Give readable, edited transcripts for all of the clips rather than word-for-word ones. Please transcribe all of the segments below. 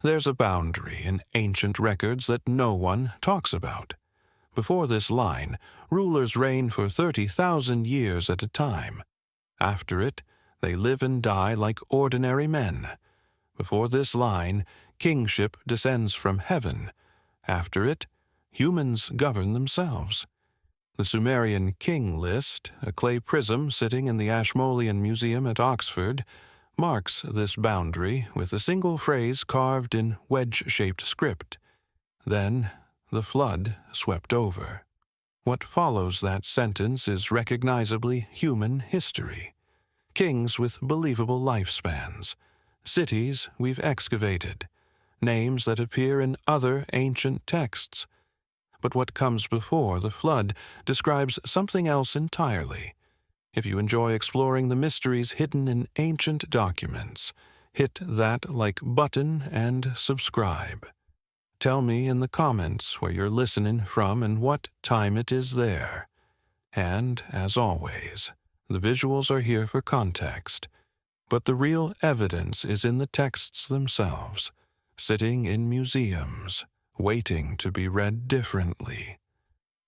There's a boundary in ancient records that no one talks about. Before this line, rulers reign for 30,000 years at a time. After it, they live and die like ordinary men. Before this line, kingship descends from heaven. After it, humans govern themselves. The Sumerian King List, a clay prism sitting in the Ashmolean Museum at Oxford, marks this boundary with a single phrase carved in wedge-shaped script. Then, the flood swept over. What follows that sentence is recognizably human history. Kings with believable lifespans, cities we've excavated, names that appear in other ancient texts. But what comes before the flood describes something else entirely. If you enjoy exploring the mysteries hidden in ancient documents, hit that like button and subscribe. Tell me in the comments where you're listening from and what time it is there. And, as always, the visuals are here for context, but the real evidence is in the texts themselves, sitting in museums, waiting to be read differently.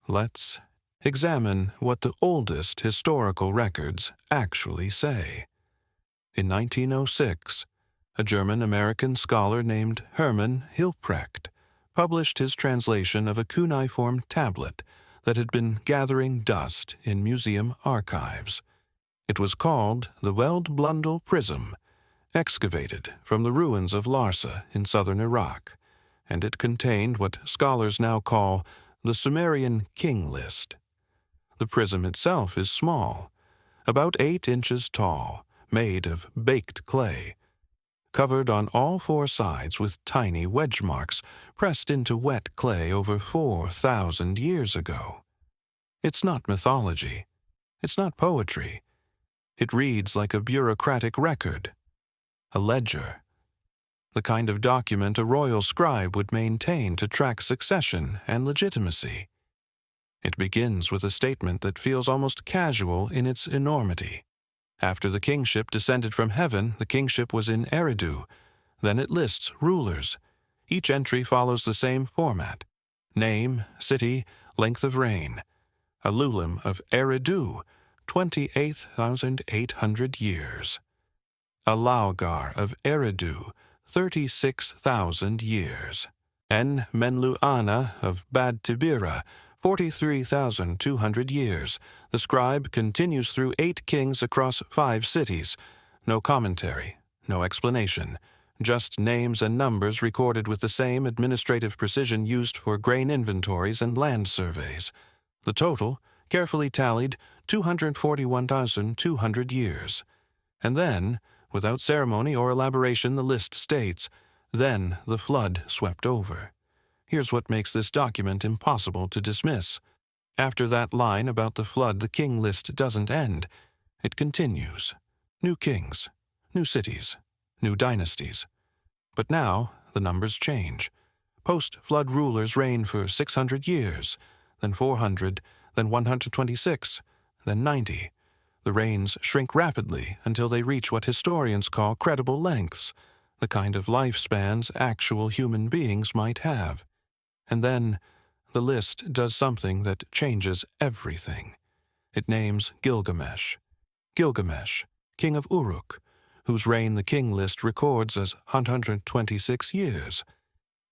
Let's examine what the oldest historical records actually say. In 1906, a German-American scholar named Hermann Hilprecht published his translation of a cuneiform tablet that had been gathering dust in museum archives. It was called the Weldblundel Prism, excavated from the ruins of Larsa in southern Iraq, and it contained what scholars now call the Sumerian King List. The prism itself is small, about 8 inches tall, made of baked clay, covered on all 4 sides with tiny wedge marks pressed into wet clay over 4,000 years ago. It's not mythology. It's not poetry. It reads like a bureaucratic record, a ledger, the kind of document a royal scribe would maintain to track succession and legitimacy. It begins with a statement that feels almost casual in its enormity. After the kingship descended from heaven, the kingship was in Eridu. Then it lists rulers. Each entry follows the same format: name, city, length of reign. A lulim of Eridu, 28,800 years. A laugar of Eridu, 36,000 years. En Menluana of Bad Tibira, 43,200 years. The scribe continues through 8 kings across 5 cities. No commentary, no explanation, just names and numbers recorded with the same administrative precision used for grain inventories and land surveys. The total, carefully tallied, 241,200 years. And then, without ceremony or elaboration, the list states, then the flood swept over. Here's what makes this document impossible to dismiss. After that line about the flood, the king list doesn't end. It continues. New kings, new cities, new dynasties. But now the numbers change. Post-flood rulers reign for 600 years, then 400, then 126, then 90. The reigns shrink rapidly until they reach what historians call credible lengths, the kind of lifespans actual human beings might have. And then the list does something that changes everything. It names Gilgamesh. Gilgamesh, king of Uruk, whose reign the king list records as 126 years.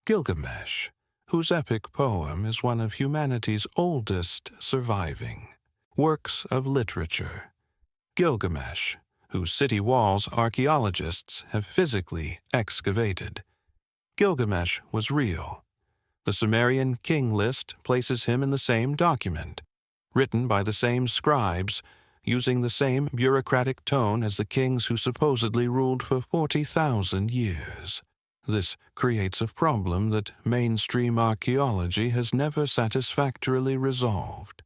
Gilgamesh, whose epic poem is one of humanity's oldest surviving works of literature. Gilgamesh, whose city walls archaeologists have physically excavated. Gilgamesh was real. The Sumerian King List places him in the same document, written by the same scribes, using the same bureaucratic tone as the kings who supposedly ruled for 40,000 years. This creates a problem that mainstream archaeology has never satisfactorily resolved.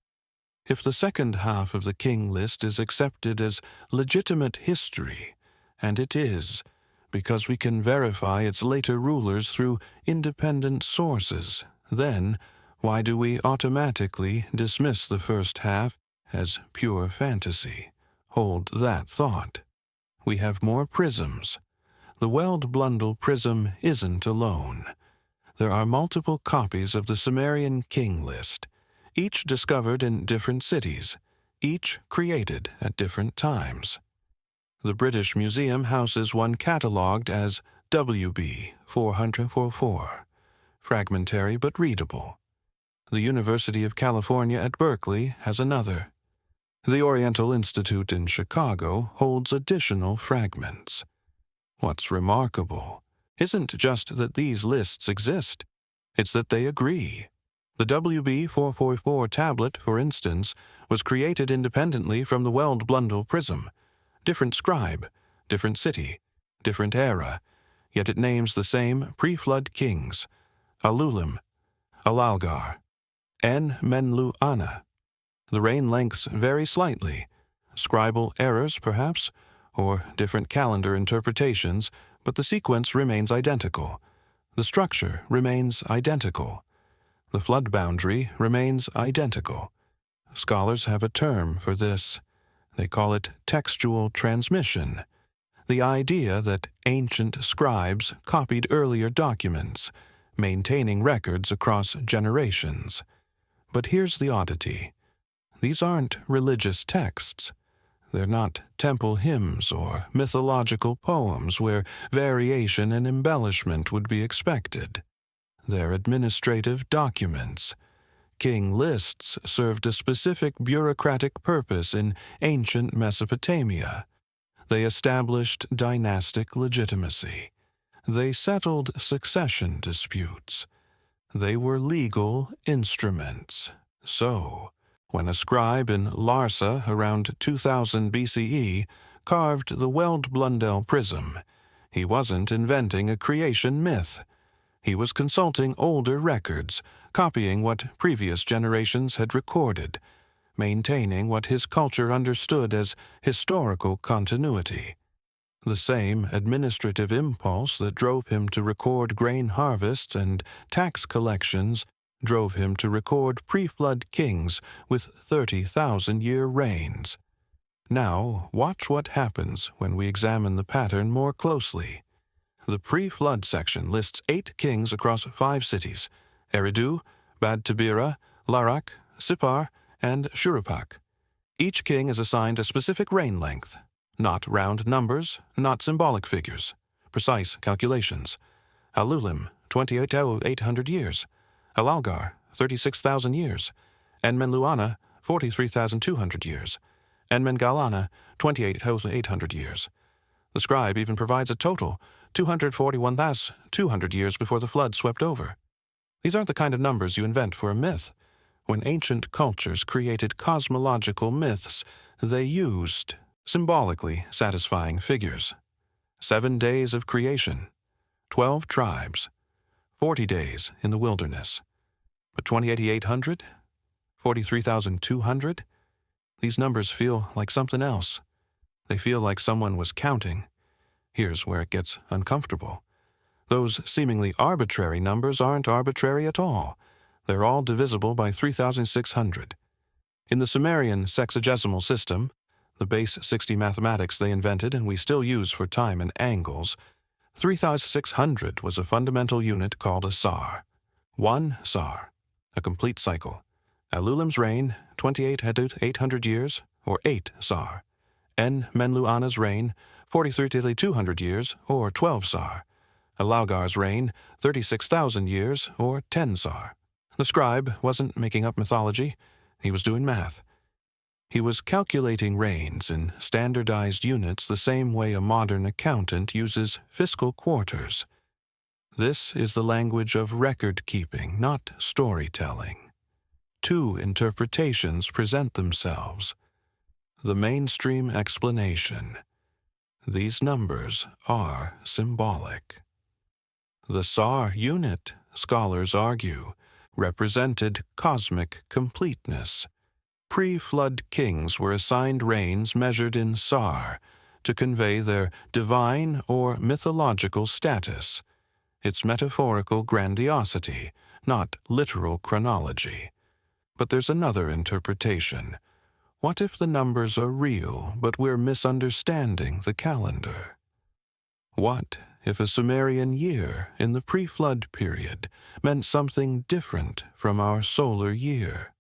If the second half of the King List is accepted as legitimate history, and it is, because we can verify its later rulers through independent sources, then why do we automatically dismiss the first half as pure fantasy? Hold that thought. We have more prisms. The Weld-Blundell prism isn't alone. There are multiple copies of the Sumerian King List, each discovered in different cities, each created at different times. The British Museum houses one catalogued as WB 444, fragmentary but readable. The University of California at Berkeley has another. The Oriental Institute in Chicago holds additional fragments. What's remarkable isn't just that these lists exist, it's that they agree. The WB 444 tablet, for instance, was created independently from the Weld-Blundell prism. Different scribe, different city, different era, yet it names the same pre-flood kings: Alulim, Alalgar, Enmenlu Ana. The reign lengths vary slightly, scribal errors perhaps, or different calendar interpretations, but the sequence remains identical. The structure remains identical. The flood boundary remains identical. Scholars have a term for this. They call it textual transmission, the idea that ancient scribes copied earlier documents, maintaining records across generations. But here's the oddity. These aren't religious texts. They're not temple hymns or mythological poems where variation and embellishment would be expected. They're administrative documents. King lists served a specific bureaucratic purpose in ancient Mesopotamia. They established dynastic legitimacy. They settled succession disputes. They were legal instruments. So, when a scribe in Larsa around 2000 BCE carved the Weld-Blundell prism, he wasn't inventing a creation myth. He was consulting older records, copying what previous generations had recorded, maintaining what his culture understood as historical continuity. The same administrative impulse that drove him to record grain harvests and tax collections drove him to record pre-flood kings with 30,000-year reigns. Now, watch what happens when we examine the pattern more closely. The pre-flood section lists 8 kings across 5 cities: Eridu, Bad Tabira, Larak, Sippar, and Shuruppak. Each king is assigned a specific reign length, not round numbers, not symbolic figures, precise calculations. Alulim, 28,800 years. Alalgar, 36,000 years. Enmenlu Ana, 43,200 years. Enmengal-Ana, 28,800 years. The scribe even provides a total, 241,200 years before the flood swept over. These aren't the kind of numbers you invent for a myth. When ancient cultures created cosmological myths, they used symbolically satisfying figures. 7 days of creation, 12 tribes, 40 days in the wilderness. But 28,800? 43,200? These numbers feel like something else. They feel like someone was counting. Here's where it gets uncomfortable. Those seemingly arbitrary numbers aren't arbitrary at all. They're all divisible by 3,600. In the Sumerian sexagesimal system, the base 60 mathematics they invented and we still use for time and angles, 3,600 was a fundamental unit called a sar. 1 sar, a complete cycle. Alulim's reign, 28,800 years, or 8 sar. Enmenlu Ana's reign, 43,200 years, or 12 sar. Alalgar's reign, 36,000 years, or 10 sar. The scribe wasn't making up mythology, he was doing math. He was calculating reigns in standardized units the same way a modern accountant uses fiscal quarters. This is the language of record-keeping, not storytelling. 2 interpretations present themselves. The mainstream explanation: these numbers are symbolic. The sar unit, scholars argue, represented cosmic completeness. Pre-flood kings were assigned reigns measured in sar to convey their divine or mythological status, its metaphorical grandiosity, not literal chronology. But there's another interpretation. What if the numbers are real, but we're misunderstanding the calendar? What if a Sumerian year in the pre-flood period meant something different from our solar year?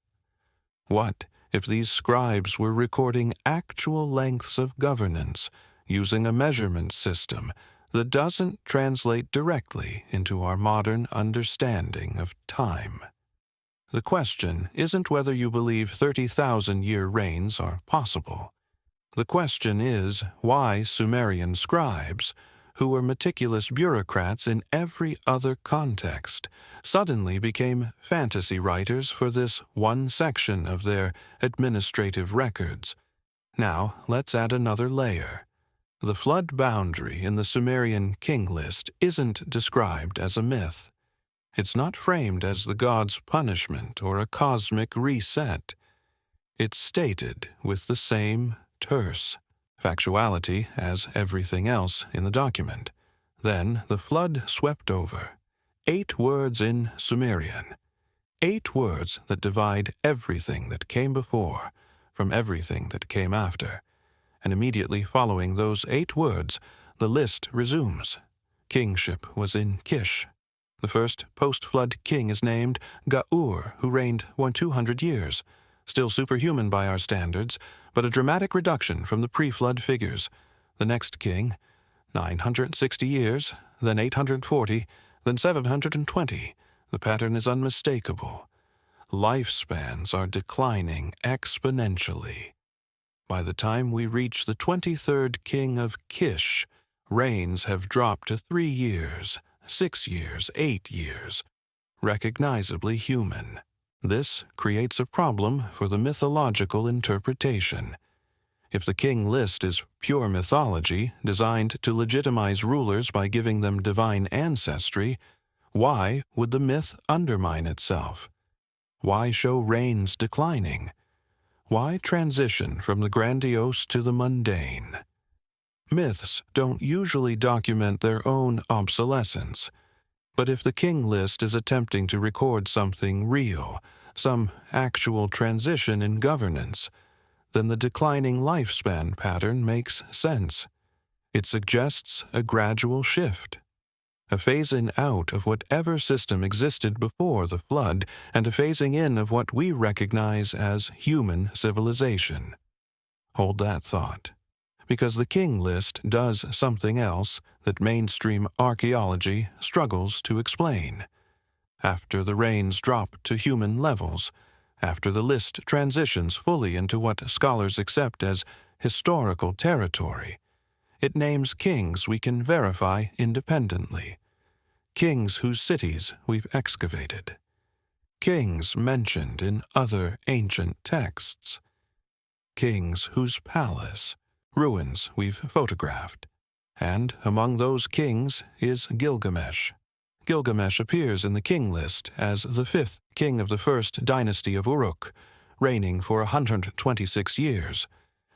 What if these scribes were recording actual lengths of governance using a measurement system that doesn't translate directly into our modern understanding of time? The question isn't whether you believe 30,000-year reigns are possible. The question is why Sumerian scribes, who were meticulous bureaucrats in every other context, suddenly became fantasy writers for this one section of their administrative records. Now, let's add another layer. The flood boundary in the Sumerian King List isn't described as a myth. It's not framed as the gods' punishment or a cosmic reset. It's stated with the same terse factuality as everything else in the document. Then the flood swept over. 8 words in Sumerian. 8 words that divide everything that came before from everything that came after. And immediately following those 8 words, the list resumes. Kingship was in Kish. The first post-flood king is named Gaur, who reigned 200 years. Still superhuman by our standards, but a dramatic reduction from the pre-flood figures. The next king, 960 years, then 840, then 720. The pattern is unmistakable. Lifespans are declining exponentially. By the time we reach the 23rd king of Kish, reigns have dropped to 3 years, 6 years, 8 years, recognizably human. This creates a problem for the mythological interpretation. If the king list is pure mythology designed to legitimize rulers by giving them divine ancestry, why would the myth undermine itself? Why show reigns declining? Why transition from the grandiose to the mundane? Myths don't usually document their own obsolescence. But if the king list is attempting to record something real, some actual transition in governance, then the declining lifespan pattern makes sense. It suggests a gradual shift, a phasing out of whatever system existed before the flood and a phasing in of what we recognize as human civilization. Hold that thought, because the king list does something else that mainstream archaeology struggles to explain. After the reigns drop to human levels, after the list transitions fully into what scholars accept as historical territory, it names kings we can verify independently, kings whose cities we've excavated, kings mentioned in other ancient texts, kings whose palace, ruins we've photographed. And among those kings is Gilgamesh. Gilgamesh appears in the king list as the 5th king of the first dynasty of Uruk, reigning for 126 years.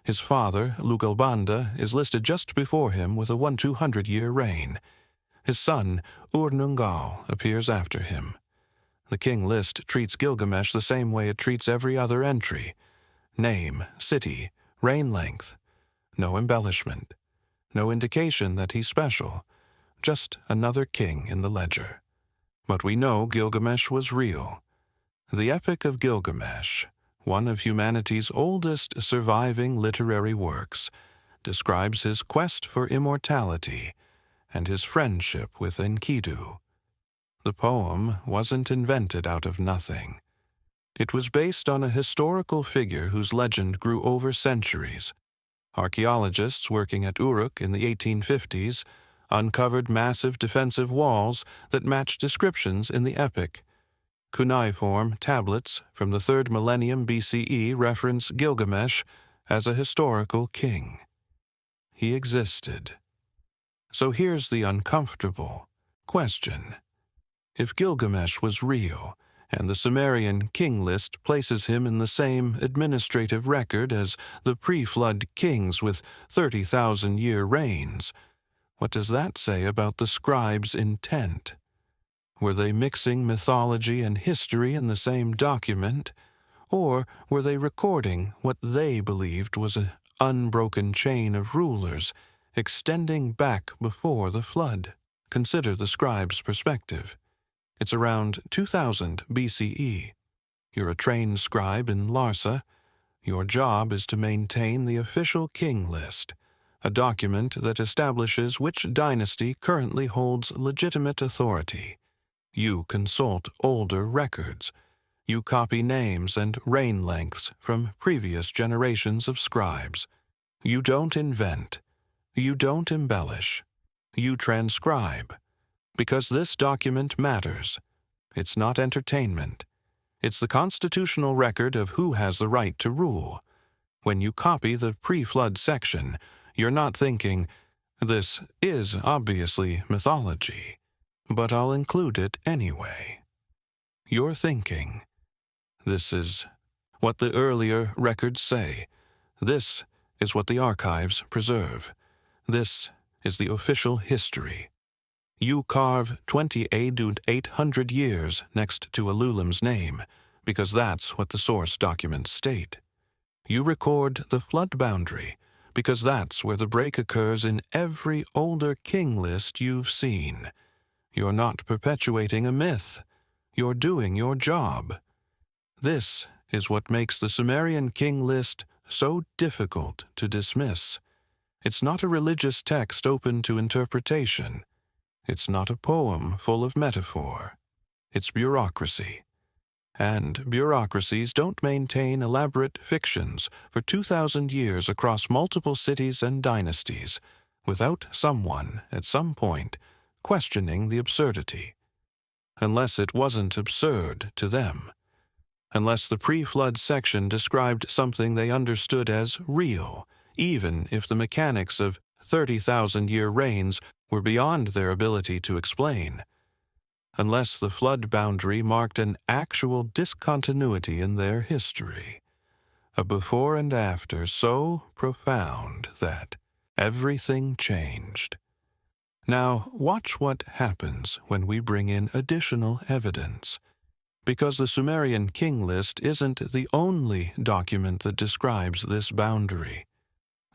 His father, Lugalbanda, is listed just before him with a 200-year reign. His son, Ur-Nungal, appears after him. The king list treats Gilgamesh the same way it treats every other entry. Name, city, reign length. No embellishment. No indication that he's special. Just another king in the ledger. But we know Gilgamesh was real. The Epic of Gilgamesh, one of humanity's oldest surviving literary works, describes his quest for immortality and his friendship with Enkidu. The poem wasn't invented out of nothing. It was based on a historical figure whose legend grew over centuries. Archaeologists working at Uruk in the 1850s uncovered massive defensive walls that matched descriptions in the epic. Cuneiform tablets from the 3rd millennium BCE reference Gilgamesh as a historical king. He existed. So here's the uncomfortable question. If Gilgamesh was real, and the Sumerian King List places him in the same administrative record as the pre-flood kings with 30,000-year reigns, what does that say about the scribes' intent? Were they mixing mythology and history in the same document, or were they recording what they believed was an unbroken chain of rulers extending back before the flood. Consider the scribes' perspective. It's around 2000 BCE. You're a trained scribe in Larsa. Your job is to maintain the official king list, a document that establishes which dynasty currently holds legitimate authority. You consult older records. You copy names and reign lengths from previous generations of scribes. You don't invent. You don't embellish. You transcribe. Because this document matters. It's not entertainment. It's the constitutional record of who has the right to rule. When you copy the pre-flood section, you're not thinking, "This is obviously mythology, but I'll include it anyway." You're thinking, "This is what the earlier records say. This is what the archives preserve. This is the official history." You carve 2800 years next to Alulim's name, because that's what the source documents state. You record the flood boundary, because that's where the break occurs in every older king list you've seen. You're not perpetuating a myth. You're doing your job. This is what makes the Sumerian King List so difficult to dismiss. It's not a religious text open to interpretation. It's not a poem full of metaphor. It's bureaucracy. And bureaucracies don't maintain elaborate fictions for 2000 years across multiple cities and dynasties without someone, at some point, questioning the absurdity. Unless it wasn't absurd to them. Unless the pre-flood section described something they understood as real, even if the mechanics of 30,000-year reigns were beyond their ability to explain. Unless the flood boundary marked an actual discontinuity in their history. A before and after so profound that everything changed. Now, watch what happens when we bring in additional evidence. Because the Sumerian King List isn't the only document that describes this boundary.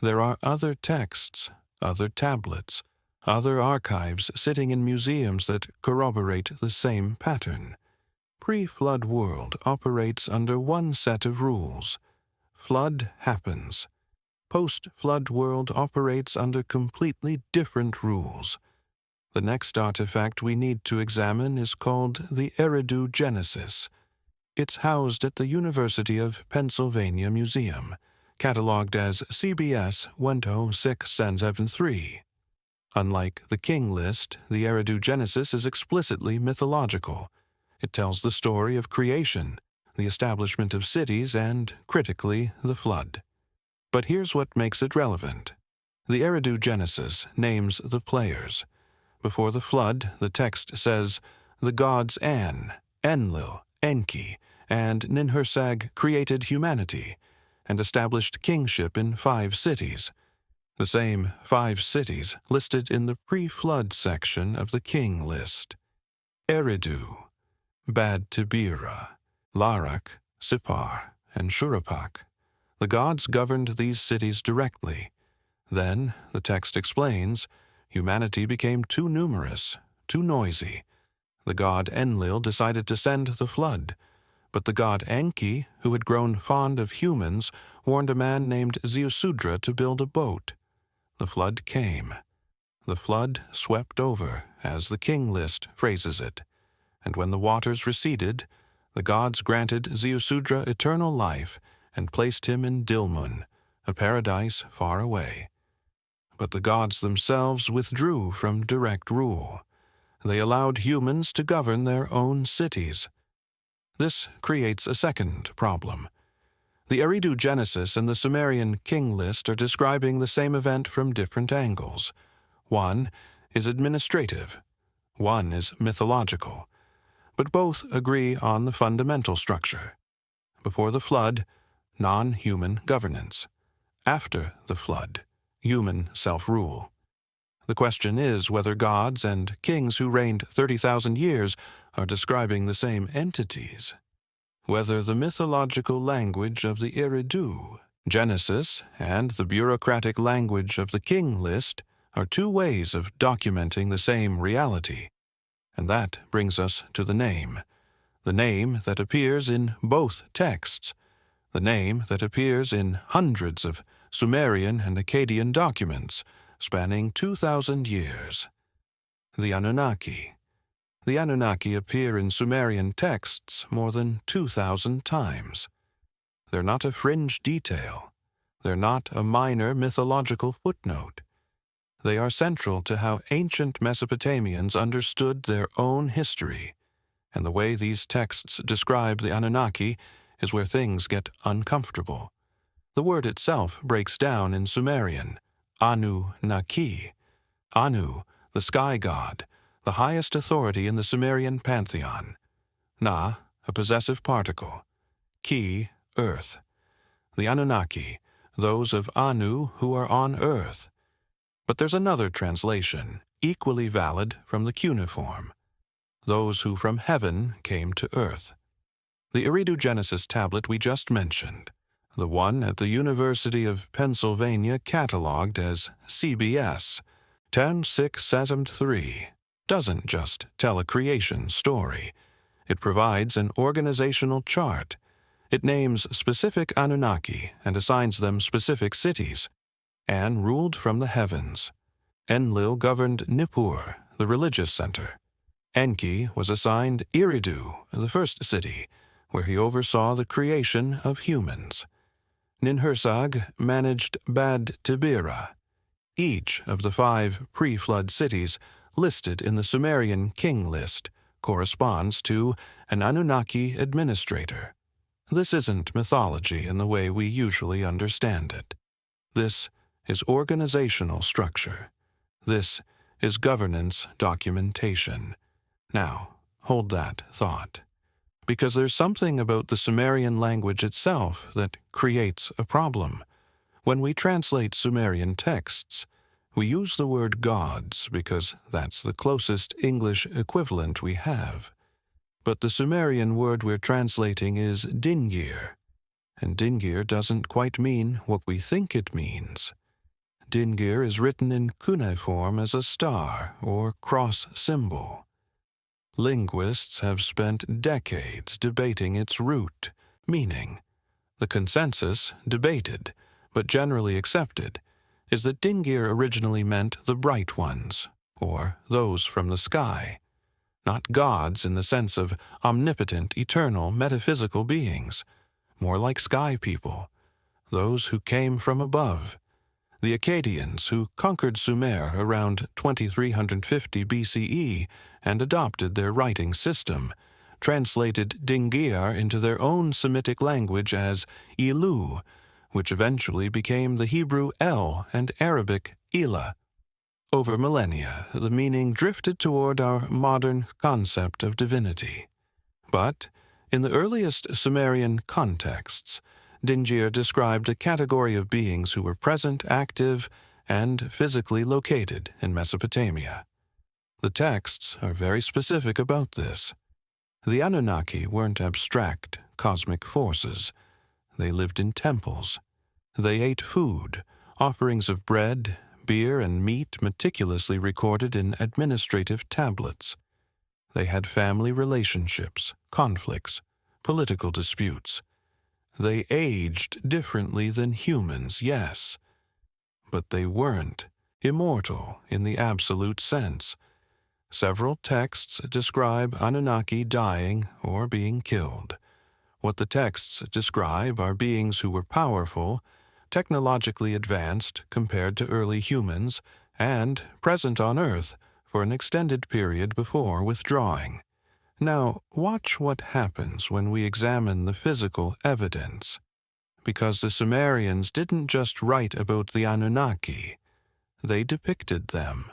There are other texts, other tablets, other archives sitting in museums that corroborate the same pattern. Pre-flood world operates under one set of rules. Flood happens. Post-flood world operates under completely different rules. The next artifact we need to examine is called the Eridu Genesis. It's housed at the University of Pennsylvania Museum, catalogued as CBS 106773. Unlike the King List, the Eridu Genesis is explicitly mythological. It tells the story of creation, the establishment of cities, and, critically, the flood. But here's what makes it relevant. The Eridu Genesis names the players. Before the flood, the text says, the gods An, Enlil, Enki, and Ninhursag created humanity and established kingship in 5 cities. The same 5 cities listed in the pre-flood section of the King List. Eridu, Bad Tibira, Larak, Sippar, and Shuruppak. The gods governed these cities directly. Then, the text explains, humanity became too numerous, too noisy. The god Enlil decided to send the flood, but the god Enki, who had grown fond of humans, warned a man named Ziusudra to build a boat. The flood came. The flood swept over, as the King List phrases it, and when the waters receded, the gods granted Ziusudra eternal life and placed him in Dilmun, a paradise far away. But the gods themselves withdrew from direct rule. They allowed humans to govern their own cities. This creates a second problem. The Eridu Genesis and the Sumerian King List are describing the same event from different angles. One is administrative. One is mythological. But both agree on the fundamental structure. Before the flood, non-human governance. After the flood, human self-rule. The question is whether gods and kings who reigned 30,000 years are describing the same entities. Whether the mythological language of the Eridu Genesis and the bureaucratic language of the King List are two ways of documenting the same reality, and that brings us to the name that appears in both texts, the name that appears in hundreds of Sumerian and Akkadian documents spanning 2,000 years. The Anunnaki. The Anunnaki appear in Sumerian texts more than 2,000 times. They're not a fringe detail. They're not a minor mythological footnote. They are central to how ancient Mesopotamians understood their own history, and the way these texts describe the Anunnaki is where things get uncomfortable. The word itself breaks down in Sumerian, Anunnaki. Anu, the sky god, the highest authority in the Sumerian pantheon. Na, a possessive particle. Ki, earth. The Anunnaki, those of Anu who are on earth. But there's another translation, equally valid from the cuneiform. Those who from heaven came to earth. The Eridu Genesis tablet we just mentioned, the one at the University of Pennsylvania catalogued as CBS 10673, doesn't just tell a creation story. It provides an organizational chart. It names specific Anunnaki and assigns them specific cities. An ruled from the heavens. Enlil governed Nippur, the religious center. Enki was assigned Eridu, the first city, where he oversaw the creation of humans. Ninhursag managed Bad Tibira. Each of the 5 pre-flood cities listed in the Sumerian King List corresponds to an Anunnaki administrator. This isn't mythology in the way we usually understand it. This is organizational structure. This is governance documentation. Now, hold that thought, because there's something about the Sumerian language itself that creates a problem. When we translate Sumerian texts, we use the word gods because that's the closest English equivalent we have. But the Sumerian word we're translating is Dingir, and Dingir doesn't quite mean what we think it means. Dingir is written in cuneiform as a star or cross symbol. Linguists have spent decades debating its root, meaning. The consensus, debated, but generally accepted, is that Dingir originally meant the bright ones, or those from the sky, not gods in the sense of omnipotent, eternal, metaphysical beings, more like sky people, those who came from above. The Akkadians, who conquered Sumer around 2350 BCE and adopted their writing system, translated Dingir into their own Semitic language as Ilu, which eventually became the Hebrew El and Arabic Ila. Over millennia, the meaning drifted toward our modern concept of divinity. But, in the earliest Sumerian contexts, Dingir described a category of beings who were present, active, and physically located in Mesopotamia. The texts are very specific about this. The Anunnaki weren't abstract, cosmic forces. They lived in temples. They ate food, offerings of bread, beer, and meat meticulously recorded in administrative tablets. They had family relationships, conflicts, political disputes. They aged differently than humans, yes, but they weren't immortal in the absolute sense. Several texts describe Anunnaki dying or being killed. What the texts describe are beings who were powerful, technologically advanced compared to early humans, and present on Earth for an extended period before withdrawing. Now, watch what happens when we examine the physical evidence. Because the Sumerians didn't just write about the Anunnaki, they depicted them.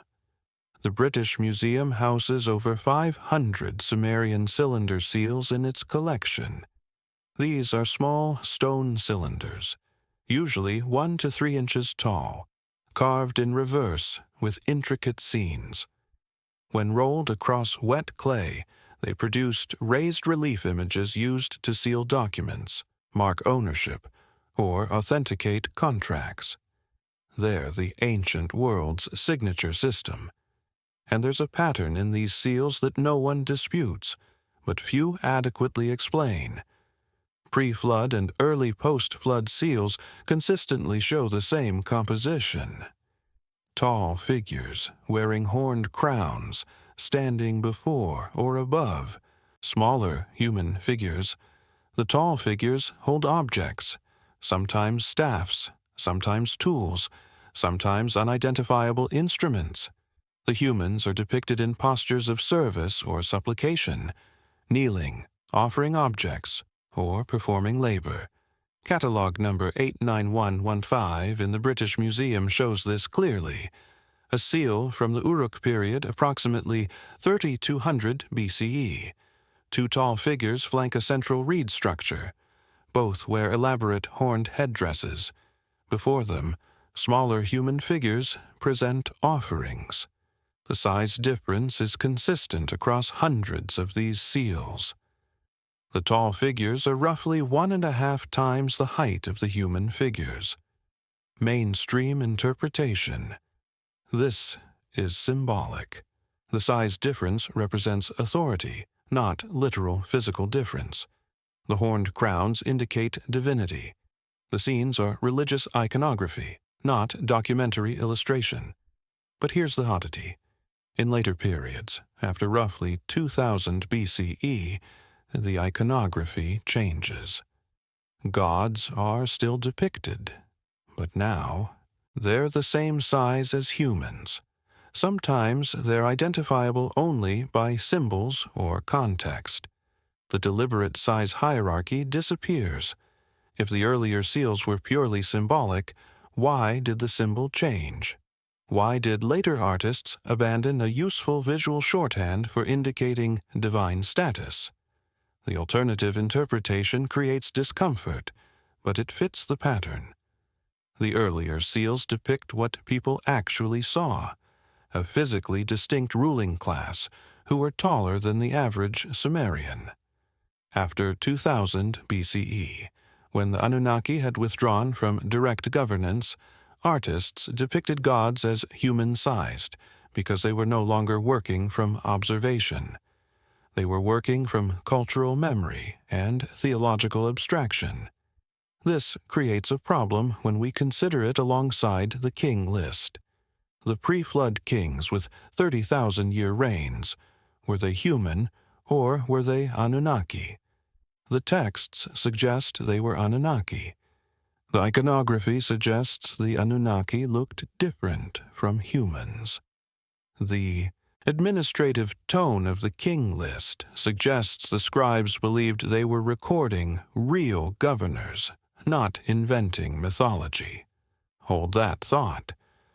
The British Museum houses over 500 Sumerian cylinder seals in its collection. These are small stone cylinders, usually 1 to 3 inches tall, carved in reverse with intricate scenes. When rolled across wet clay, they produced raised relief images used to seal documents, mark ownership, or authenticate contracts. They're the ancient world's signature system. And there's a pattern in these seals that no one disputes, but few adequately explain. Pre-flood and early post-flood seals consistently show the same composition. Tall figures wearing horned crowns, standing before or above smaller human figures. The tall figures hold objects, sometimes staffs, sometimes tools, sometimes unidentifiable instruments. The humans are depicted in postures of service or supplication, kneeling, offering objects, or performing labor. Catalogue number 89115 in the British Museum shows this clearly. A seal from the Uruk period, approximately 3200 BCE. Two tall figures flank a central reed structure. Both wear elaborate horned headdresses. Before them, smaller human figures present offerings. The size difference is consistent across hundreds of these seals. The tall figures are roughly 1.5 times the height of the human figures. Mainstream interpretation. This is symbolic. The size difference represents authority, not literal physical difference. The horned crowns indicate divinity. The scenes are religious iconography, not documentary illustration. But here's the oddity. In later periods, after roughly 2000 BCE, the iconography changes. Gods are still depicted, but now they're the same size as humans. Sometimes they're identifiable only by symbols or context. The deliberate size hierarchy disappears. If the earlier seals were purely symbolic, why did the symbol change? Why did later artists abandon a useful visual shorthand for indicating divine status? The alternative interpretation creates discomfort, but it fits the pattern. The earlier seals depict what people actually saw, a physically distinct ruling class who were taller than the average Sumerian. After 2000 BCE, when the Anunnaki had withdrawn from direct governance, artists depicted gods as human-sized because they were no longer working from observation. They were working from cultural memory and theological abstraction. This creates a problem when we consider it alongside the King List. The pre-flood kings with 30,000-year reigns, were they human or were they Anunnaki? The texts suggest they were Anunnaki. The iconography suggests the Anunnaki looked different from humans. The administrative tone of the King List suggests the scribes believed they were recording real governors, not inventing mythology. Hold that thought,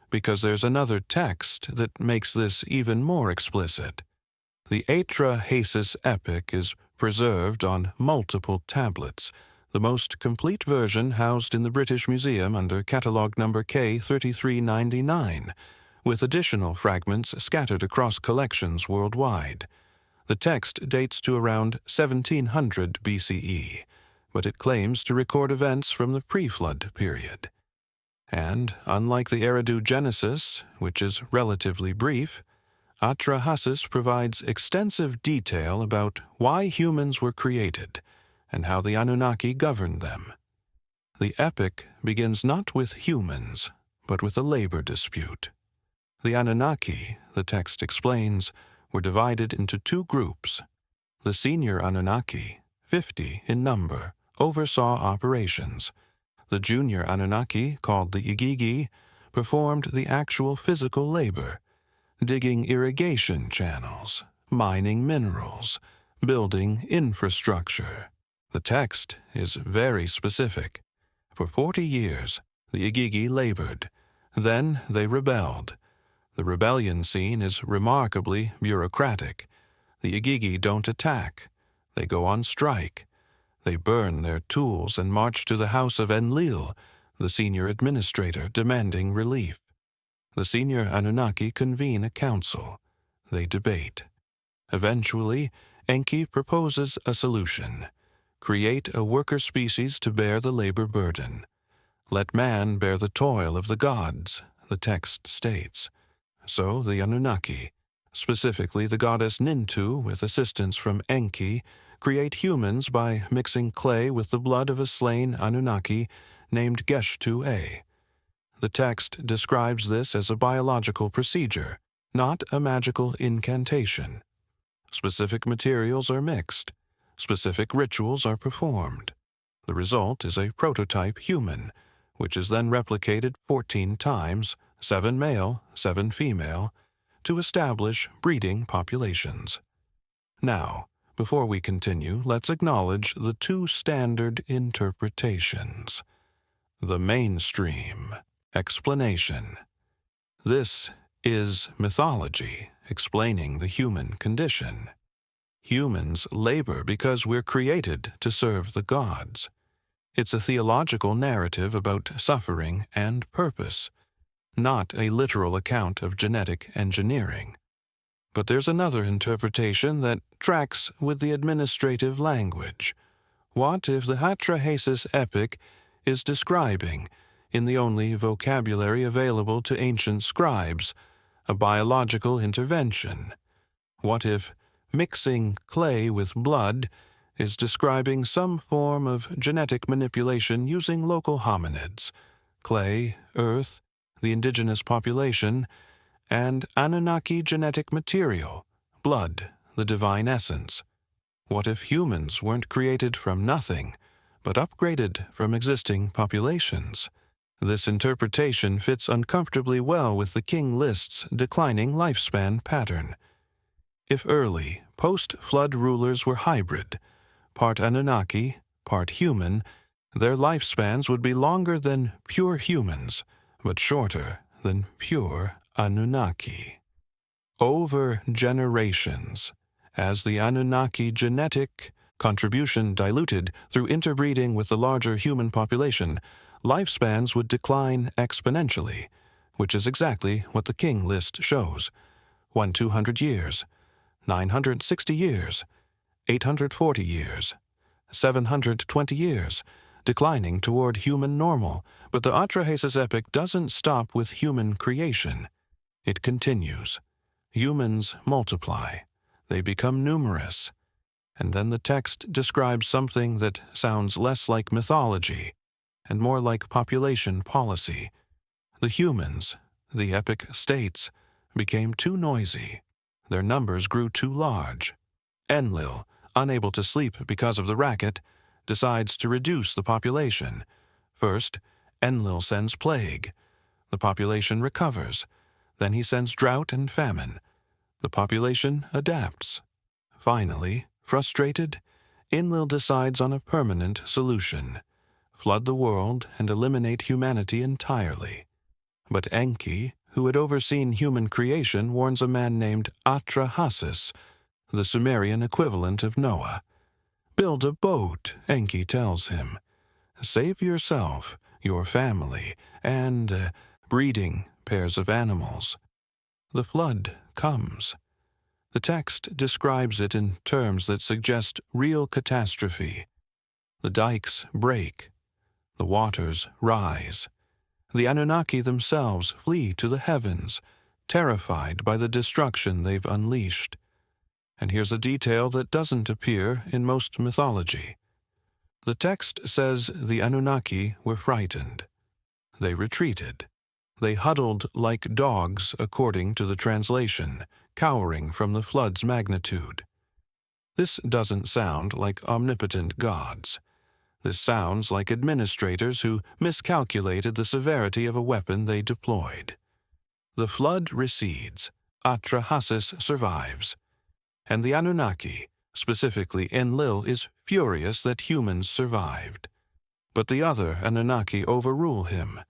because there's another text that makes this even more explicit. The Atrahasis epic is preserved on multiple tablets, the most complete version housed in the British Museum under catalogue number K3399, with additional fragments scattered across collections worldwide. The text dates to around 1700 BCE, but it claims to record events from the pre-flood period. And, unlike the Eridu Genesis, which is relatively brief, Atrahasis provides extensive detail about why humans were created and how the Anunnaki governed them. The epic begins not with humans, but with a labor dispute. The Anunnaki, the text explains, were divided into two groups. The senior Anunnaki, 50 in number, oversaw operations. The junior Anunnaki, called the Igigi, performed the actual physical labor, digging irrigation channels, mining minerals, building infrastructure. The text is very specific. For 40 years, the Igigi labored. Then they rebelled. The rebellion scene is remarkably bureaucratic. The Igigi don't attack. They go on strike. They burn their tools and march to the house of Enlil, the senior administrator, demanding relief. The senior Anunnaki convene a council. They debate. Eventually, Enki proposes a solution: create a worker species to bear the labor burden. Let man bear the toil of the gods, the text states. So the Anunnaki, specifically the goddess Nintu with assistance from Enki, create humans by mixing clay with the blood of a slain Anunnaki named Geshtu-A. The text describes this as a biological procedure, not a magical incantation. Specific materials are mixed. Specific rituals are performed. The result is a prototype human, which is then replicated 14 times, 7 male, 7 female, to establish breeding populations. Now, before we continue, let's acknowledge the two standard interpretations. The mainstream explanation. This is mythology explaining the human condition. Humans labor because we're created to serve the gods. It's a theological narrative about suffering and purpose, not a literal account of genetic engineering. But there's another interpretation that tracks with the administrative language. What if the Atrahasis epic is describing, in the only vocabulary available to ancient scribes, a biological intervention? What if mixing clay with blood is describing some form of genetic manipulation using local hominids, clay, earth, the indigenous population, and Anunnaki genetic material, blood, the divine essence? What if humans weren't created from nothing, but upgraded from existing populations? This interpretation fits uncomfortably well with the King List's declining lifespan pattern. If early, post-flood rulers were hybrid, part Anunnaki, part human, their lifespans would be longer than pure humans, but shorter than pure Anunnaki. Over generations, as the Anunnaki genetic contribution diluted through interbreeding with the larger human population, lifespans would decline exponentially, which is exactly what the King List shows. 200 years, 960 years, 840 years, 720 years, declining toward human normal. But the Atrahasis epic doesn't stop with human creation. It continues. Humans multiply. They become numerous. And then the text describes something that sounds less like mythology and more like population policy. The humans, the epic states, became too noisy. Their numbers grew too large. Enlil, unable to sleep because of the racket, decides to reduce the population. First, Enlil sends plague. The population recovers. Then he sends drought and famine. The population adapts. Finally, frustrated, Enlil decides on a permanent solution: flood the world and eliminate humanity entirely. But Enki, who had overseen human creation, warns a man named Atrahasis, the Sumerian equivalent of Noah. Build a boat, Enki tells him. Save yourself, your family, and breeding pairs of animals. The flood comes. The text describes it in terms that suggest real catastrophe. The dikes break. The waters rise. The Anunnaki themselves flee to the heavens, terrified by the destruction they've unleashed. And here's a detail that doesn't appear in most mythology. The text says the Anunnaki were frightened. They retreated. They huddled like dogs, according to the translation, cowering from the flood's magnitude. This doesn't sound like omnipotent gods. This sounds like administrators who miscalculated the severity of a weapon they deployed. The flood recedes. Atrahasis survives. And the Anunnaki, specifically Enlil, is furious that humans survived. But the other Anunnaki overrule him.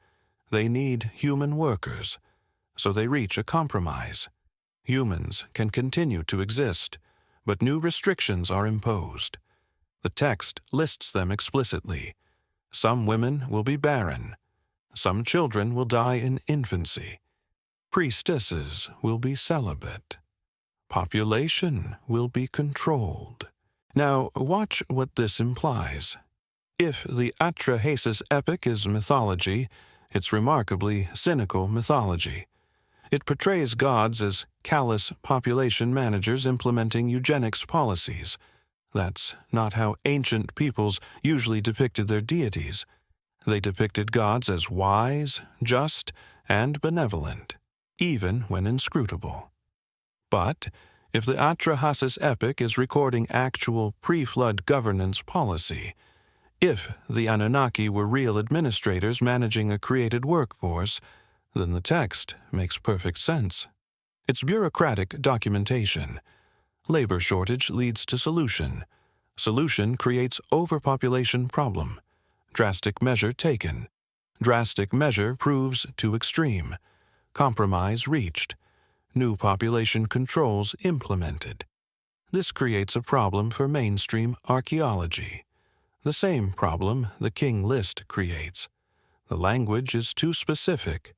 They need human workers, so they reach a compromise. Humans can continue to exist, but new restrictions are imposed. The text lists them explicitly. Some women will be barren. Some children will die in infancy. Priestesses will be celibate. Population will be controlled. Now, watch what this implies. If the Atrahasis epic is mythology, it's remarkably cynical mythology. It portrays gods as callous population managers implementing eugenics policies. That's not how ancient peoples usually depicted their deities. They depicted gods as wise, just, and benevolent, even when inscrutable. But if the Atrahasis epic is recording actual pre-flood governance policy, if the Anunnaki were real administrators managing a created workforce, then the text makes perfect sense. It's bureaucratic documentation. Labor shortage leads to solution. Solution creates overpopulation problem. Drastic measure taken. Drastic measure proves too extreme. Compromise reached. New population controls implemented. This creates a problem for mainstream archaeology. The same problem the King List creates. The language is too specific.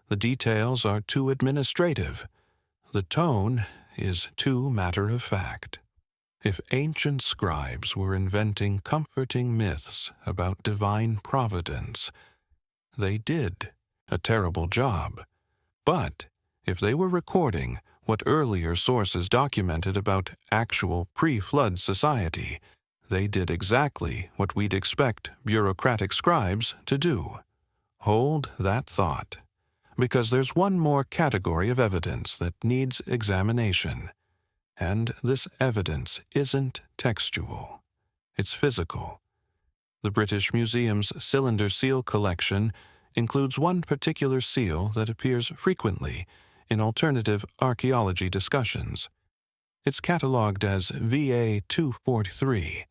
The details are too administrative. The tone is too matter-of-fact. If ancient scribes were inventing comforting myths about divine providence, they did a terrible job. But if they were recording what earlier sources documented about actual pre-flood society, they did exactly what we'd expect bureaucratic scribes to do. Hold that thought, because there's one more category of evidence that needs examination. And this evidence isn't textual. It's physical. The British Museum's cylinder seal collection includes one particular seal that appears frequently in alternative archaeology discussions. It's catalogued as VA 243,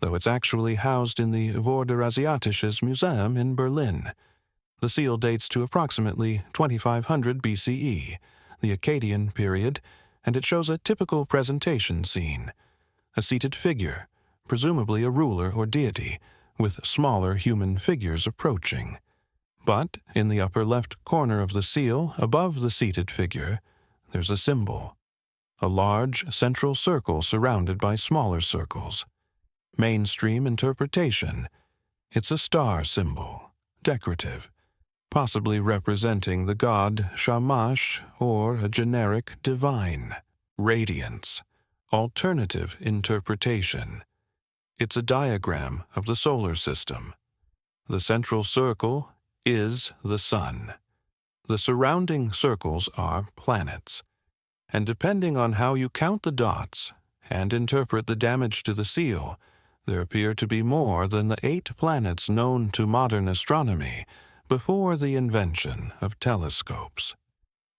though it's actually housed in the Vorderasiatisches Museum in Berlin. The seal dates to approximately 2500 BCE, the Akkadian period, and it shows a typical presentation scene. A seated figure, presumably a ruler or deity, with smaller human figures approaching. But in the upper left corner of the seal, above the seated figure, there's a symbol. A large central circle surrounded by smaller circles. Mainstream interpretation. It's a star symbol, decorative, possibly representing the god Shamash or a generic divine. Radiance. Alternative interpretation. It's a diagram of the solar system. The central circle is the sun. The surrounding circles are planets. And depending on how you count the dots and interpret the damage to the seal, there appear to be more than the 8 planets known to modern astronomy before the invention of telescopes.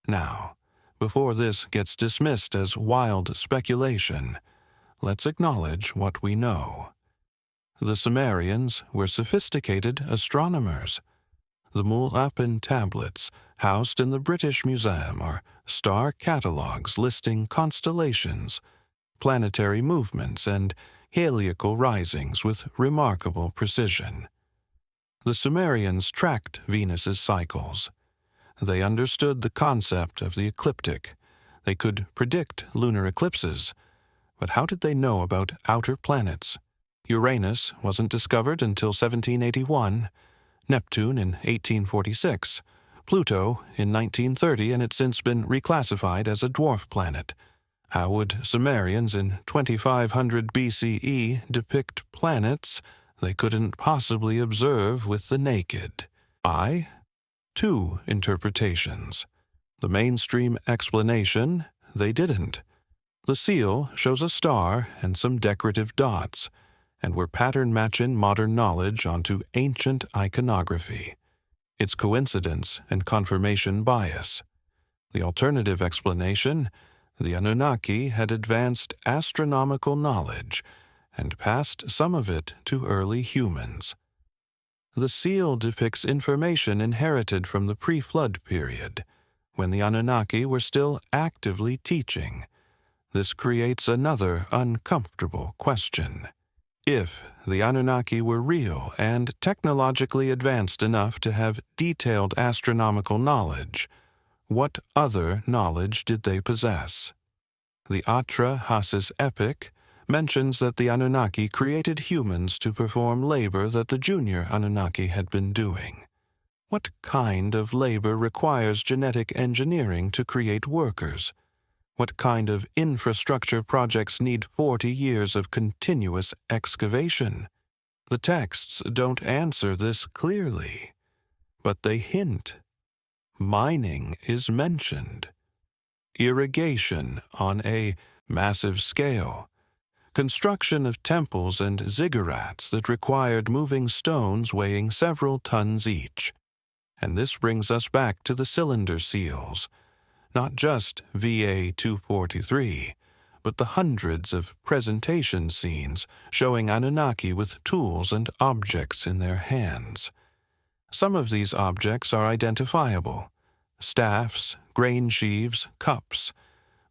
Now, before this gets dismissed as wild speculation, let's acknowledge what we know. The Sumerians were sophisticated astronomers. The Mu'apen tablets housed in the British Museum are star catalogues listing constellations, planetary movements, and heliacal risings with remarkable precision. The Sumerians tracked Venus's cycles. They understood the concept of the ecliptic. They could predict lunar eclipses. But how did they know about outer planets? Uranus wasn't discovered until 1781, Neptune in 1846, Pluto in 1930, and it's since been reclassified as a dwarf planet. How would Sumerians in 2500 BCE depict planets they couldn't possibly observe with the naked eye? 2 interpretations. The mainstream explanation, they didn't. The seal shows a star and some decorative dots, and we're pattern-matching modern knowledge onto ancient iconography. It's coincidence and confirmation bias. The alternative explanation, the Anunnaki had advanced astronomical knowledge and passed some of it to early humans. The seal depicts information inherited from the pre-flood period, when the Anunnaki were still actively teaching. This creates another uncomfortable question. If the Anunnaki were real and technologically advanced enough to have detailed astronomical knowledge, what other knowledge did they possess? The Atrahasis epic mentions that the Anunnaki created humans to perform labor that the junior Anunnaki had been doing. What kind of labor requires genetic engineering to create workers? What kind of infrastructure projects need 40 years of continuous excavation? The texts don't answer this clearly, but they hint. Mining is mentioned. Irrigation on a massive scale. Construction of temples and ziggurats that required moving stones weighing several tons each. And this brings us back to the cylinder seals, not just VA-243, but the hundreds of presentation scenes showing Anunnaki with tools and objects in their hands. Some of these objects are identifiable: staffs, grain sheaves, cups,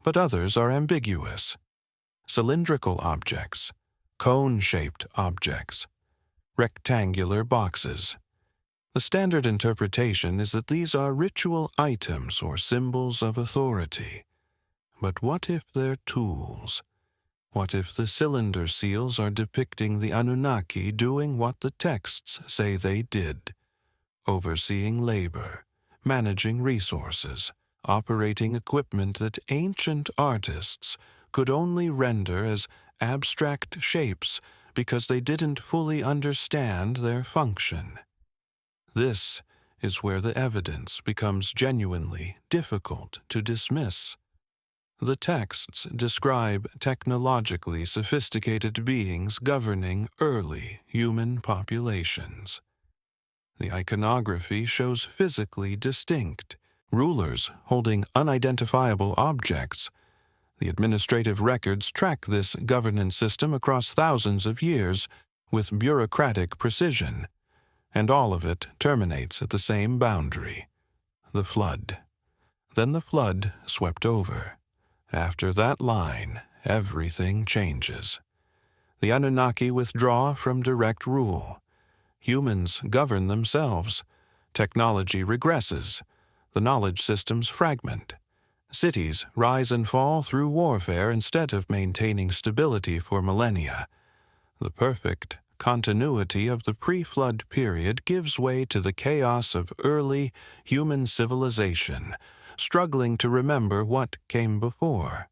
but others are ambiguous. Cylindrical objects, cone-shaped objects, rectangular boxes. The standard interpretation is that these are ritual items or symbols of authority. But what if they're tools? What if the cylinder seals are depicting the Anunnaki doing what the texts say they did? Overseeing labor, managing resources, operating equipment that ancient artists could only render as abstract shapes because they didn't fully understand their function. This is where the evidence becomes genuinely difficult to dismiss. The texts describe technologically sophisticated beings governing early human populations. The iconography shows physically distinct rulers holding unidentifiable objects. The administrative records track this governance system across thousands of years with bureaucratic precision, and all of it terminates at the same boundary: the flood. Then the flood swept over. After that line, everything changes. The Anunnaki withdraw from direct rule. Humans govern themselves. Technology regresses. The knowledge systems fragment. Cities rise and fall through warfare instead of maintaining stability for millennia. The perfect continuity of the pre-flood period gives way to the chaos of early human civilization, struggling to remember what came before.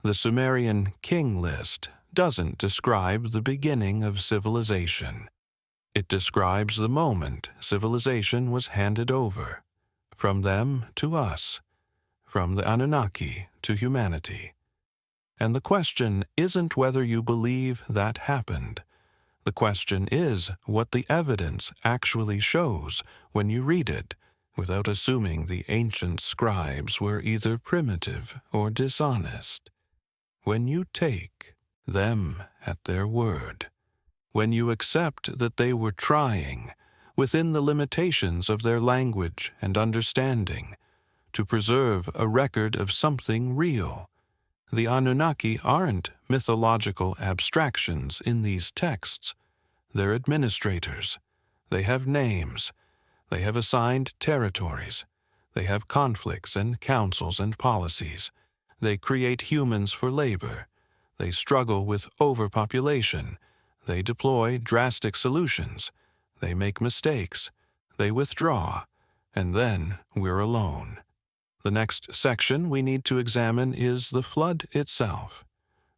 The Sumerian King List doesn't describe the beginning of civilization. It describes the moment civilization was handed over, from them to us, from the Anunnaki to humanity. And the question isn't whether you believe that happened. The question is what the evidence actually shows when you read it, without assuming the ancient scribes were either primitive or dishonest. When you take them at their word, when you accept that they were trying, within the limitations of their language and understanding, to preserve a record of something real. The Anunnaki aren't mythological abstractions in these texts. They're administrators. They have names. They have assigned territories. They have conflicts and councils and policies. They create humans for labor. They struggle with overpopulation. They deploy drastic solutions. They make mistakes. They withdraw. And then we're alone. The next section we need to examine is the flood itself,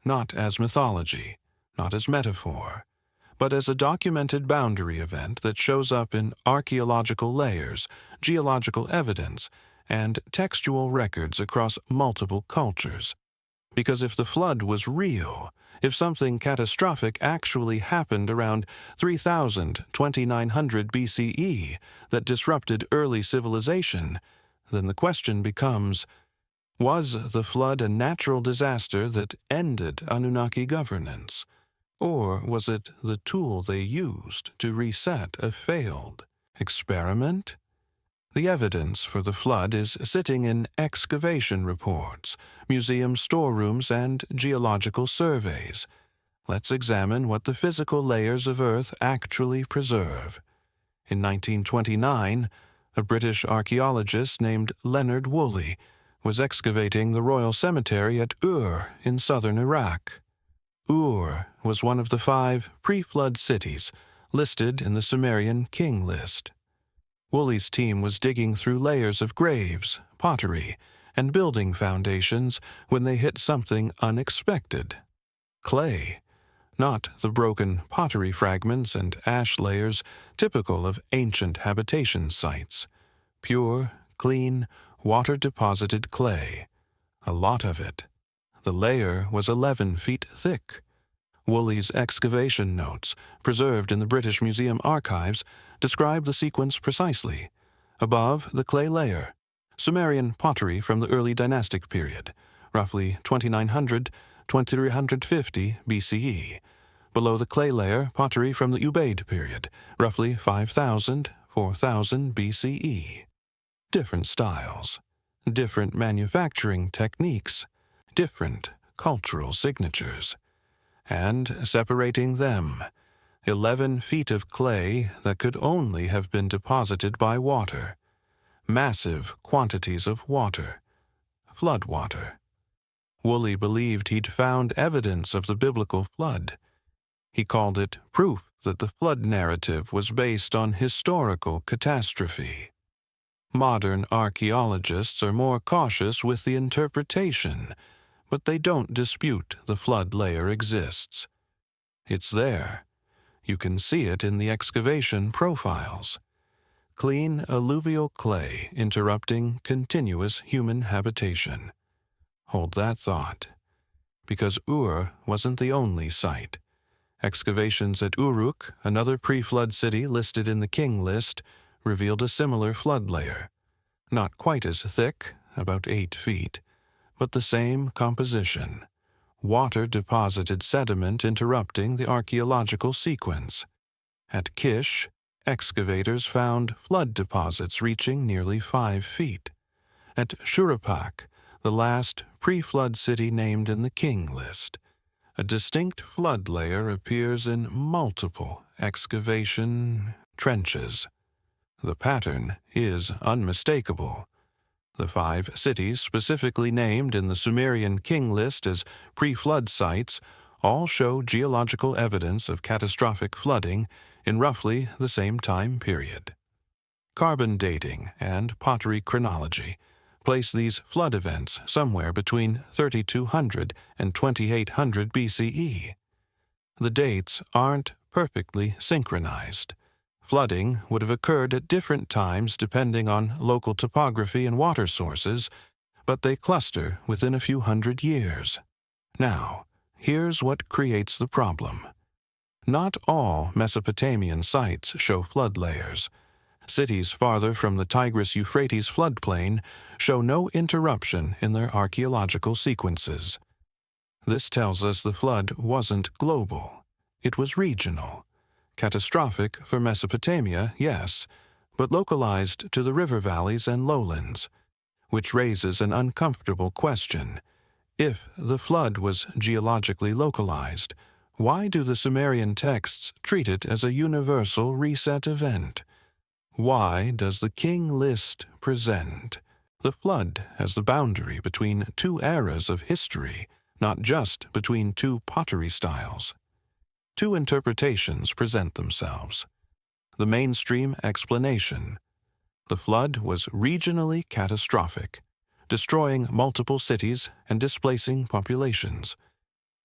not as mythology, not as metaphor, but as a documented boundary event that shows up in archaeological layers, geological evidence, and textual records across multiple cultures. Because if the flood was real, if something catastrophic actually happened around 2900 BCE that disrupted early civilization, then the question becomes, was the flood a natural disaster that ended Anunnaki governance? Or was it the tool they used to reset a failed experiment? The evidence for the flood is sitting in excavation reports, museum storerooms, and geological surveys. Let's examine what the physical layers of Earth actually preserve. In 1929, a British archaeologist named Leonard Woolley was excavating the Royal Cemetery at Ur in southern Iraq. Ur was one of the 5 pre-flood cities listed in the Sumerian King List. Woolley's team was digging through layers of graves, pottery, and building foundations when they hit something unexpected. Clay, not the broken pottery fragments and ash layers typical of ancient habitation sites. Pure, clean, water-deposited clay. A lot of it. The layer was 11 feet thick. Woolley's excavation notes, preserved in the British Museum archives, describe the sequence precisely. Above the clay layer, Sumerian pottery from the early dynastic period, roughly 2900–2350 BCE. Below the clay layer, pottery from the Ubaid period, roughly 5000–4000 BCE. Different styles, different manufacturing techniques, different cultural signatures. And separating them, 11 feet of clay that could only have been deposited by water. Massive quantities of water. Flood water. Woolley believed he'd found evidence of the biblical flood. He called it proof that the flood narrative was based on historical catastrophe. Modern archaeologists are more cautious with the interpretation, but they don't dispute the flood layer exists. It's there. You can see it in the excavation profiles. Clean alluvial clay interrupting continuous human habitation. Hold that thought. Because Ur wasn't the only site. Excavations at Uruk, another pre-flood city listed in the King List, revealed a similar flood layer. Not quite as thick, about 8 feet, but the same composition. Water-deposited sediment interrupting the archaeological sequence. At Kish, excavators found flood deposits reaching nearly 5 feet. At Shuruppak, the last pre-flood city named in the King List, a distinct flood layer appears in multiple excavation trenches. The pattern is unmistakable. The 5 cities specifically named in the Sumerian King List as pre-flood sites all show geological evidence of catastrophic flooding in roughly the same time period. Carbon dating and pottery chronology place these flood events somewhere between 3200 and 2800 BCE. The dates aren't perfectly synchronized. Flooding would have occurred at different times depending on local topography and water sources, but they cluster within a few hundred years. Now, here's what creates the problem. Not all Mesopotamian sites show flood layers. Cities farther from the Tigris-Euphrates floodplain show no interruption in their archaeological sequences. This tells us the flood wasn't global. It was regional. Catastrophic for Mesopotamia, yes, but localized to the river valleys and lowlands, which raises an uncomfortable question. If the flood was geologically localized, why do the Sumerian texts treat it as a universal reset event? Why does the King List present the flood as the boundary between 2 eras of history, not just between 2 pottery styles? 2 interpretations present themselves. The mainstream explanation. The flood was regionally catastrophic, destroying multiple cities and displacing populations.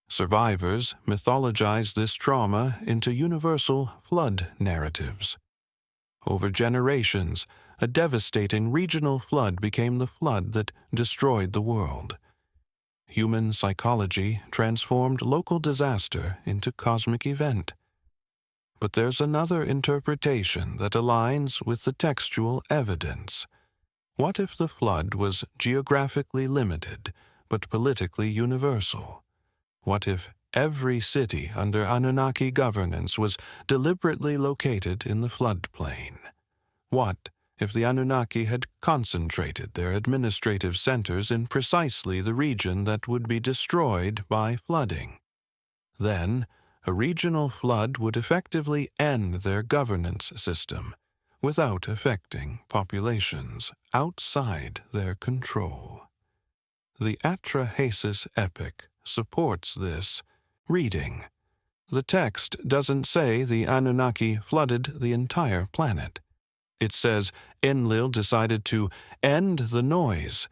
Survivors mythologize this trauma into universal flood narratives. Over generations, a devastating regional flood became the flood that destroyed the world. Human psychology transformed local disaster into cosmic event. But there's another interpretation that aligns with the textual evidence. What if the flood was geographically limited, but politically universal? What if every city under Anunnaki governance was deliberately located in the floodplain? What if the Anunnaki had concentrated their administrative centers in precisely the region that would be destroyed by flooding? Then, a regional flood would effectively end their governance system without affecting populations outside their control. The Atrahasis epoch supports this Reading. The text doesn't say the Anunnaki flooded the entire planet. It says Enlil decided to end the noise,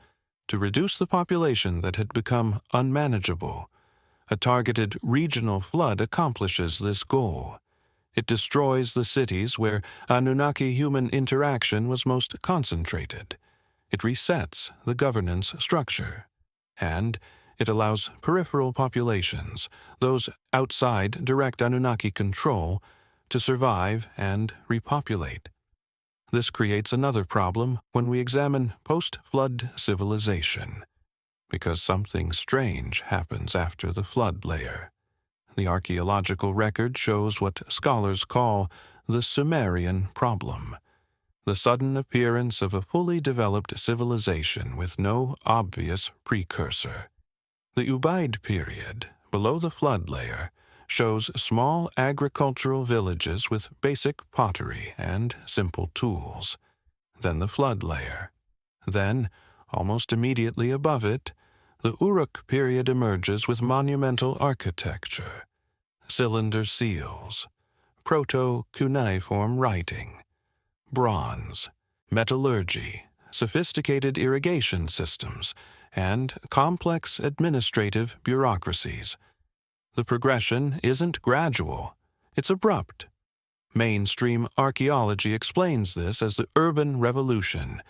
to reduce the population that had become unmanageable. A targeted regional flood accomplishes this goal. It destroys the cities where Anunnaki-human interaction was most concentrated. It resets the governance structure. And it allows peripheral populations, those outside direct Anunnaki control, to survive and repopulate. This creates another problem when we examine post-flood civilization, because something strange happens after the flood layer. The archaeological record shows what scholars call the Sumerian problem, the sudden appearance of a fully developed civilization with no obvious precursor. The Ubaid period, below the flood layer, shows small agricultural villages with basic pottery and simple tools. Then the flood layer. Then, almost immediately above it, the Uruk period emerges with monumental architecture, cylinder seals, proto-cuneiform writing, bronze, metallurgy, sophisticated irrigation systems, and complex administrative bureaucracies. The progression isn't gradual, it's abrupt. Mainstream archaeology explains this as the urban revolution,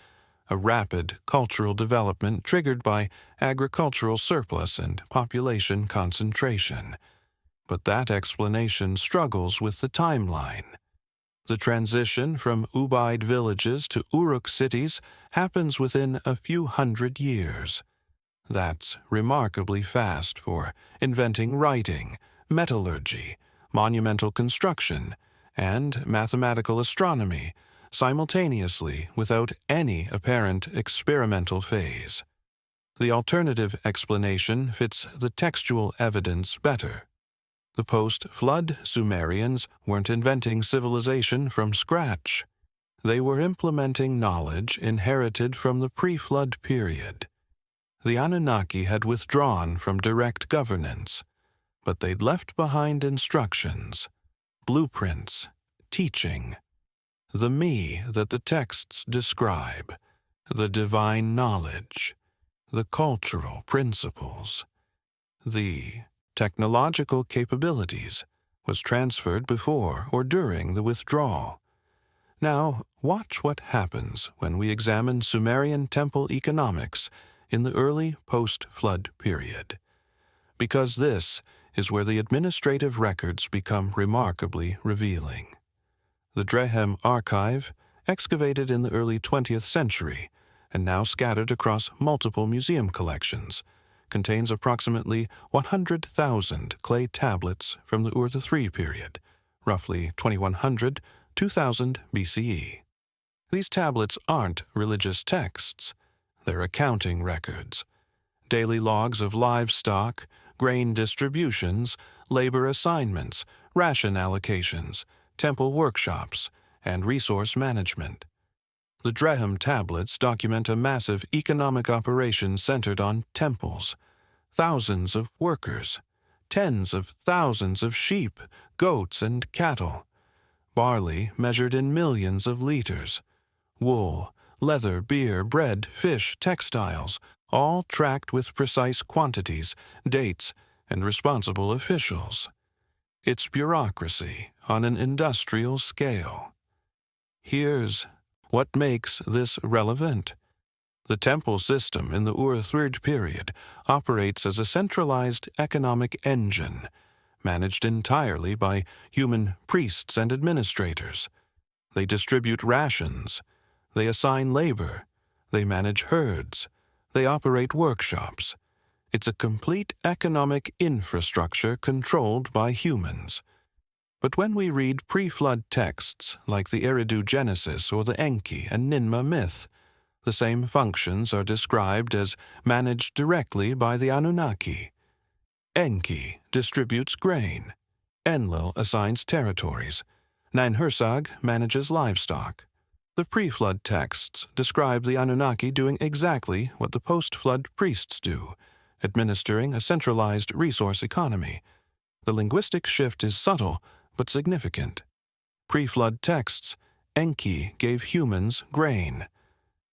a rapid cultural development triggered by agricultural surplus and population concentration. But that explanation struggles with the timeline. The transition from Ubaid villages to Uruk cities happens within a few hundred years. That's remarkably fast for inventing writing, metallurgy, monumental construction, and mathematical astronomy simultaneously without any apparent experimental phase. The alternative explanation fits the textual evidence better. The post-flood Sumerians weren't inventing civilization from scratch. They were implementing knowledge inherited from the pre-flood period. The Anunnaki had withdrawn from direct governance, but they'd left behind instructions, blueprints, teaching, the me that the texts describe, the divine knowledge, the cultural principles. The technological capabilities was transferred before or during the withdrawal. Now, watch what happens when we examine Sumerian temple economics in the early post-flood period, because this is where the administrative records become remarkably revealing. The Drehem archive, excavated in the early 20th century and now scattered across multiple museum collections, contains approximately 100,000 clay tablets from the Ur-III period, roughly 2100–2000 BCE. These tablets aren't religious texts. They're accounting records, daily logs of livestock, grain distributions, labor assignments, ration allocations, temple workshops, and resource management. The Drehem tablets document a massive economic operation centered on temples, thousands of workers, tens of thousands of sheep, goats, and cattle, barley measured in millions of liters, wool, leather, beer, bread, fish, textiles, all tracked with precise quantities, dates, and responsible officials. It's bureaucracy on an industrial scale. Here's what makes this relevant. The temple system in the Ur-III period operates as a centralized economic engine, managed entirely by human priests and administrators. They distribute rations. They assign labor. They manage herds. They operate workshops. It's a complete economic infrastructure controlled by humans. But when we read pre-flood texts like the Eridu Genesis or the Enki and Ninmah myth, the same functions are described as managed directly by the Anunnaki. Enki distributes grain. Enlil assigns territories. Ninhursag manages livestock. The pre-flood texts describe the Anunnaki doing exactly what the post-flood priests do, administering a centralized resource economy. The linguistic shift is subtle but significant. Pre-flood texts, Enki gave humans grain.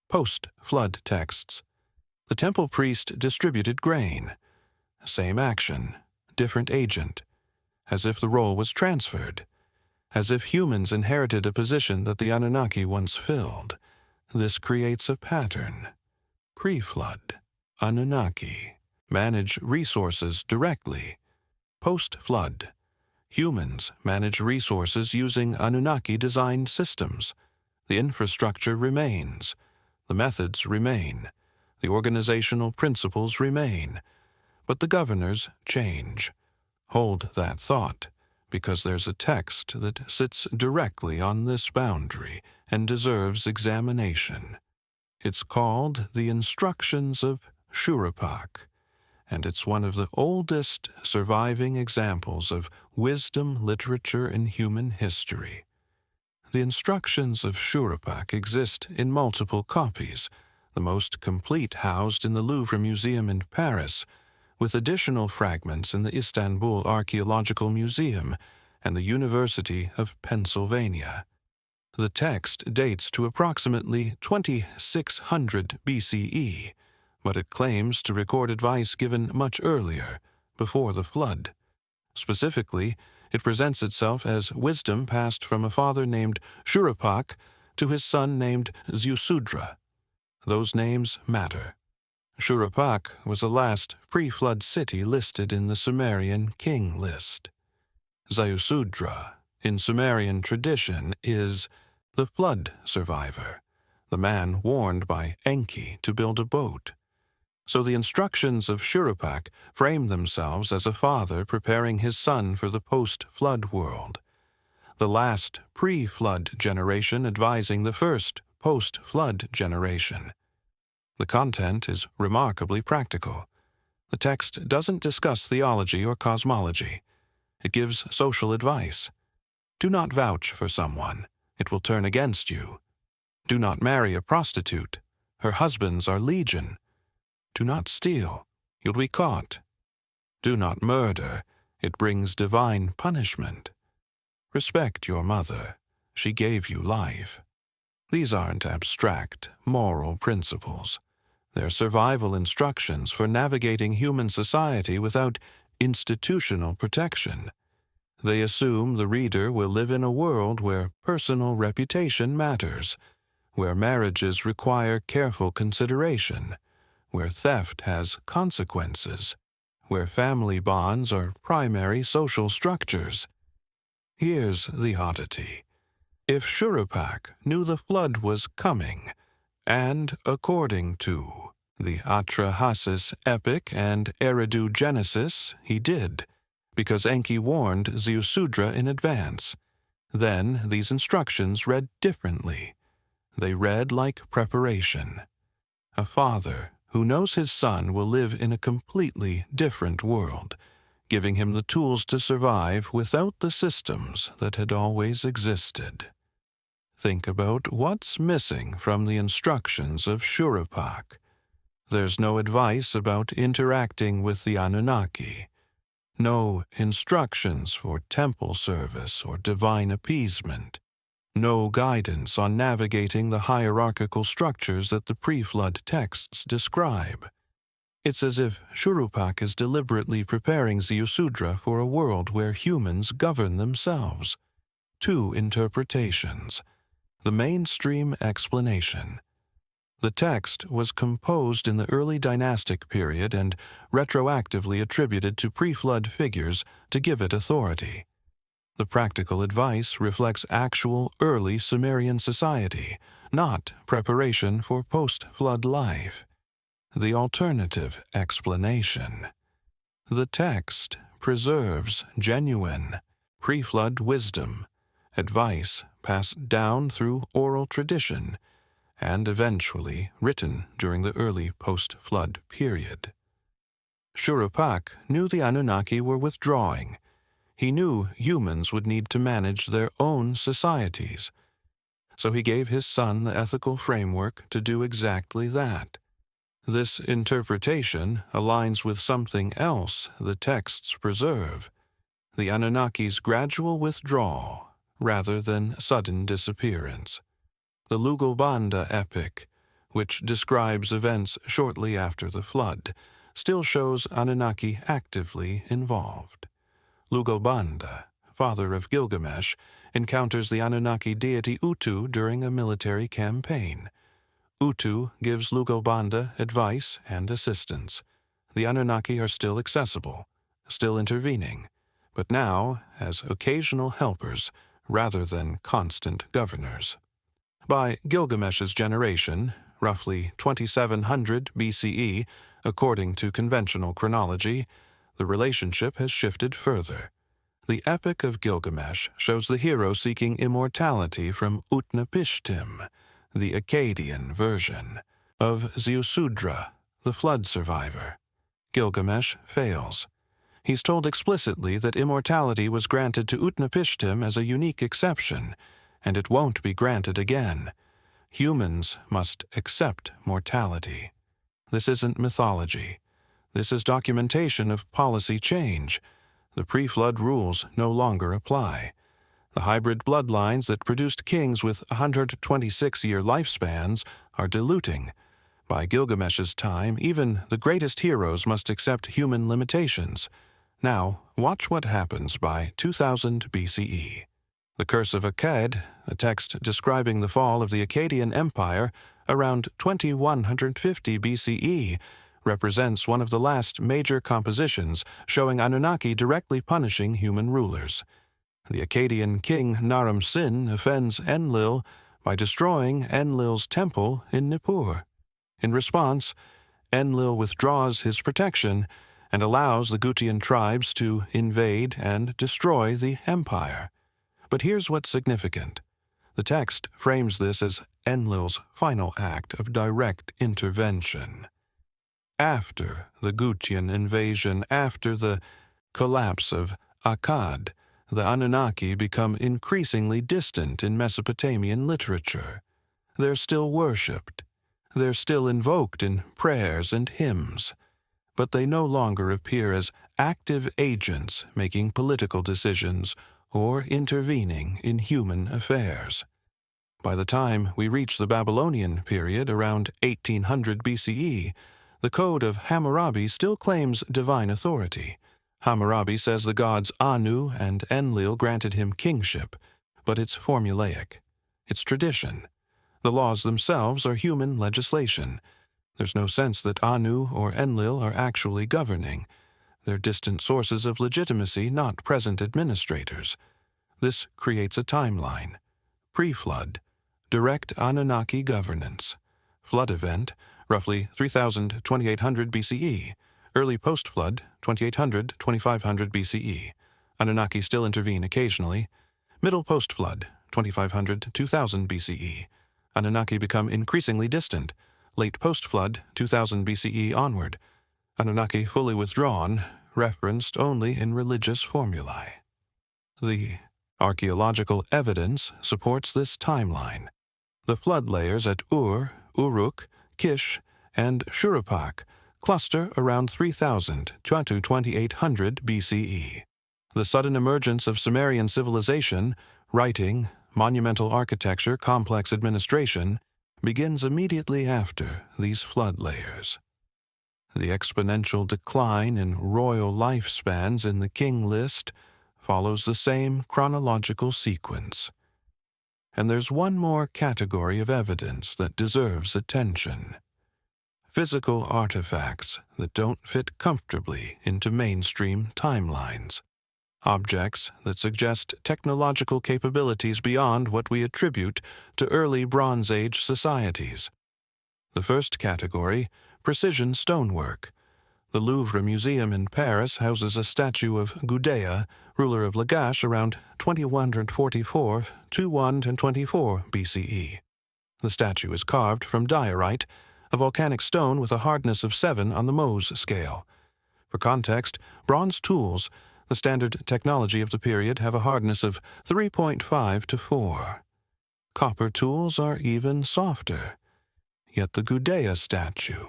Post-flood texts, the temple priest distributed grain. Same action, different agent, as if the role was transferred, as if humans inherited a position that the Anunnaki once filled. This creates a pattern. Pre-flood, Anunnaki manage resources directly. Post-flood, humans manage resources using Anunnaki-designed systems. The infrastructure remains. The methods remain. The organizational principles remain. But the governors change. Hold that thought, because there's a text that sits directly on this boundary and deserves examination. It's called the Instructions of Shuruppak, and it's one of the oldest surviving examples of wisdom literature in human history. The Instructions of Shuruppak exist in multiple copies, the most complete housed in the Louvre Museum in Paris, with additional fragments in the Istanbul Archaeological Museum and the University of Pennsylvania. The text dates to approximately 2600 BCE, but it claims to record advice given much earlier, before the flood. Specifically, it presents itself as wisdom passed from a father named Shuruppak to his son named Ziusudra. Those names matter. Shuruppak was the last pre-flood city listed in the Sumerian King List. Ziusudra, in Sumerian tradition, is the flood survivor, the man warned by Enki to build a boat. So the Instructions of Shuruppak frame themselves as a father preparing his son for the post-flood world, the last pre-flood generation advising the first post-flood generation. The content is remarkably practical. The text doesn't discuss theology or cosmology. It gives social advice. Do not vouch for someone. It will turn against you. Do not marry a prostitute. Her husbands are legion. Do not steal. You'll be caught. Do not murder. It brings divine punishment. Respect your mother. She gave you life. These aren't abstract, moral principles. They're survival instructions for navigating human society without institutional protection. They assume the reader will live in a world where personal reputation matters, where marriages require careful consideration, where theft has consequences, where family bonds are primary social structures. Here's the oddity. If Shuruppak knew the flood was coming, and according to the Atrahasis epic and Eridu Genesis, he did, because Enki warned Ziusudra in advance, then these instructions read differently. They read like preparation. A father who knows his son will live in a completely different world, giving him the tools to survive without the systems that had always existed. Think about what's missing from the Instructions of Shuruppak. There's no advice about interacting with the Anunnaki, no instructions for temple service or divine appeasement, no guidance on navigating the hierarchical structures that the pre-flood texts describe. It's as if Shuruppak is deliberately preparing Ziusudra for a world where humans govern themselves. Two interpretations. The mainstream explanation. The text was composed in the early dynastic period and retroactively attributed to pre-flood figures to give it authority. The practical advice reflects actual early Sumerian society, not preparation for post-flood life. The alternative explanation. The text preserves genuine pre-flood wisdom, advice passed down through oral tradition, and eventually written during the early post-flood period. Shuruppak knew the Anunnaki were withdrawing. He knew humans would need to manage their own societies, so he gave his son the ethical framework to do exactly that. This interpretation aligns with something else the texts preserve. the Anunnaki's gradual withdrawal rather than sudden disappearance. The Lugalbanda epic, which describes events shortly after the flood, still shows Anunnaki actively involved. Lugalbanda, father of Gilgamesh, encounters the Anunnaki deity Utu during a military campaign. Utu gives Lugalbanda advice and assistance. The Anunnaki are still accessible, still intervening, but now as occasional helpers rather than constant governors. By Gilgamesh's generation, roughly 2700 BCE, according to conventional chronology, the relationship has shifted further. The Epic of Gilgamesh shows the hero seeking immortality from Utnapishtim, the Akkadian version, of Ziusudra, the flood survivor. Gilgamesh fails. He's told explicitly that immortality was granted to Utnapishtim as a unique exception, and it won't be granted again. Humans must accept mortality. This isn't mythology. This is documentation of policy change. The pre-flood rules no longer apply. The hybrid bloodlines that produced kings with 126-year lifespans are diluting. By Gilgamesh's time, even the greatest heroes must accept human limitations. Now, watch what happens by 2000 BCE. The Curse of Akkad, a text describing the fall of the Akkadian Empire around 2150 BCE, represents one of the last major compositions showing Anunnaki directly punishing human rulers. The Akkadian king Naram Sin offends Enlil by destroying Enlil's temple in Nippur. In response, Enlil withdraws his protection and allows the Gutian tribes to invade and destroy the empire. But here's what's significant. The text frames this as Enlil's final act of direct intervention. After the Gutian invasion, after the collapse of Akkad, the Anunnaki become increasingly distant in Mesopotamian literature. They're still worshipped. They're still invoked in prayers and hymns. But they no longer appear as active agents making political decisions or intervening in human affairs. By the time we reach the Babylonian period around 1800 BCE, the Code of Hammurabi still claims divine authority. Hammurabi says the gods Anu and Enlil granted him kingship, but it's formulaic. It's tradition. The laws themselves are human legislation. There's no sense that Anu or Enlil are actually governing. They're distant sources of legitimacy, not present administrators. This creates a timeline. Pre-flood, direct Anunnaki governance. Flood event, roughly 3000-2800 BCE. Early post-flood, 2800-2500 BCE. Anunnaki still intervene occasionally. Middle post-flood, 2500-2000 BCE. Anunnaki become increasingly distant. Late post-flood, 2000 BCE onward. Anunnaki fully withdrawn, referenced only in religious formulae. The archaeological evidence supports this timeline. The flood layers at Ur, Uruk, Kish, and Shuruppak cluster around 3000 to 2800 BCE. The sudden emergence of Sumerian civilization, writing, monumental architecture, complex administration, begins immediately after these flood layers. The exponential decline in royal lifespans in the King List follows the same chronological sequence. And there's one more category of evidence that deserves attention. Physical artifacts that don't fit comfortably into mainstream timelines. Objects that suggest technological capabilities beyond what we attribute to early Bronze Age societies. The first category, precision stonework. The Louvre Museum in Paris houses a statue of Gudea, ruler of Lagash around 2144 to 124 BCE. The statue is carved from diorite, a volcanic stone with a hardness of 7 on the Mohs scale. For context, bronze tools, the standard technology of the period, have a hardness of 3.5 to 4. Copper tools are even softer. Yet the Gudea statue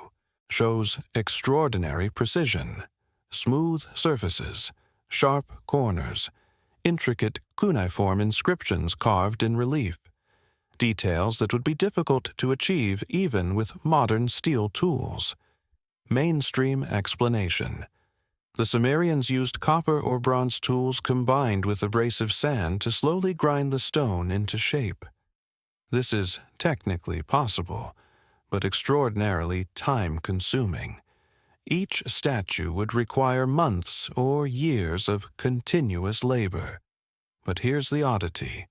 shows extraordinary precision, smooth surfaces, sharp corners, intricate cuneiform inscriptions carved in relief, details that would be difficult to achieve even with modern steel tools. Mainstream explanation. The Sumerians used copper or bronze tools combined with abrasive sand to slowly grind the stone into shape. This is technically possible, but extraordinarily time-consuming. Each statue would require months or years of continuous labor. But here's the oddity.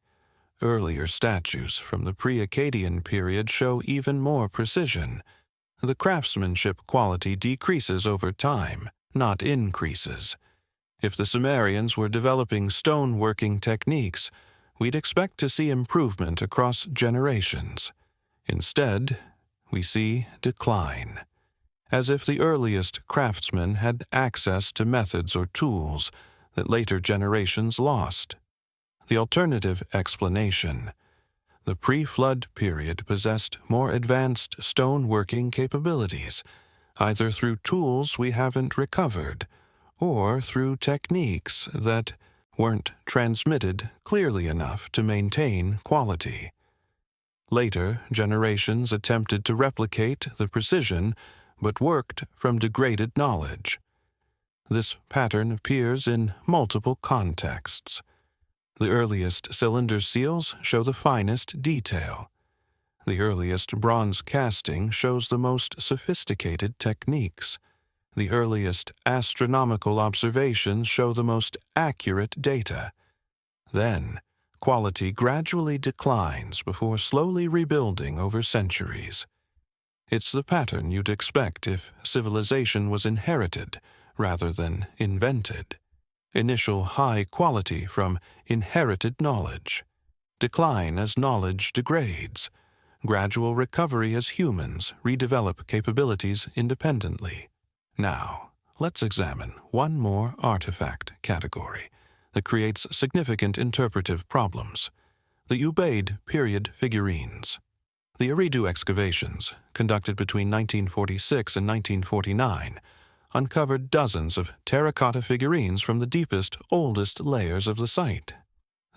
Earlier statues from the pre-Akkadian period show even more precision. The craftsmanship quality decreases over time, not increases. If the Sumerians were developing stone-working techniques, we'd expect to see improvement across generations. Instead, we see decline, as if the earliest craftsmen had access to methods or tools that later generations lost. The alternative explanation. The pre-flood period possessed more advanced stone-working capabilities, either through tools we haven't recovered or through techniques that weren't transmitted clearly enough to maintain quality. Later generations attempted to replicate the precision but worked from degraded knowledge. This pattern appears in multiple contexts. The earliest cylinder seals show the finest detail. The earliest bronze casting shows the most sophisticated techniques. The earliest astronomical observations show the most accurate data. Then, quality gradually declines before slowly rebuilding over centuries. It's the pattern you'd expect if civilization was inherited rather than invented. Initial high quality from inherited knowledge. Decline as knowledge degrades. Gradual recovery as humans redevelop capabilities independently. Now, let's examine one more artifact category that creates significant interpretive problems: the Ubaid period figurines. The Eridu excavations, conducted between 1946 and 1949, uncovered dozens of terracotta figurines from the deepest, oldest layers of the site.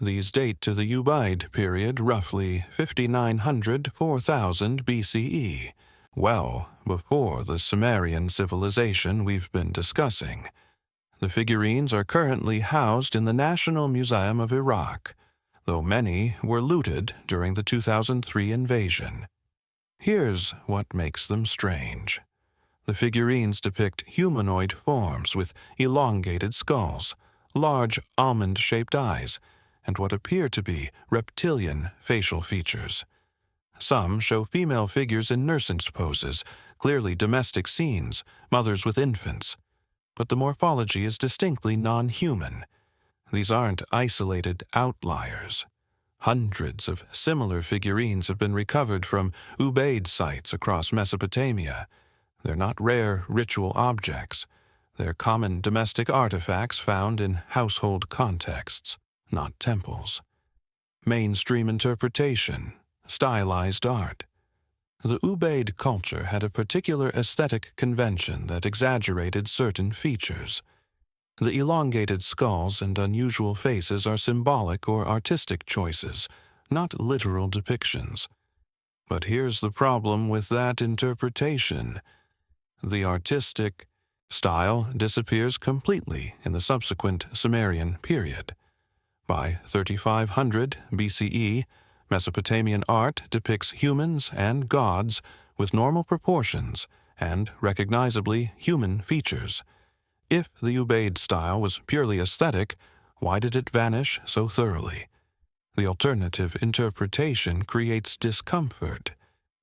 These date to the Ubaid period, roughly 5900–4000 BCE, well before the Sumerian civilization we've been discussing. The figurines are currently housed in the National Museum of Iraq, though many were looted during the 2003 invasion. Here's what makes them strange. The figurines depict humanoid forms with elongated skulls, large almond-shaped eyes, and what appear to be reptilian facial features. Some show female figures in nurse's poses, clearly domestic scenes, mothers with infants. But the morphology is distinctly non-human. These aren't isolated outliers. Hundreds of similar figurines have been recovered from Ubaid sites across Mesopotamia. They're not rare ritual objects. They're common domestic artifacts found in household contexts, not temples. Mainstream interpretation, stylized art. The Ubaid culture had a particular aesthetic convention that exaggerated certain features. The elongated skulls and unusual faces are symbolic or artistic choices, not literal depictions. But here's the problem with that interpretation. The artistic style disappears completely in the subsequent Sumerian period. By 3500 BCE, Mesopotamian art depicts humans and gods with normal proportions and recognizably human features. If the Ubaid style was purely aesthetic, why did it vanish so thoroughly? The alternative interpretation creates discomfort,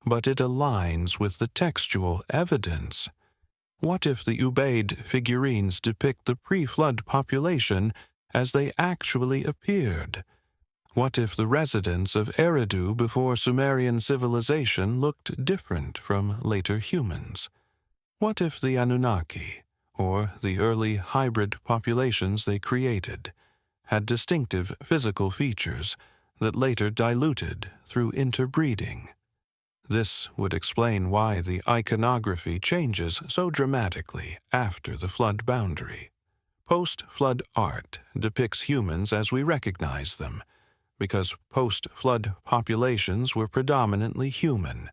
but it aligns with the textual evidence. What if the Ubaid figurines depict the pre-flood population as they actually appeared? What if the residents of Eridu before Sumerian civilization looked different from later humans? What if the Anunnaki, or the early hybrid populations they created, had distinctive physical features that later diluted through interbreeding? This would explain why the iconography changes so dramatically after the flood boundary. Post-flood art depicts humans as we recognize them, because post-flood populations were predominantly human.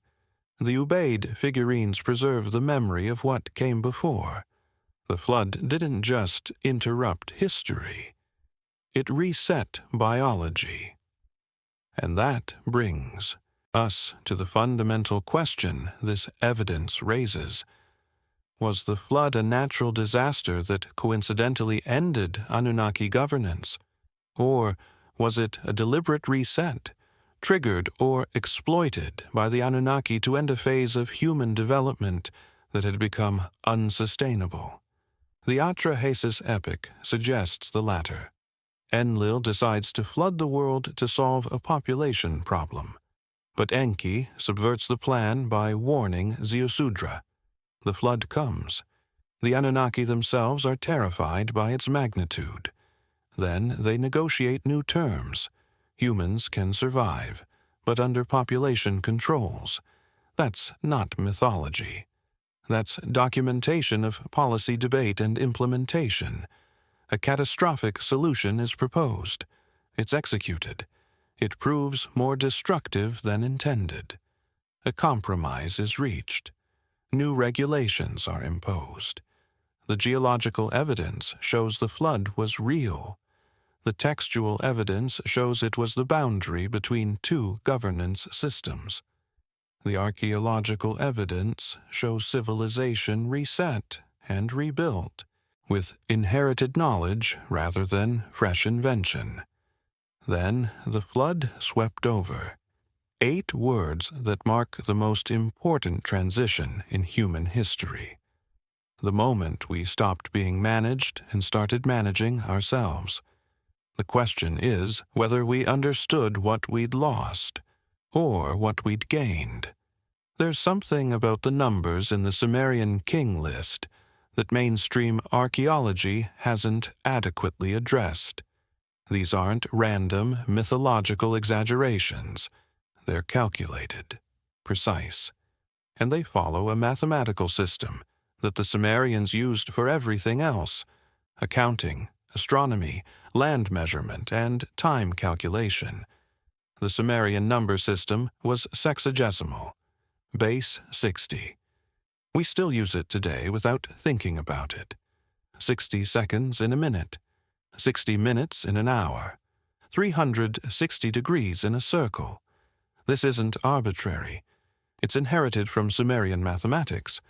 The Ubaid figurines preserve the memory of what came before. The flood didn't just interrupt history, it reset biology. And that brings us to the fundamental question this evidence raises. Was the flood a natural disaster that coincidentally ended Anunnaki governance? Or was it a deliberate reset, triggered or exploited by the Anunnaki to end a phase of human development that had become unsustainable? The Atrahasis epic suggests the latter. Enlil decides to flood the world to solve a population problem. But Enki subverts the plan by warning Ziusudra. The flood comes. The Anunnaki themselves are terrified by its magnitude. Then they negotiate new terms. Humans can survive, but under population controls. That's not mythology. That's documentation of policy debate and implementation. A catastrophic solution is proposed. It's executed. It proves more destructive than intended. A compromise is reached. New regulations are imposed. The geological evidence shows the flood was real. The textual evidence shows it was the boundary between two governance systems. The archaeological evidence shows civilization reset and rebuilt, with inherited knowledge rather than fresh invention. Then the flood swept over. 8 words that mark the most important transition in human history. The moment we stopped being managed and started managing ourselves. The question is whether we understood what we'd lost, or what we'd gained. There's something about the numbers in the Sumerian King List that mainstream archaeology hasn't adequately addressed. These aren't random mythological exaggerations. They're calculated, precise, and they follow a mathematical system that the Sumerians used for everything else: accounting, astronomy, land measurement, and time calculation. The Sumerian number system was sexagesimal, base 60. We still use it today without thinking about it. 60 seconds in a minute, 60 minutes in an hour, 360 degrees in a circle. This isn't arbitrary. It's inherited from Sumerian mathematics,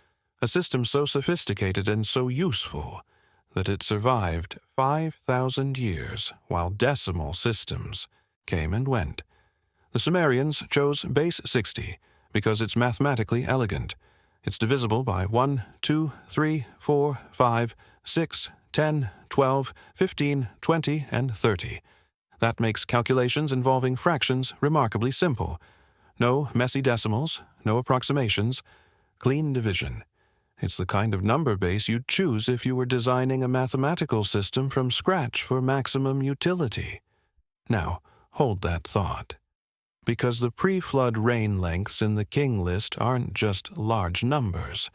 a system so sophisticated and so useful that it survived 5,000 years while decimal systems came and went. The Sumerians chose base 60 because it's mathematically elegant. It's divisible by 1, 2, 3, 4, 5, 6, 10, 12, 15, 20, and 30. That makes calculations involving fractions remarkably simple. No messy decimals, no approximations, clean division. It's the kind of number base you'd choose if you were designing a mathematical system from scratch for maximum utility. Now, hold that thought. Because the pre-flood rain lengths in the King List aren't just large numbers.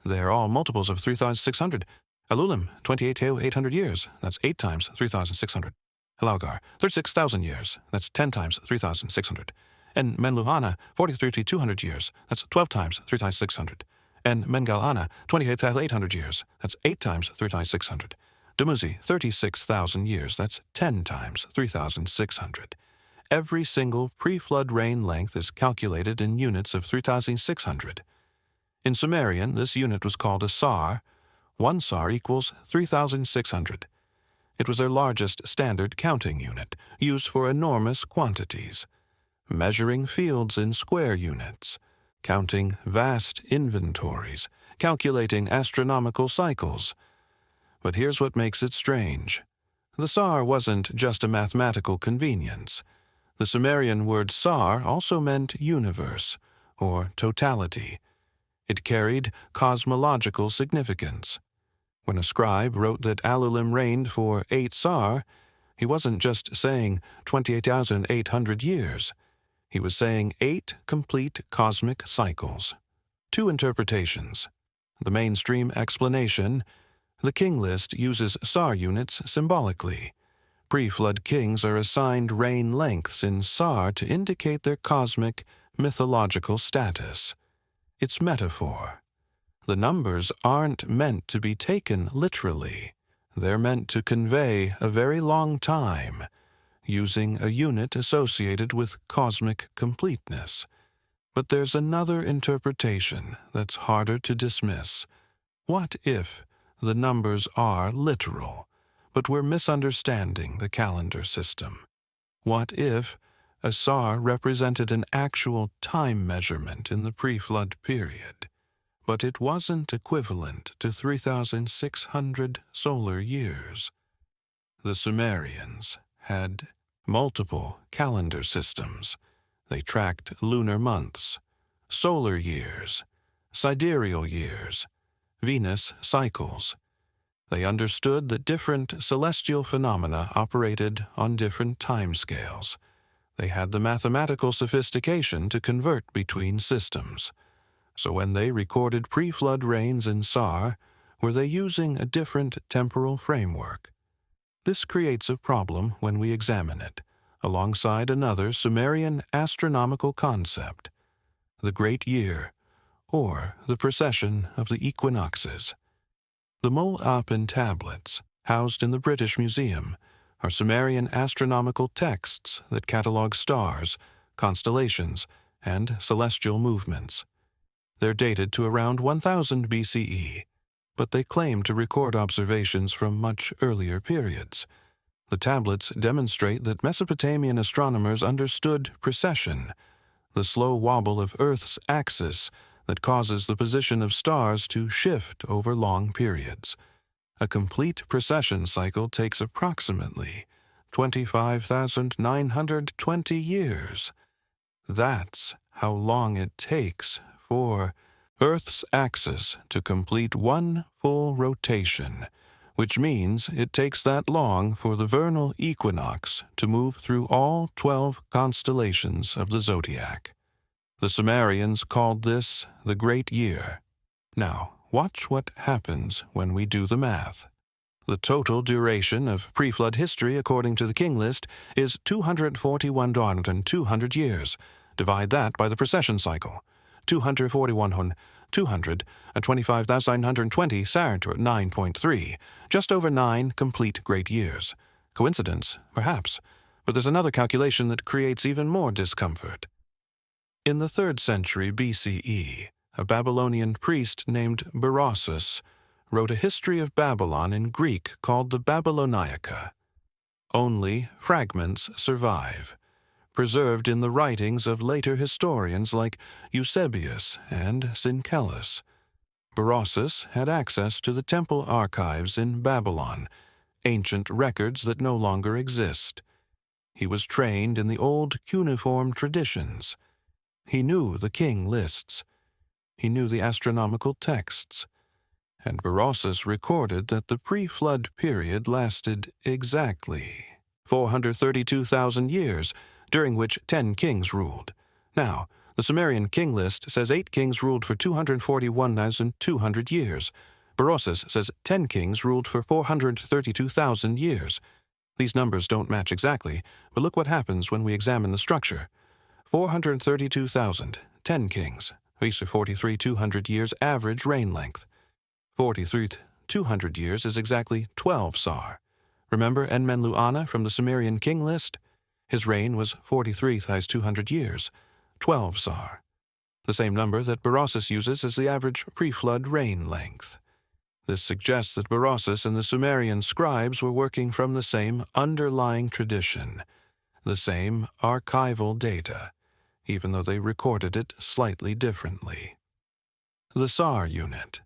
They're all multiples of 3,600. Alulim, 28,800 years. That's 8 times 3,600. Helaugar, 36,000 years. That's 10 times 3,600. And Menluhana, 43,200 years. That's 12 times 3,600. And Mengalana, 28,800 years. That's 8 times 3,600. Dumuzi, 36,000 years. That's 10 times 3,600. Every single pre-flood rain length is calculated in units of 3,600. In Sumerian, this unit was called a sar. 1 sar equals 3,600. It was their largest standard counting unit, used for enormous quantities, measuring fields in square units, counting vast inventories, calculating astronomical cycles. But here's what makes it strange. The sar wasn't just a mathematical convenience. The Sumerian word sar also meant universe, or totality. It carried cosmological significance. When a scribe wrote that Alulim reigned for 8 sar, he wasn't just saying 28,800 years. He was saying 8 complete cosmic cycles. 2 interpretations. The mainstream explanation: The King List uses SAR units symbolically. Pre-flood kings are assigned reign lengths in SAR to indicate their cosmic, mythological status. It's metaphor. The numbers aren't meant to be taken literally. They're meant to convey a very long time, using a unit associated with cosmic completeness. But there's another interpretation that's harder to dismiss. What if the numbers are literal, but we're misunderstanding the calendar system? What if a SAR represented an actual time measurement in the pre-flood period, but it wasn't equivalent to 3,600 solar years? The Sumerians had multiple calendar systems. They tracked lunar months, solar years, sidereal years, Venus cycles. They understood that different celestial phenomena operated on different timescales. They had the mathematical sophistication to convert between systems. So when they recorded pre-flood rains in SAR, were they using a different temporal framework? This creates a problem when we examine it, alongside another Sumerian astronomical concept, the Great Year, or the precession of the equinoxes. The Mol-Apen tablets, housed in the British Museum, are Sumerian astronomical texts that catalog stars, constellations, and celestial movements. They're dated to around 1000 BCE, but they claim to record observations from much earlier periods. The tablets demonstrate that Mesopotamian astronomers understood precession, the slow wobble of Earth's axis that causes the position of stars to shift over long periods. A complete precession cycle takes approximately 25,920 years. That's how long it takes for Earth's axis to complete one full rotation, which means it takes that long for the vernal equinox to move through all 12 constellations of the zodiac. The Sumerians called this the Great Year. Now, watch what happens when we do the math. The total duration of pre-flood history, according to the King List, is 241,200 years. Divide that by the precession cycle. 241,200 and 25,920 Saturn to 9.3, just over 9 complete great years. Coincidence? Perhaps. But there's another calculation that creates even more discomfort. In the 3rd century BCE, a Babylonian priest named Berossus wrote a history of Babylon in Greek called the Babyloniaca. Only fragments survive, preserved in the writings of later historians like Eusebius and Syncellus. Berossus had access to the temple archives in Babylon, ancient records that no longer exist. He was trained in the old cuneiform traditions. He knew the king lists. He knew the astronomical texts. And Berossus recorded that the pre-flood period lasted exactly 432,000 years, during which 10 kings ruled. Now, the Sumerian King List says 8 kings ruled for 241,200 years. Berossus says 10 kings ruled for 432,000 years. These numbers don't match exactly, but look what happens when we examine the structure. 432,000, 10 kings, each of 43,200 years average reign length. 43,200 years is exactly 12 SAR. Remember Enmenlu-Ana from the Sumerian King List? His reign was 43,200 years, 12 SAR. The same number that Berossus uses as the average pre-flood reign length. This suggests that Berossus and the Sumerian scribes were working from the same underlying tradition, the same archival data, even though they recorded it slightly differently. The SAR unit,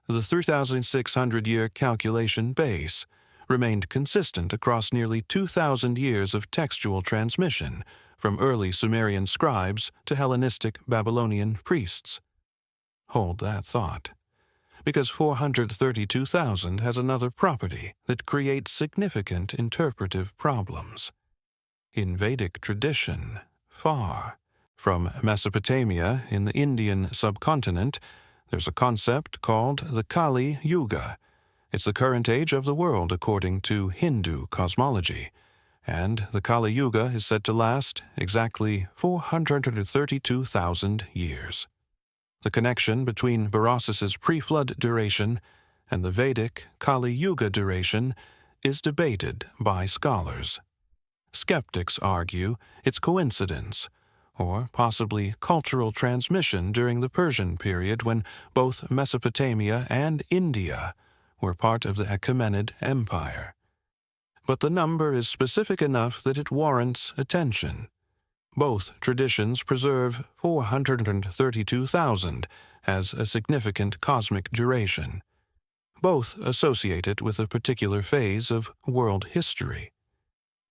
the 3,600-year calculation base, remained consistent across nearly 2,000 years of textual transmission, from early Sumerian scribes to Hellenistic Babylonian priests. Hold that thought, because 432,000 has another property that creates significant interpretive problems. In Vedic tradition, far from Mesopotamia in the Indian subcontinent, there's a concept called the Kali Yuga. It's the current age of the world according to Hindu cosmology, and the Kali Yuga is said to last exactly 432,000 years. The connection between Berossus's pre-flood duration and the Vedic Kali Yuga duration is debated by scholars. Skeptics argue it's coincidence, or possibly cultural transmission during the Persian period when both Mesopotamia and India were part of the Achaemenid Empire. But the number is specific enough that it warrants attention. Both traditions preserve 432,000 as a significant cosmic duration. Both associate it with a particular phase of world history.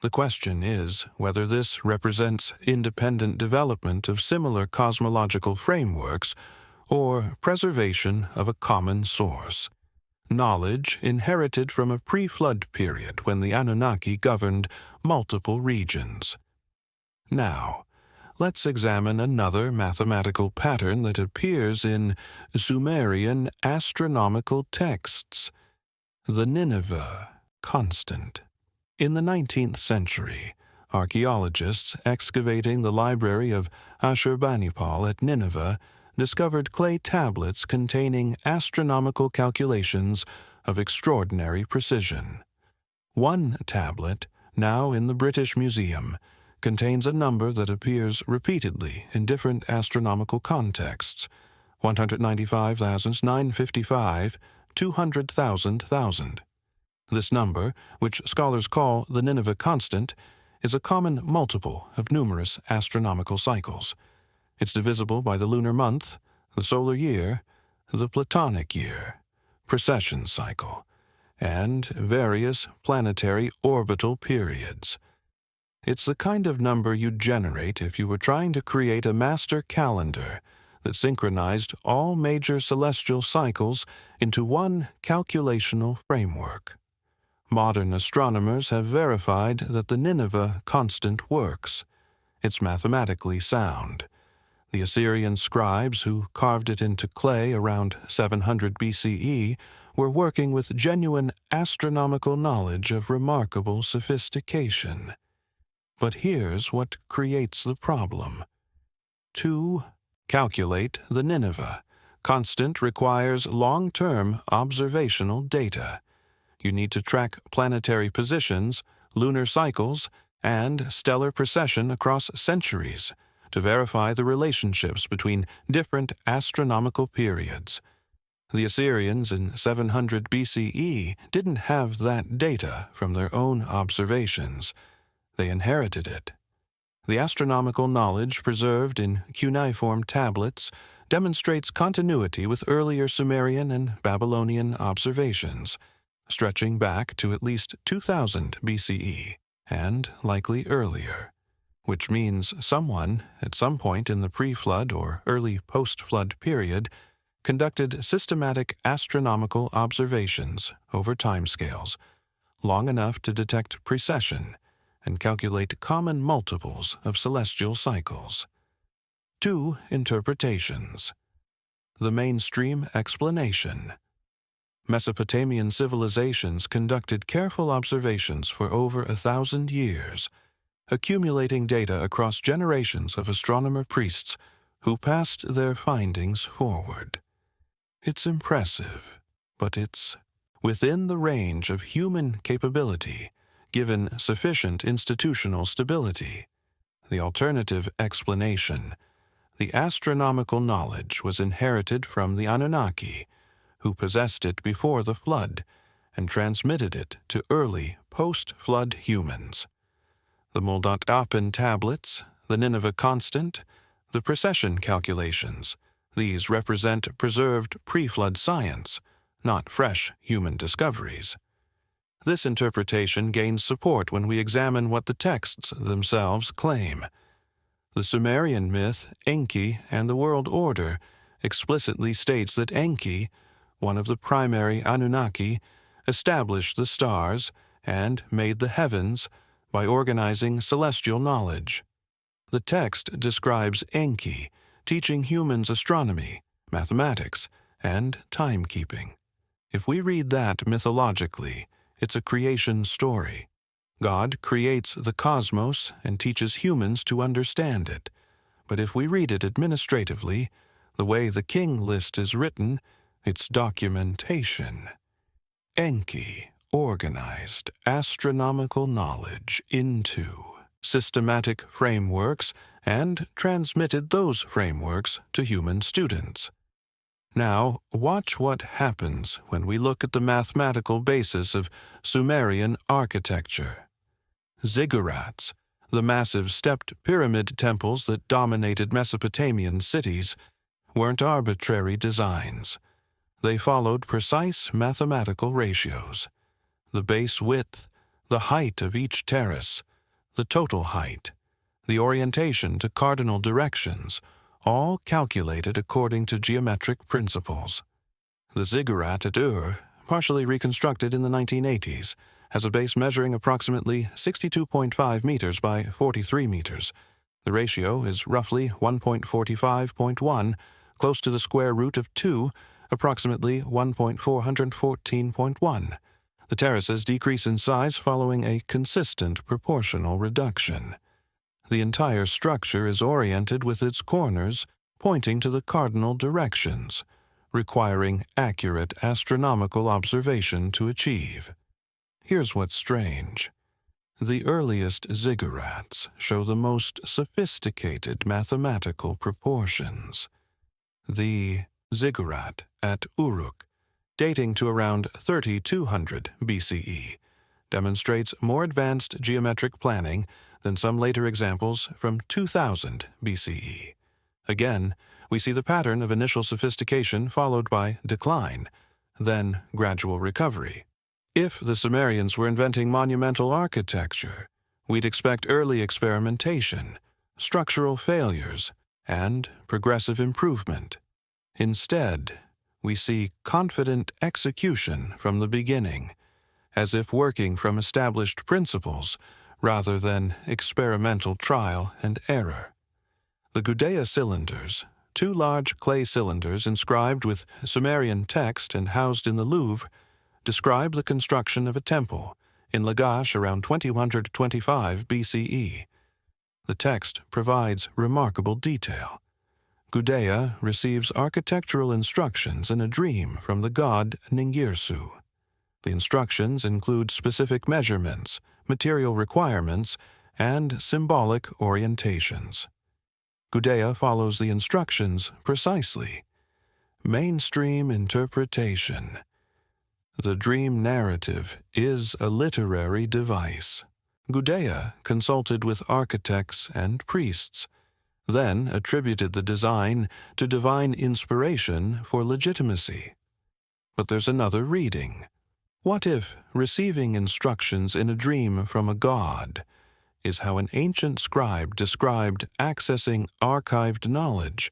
The question is whether this represents independent development of similar cosmological frameworks or preservation of a common source, knowledge inherited from a pre-flood period when the Anunnaki governed multiple regions. Now, let's examine another mathematical pattern that appears in Sumerian astronomical texts, the Nineveh constant. In the 19th century, archaeologists excavating the library of Ashurbanipal at Nineveh discovered clay tablets containing astronomical calculations of extraordinary precision. One tablet, now in the British Museum, contains a number that appears repeatedly in different astronomical contexts: 195,955, 200,000. This number, which scholars call the Nineveh constant, is a common multiple of numerous astronomical cycles. It's divisible by the lunar month, the solar year, the Platonic year, precession cycle, and various planetary orbital periods. It's the kind of number you'd generate if you were trying to create a master calendar that synchronized all major celestial cycles into one calculational framework. Modern astronomers have verified that the Nineveh constant works. It's mathematically sound. The Assyrian scribes who carved it into clay around 700 BCE were working with genuine astronomical knowledge of remarkable sophistication. But here's what creates the problem. To calculate the Nineveh constant requires long-term observational data. You need to track planetary positions, lunar cycles, and stellar precession across centuries to verify the relationships between different astronomical periods. The Assyrians in 700 BCE didn't have that data from their own observations. They inherited it. The astronomical knowledge preserved in cuneiform tablets demonstrates continuity with earlier Sumerian and Babylonian observations, stretching back to at least 2000 BCE, and likely earlier, which means someone, at some point in the pre-flood or early post-flood period, conducted systematic astronomical observations over timescales, long enough to detect precession and calculate common multiples of celestial cycles. Two interpretations. The mainstream explanation. Mesopotamian civilizations conducted careful observations for over 1,000 years, accumulating data across generations of astronomer priests who passed their findings forward. It's impressive, but it's within the range of human capability, given sufficient institutional stability. The alternative explanation. The astronomical knowledge was inherited from the Anunnaki, who possessed it before the flood and transmitted it to early post-flood humans. The Muldat-Apen tablets, the Nineveh constant, the precession calculations, these represent preserved pre-flood science, not fresh human discoveries. This interpretation gains support when we examine what the texts themselves claim. The Sumerian myth, Enki and the World Order, explicitly states that Enki, one of the primary Anunnaki, established the stars and made the heavens by organizing celestial knowledge. The text describes Enki teaching humans astronomy, mathematics, and timekeeping. If we read that mythologically, it's a creation story. God creates the cosmos and teaches humans to understand it. But if we read it administratively, the way the King List is written, it's documentation. Enki organized astronomical knowledge into systematic frameworks and transmitted those frameworks to human students. Now, watch what happens when we look at the mathematical basis of Sumerian architecture. Ziggurats, the massive stepped pyramid temples that dominated Mesopotamian cities, weren't arbitrary designs. They followed precise mathematical ratios. The base width, the height of each terrace, the total height, the orientation to cardinal directions, all calculated according to geometric principles. The ziggurat at Ur, partially reconstructed in the 1980s, has a base measuring approximately 62.5 meters by 43 meters. The ratio is roughly 1.45.1, close to the square root of 2, approximately 1.414.1. The terraces decrease in size following a consistent proportional reduction. The entire structure is oriented with its corners pointing to the cardinal directions, requiring accurate astronomical observation to achieve. Here's what's strange. The earliest ziggurats show the most sophisticated mathematical proportions. The ziggurat at Uruk, dating to around 3200 BCE, demonstrates more advanced geometric planning than some later examples from 2000 BCE. Again, we see the pattern of initial sophistication followed by decline, then gradual recovery. If the Sumerians were inventing monumental architecture, we'd expect early experimentation, structural failures, and progressive improvement. Instead, we see confident execution from the beginning, as if working from established principles rather than experimental trial and error. The Gudea cylinders, two large clay cylinders inscribed with Sumerian text and housed in the Louvre, describe the construction of a temple in Lagash around 2125 BCE. The text provides remarkable detail. Gudea receives architectural instructions in a dream from the god Ningirsu. The instructions include specific measurements, material requirements, and symbolic orientations. Gudea follows the instructions precisely. Mainstream interpretation. The dream narrative is a literary device. Gudea consulted with architects and priests, then attributed the design to divine inspiration for legitimacy. But there's another reading. What if receiving instructions in a dream from a god is how an ancient scribe described accessing archived knowledge?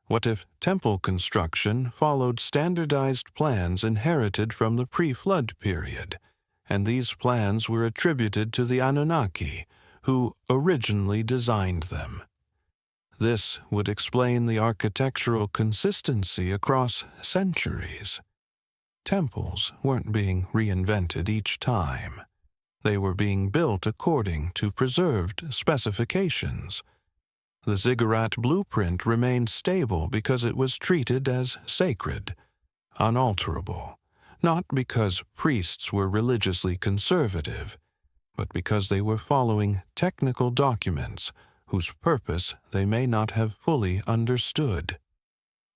What if temple construction followed standardized plans inherited from the pre-flood period, and these plans were attributed to the Anunnaki, who originally designed them? This would explain the architectural consistency across centuries. Temples weren't being reinvented each time. They were being built according to preserved specifications. The ziggurat blueprint remained stable because it was treated as sacred, unalterable, not because priests were religiously conservative, but because they were following technical documents whose purpose they may not have fully understood.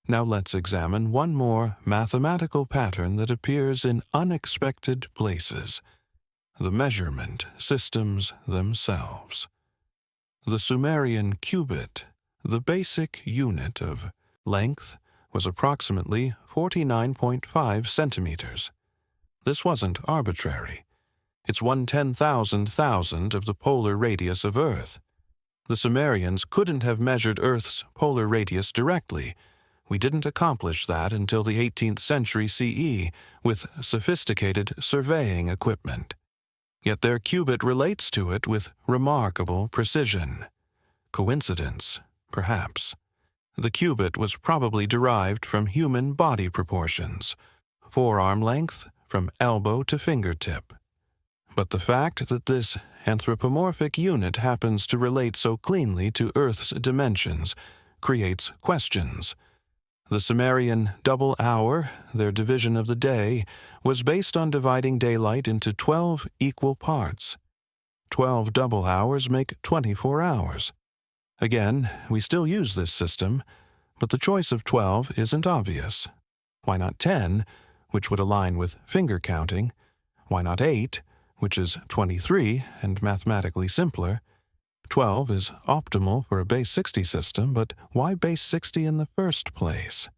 Now let's examine one more mathematical pattern that appears in unexpected places: the measurement systems themselves. The Sumerian cubit, the basic unit of length, was approximately 49.5 centimeters. This wasn't arbitrary. It's 1/10,000,000 of the polar radius of Earth. The Sumerians couldn't have measured Earth's polar radius directly. We didn't accomplish that until the 18th century CE with sophisticated surveying equipment. Yet their cubit relates to it with remarkable precision. Coincidence? Perhaps. The cubit was probably derived from human body proportions, forearm length from elbow to fingertip. But the fact that this anthropomorphic unit happens to relate so cleanly to Earth's dimensions creates questions. The Sumerian double hour, their division of the day, was based on dividing daylight into 12 equal parts. 12 double hours make 24 hours. Again, we still use this system, but the choice of 12 isn't obvious. Why not 10, which would align with finger counting? Why not 8, which is 23 and mathematically simpler? 12 is optimal for a base 60 system, but why base 60 in the first place?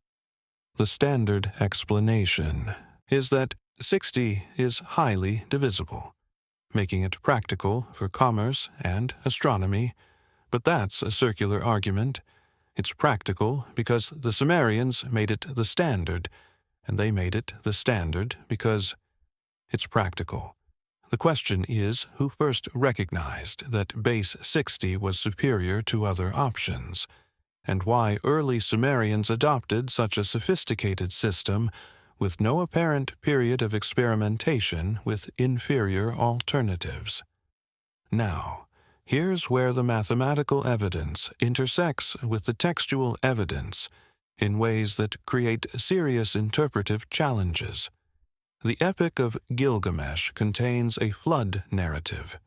The standard explanation is that 60 is highly divisible, making it practical for commerce and astronomy, but that's a circular argument. It's practical because the Sumerians made it the standard, and they made it the standard because it's practical. The question is who first recognized that base 60 was superior to other options, and why early Sumerians adopted such a sophisticated system with no apparent period of experimentation with inferior alternatives. Now, here's where the mathematical evidence intersects with the textual evidence in ways that create serious interpretive challenges. The Epic of Gilgamesh contains a flood narrative.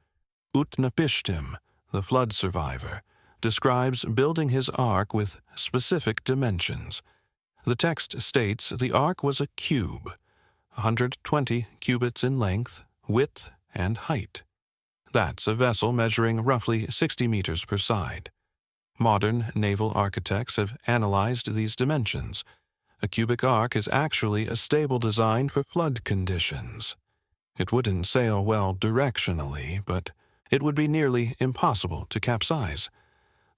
Utnapishtim, the flood survivor, describes building his ark with specific dimensions. The text states the ark was a cube, 120 cubits in length, width, and height. That's a vessel measuring roughly 60 meters per side. Modern naval architects have analyzed these dimensions. A cubic ark is actually a stable design for flood conditions. It wouldn't sail well directionally, but it would be nearly impossible to capsize.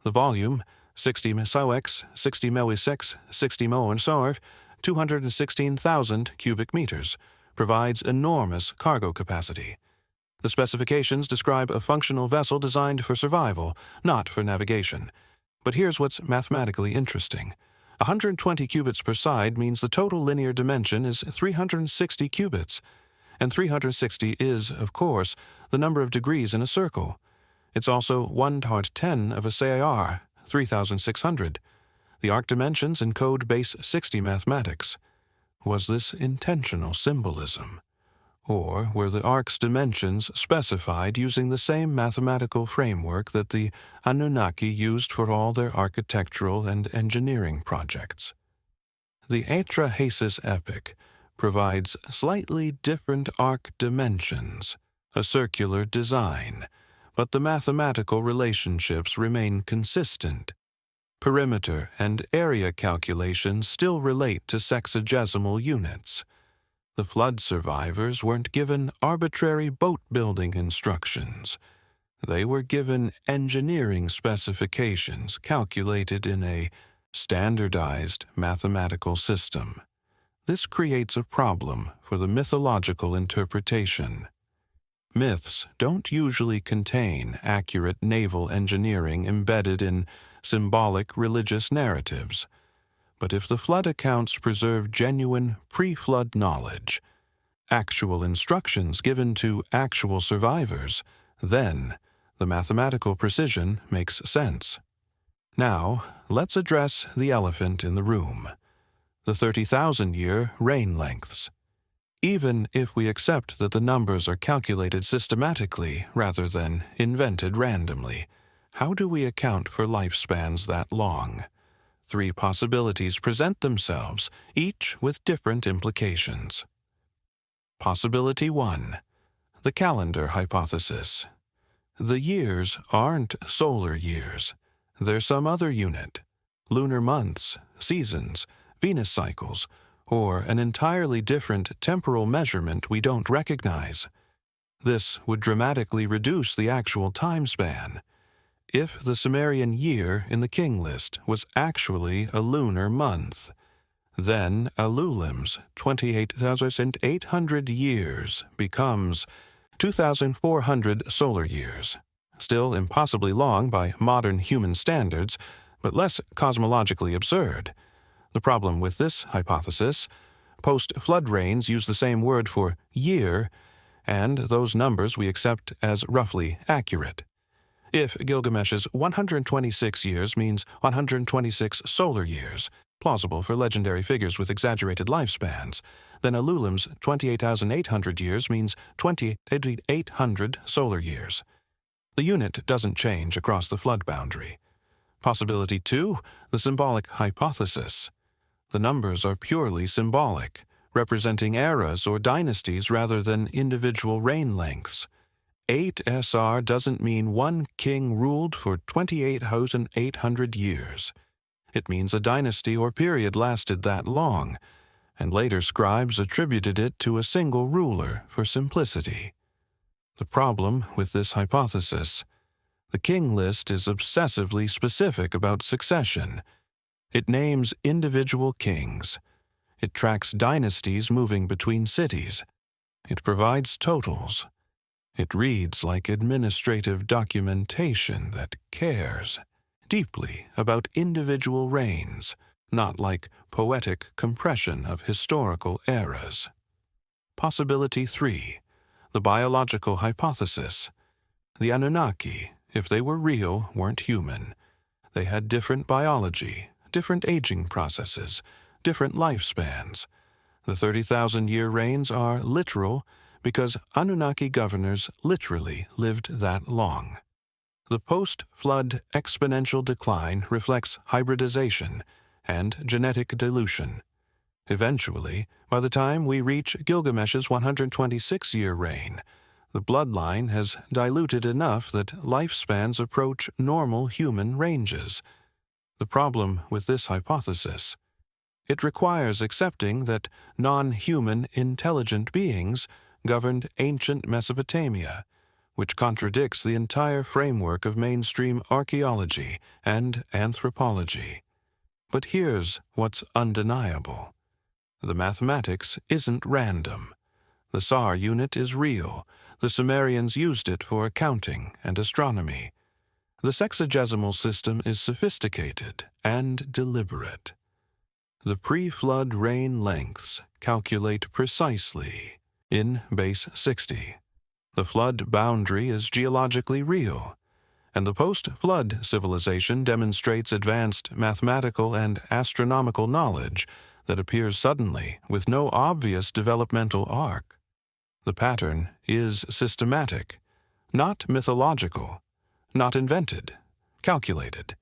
The volume, 60 mesoex, 60 mewisix, 60 moensarv, 216,000 cubic meters, provides enormous cargo capacity. The specifications describe a functional vessel designed for survival, not for navigation. But here's what's mathematically interesting. 120 cubits per side means the total linear dimension is 360 cubits, and 360 is, of course, the number of degrees in a circle. It's also 1/10 of a CAR, 3,600. The arc dimensions encode base 60 mathematics. Was this intentional symbolism? Or were the ark's dimensions specified using the same mathematical framework that the Anunnaki used for all their architectural and engineering projects? The Atrahasis epic provides slightly different arc dimensions, a circular design, but the mathematical relationships remain consistent. Perimeter and area calculations still relate to sexagesimal units. The flood survivors weren't given arbitrary boat-building instructions. They were given engineering specifications calculated in a standardized mathematical system. This creates a problem for the mythological interpretation. Myths don't usually contain accurate naval engineering embedded in symbolic religious narratives. But if the flood accounts preserve genuine pre-flood knowledge, actual instructions given to actual survivors, then the mathematical precision makes sense. Now, let's address the elephant in the room, the 30,000-year reign lengths. Even if we accept that the numbers are calculated systematically rather than invented randomly, how do we account for lifespans that long? 3 possibilities present themselves, each with different implications. Possibility 1. The calendar hypothesis. The years aren't solar years. They're some other unit. Lunar months, seasons, Venus cycles, or an entirely different temporal measurement we don't recognize. This would dramatically reduce the actual time span. If the Sumerian year in the King List was actually a lunar month, then Alulim's 28,800 years becomes 2,400 solar years. Still impossibly long by modern human standards, but less cosmologically absurd. The problem with this hypothesis, Post-flood rains use the same word for year, and those numbers we accept as roughly accurate. If Gilgamesh's 126 years means 126 solar years, plausible for legendary figures with exaggerated lifespans, then Alulim's 28,800 years means 2800 solar years. The unit doesn't change across the flood boundary. Possibility 2, the symbolic hypothesis. The numbers are purely symbolic, representing eras or dynasties rather than individual reign lengths. 8 SR doesn't mean one king ruled for 28,800 years. It means a dynasty or period lasted that long, and later scribes attributed it to a single ruler for simplicity. The problem with this hypothesis: the king list is obsessively specific about succession. It names individual kings. It tracks dynasties moving between cities. It provides totals. It reads like administrative documentation that cares deeply about individual reigns, not like poetic compression of historical eras. Possibility 3, the biological hypothesis. The Anunnaki, if they were real, weren't human. They had different biology, different aging processes, different lifespans. The 30,000-year reigns are literal because Anunnaki governors literally lived that long. The post-flood exponential decline reflects hybridization and genetic dilution. Eventually, by the time we reach Gilgamesh's 126-year reign, the bloodline has diluted enough that lifespans approach normal human ranges. The problem with this hypothesis: it requires accepting that non-human intelligent beings governed ancient Mesopotamia, which contradicts the entire framework of mainstream archaeology and anthropology. But here's what's undeniable. The mathematics isn't random. The SAR unit is real. The Sumerians used it for accounting and astronomy. The sexagesimal system is sophisticated and deliberate. The pre-flood reign lengths calculate precisely in base 60. The flood boundary is geologically real, and the post-flood civilization demonstrates advanced mathematical and astronomical knowledge that appears suddenly with no obvious developmental arc. The pattern is systematic, not mythological, not invented, calculated.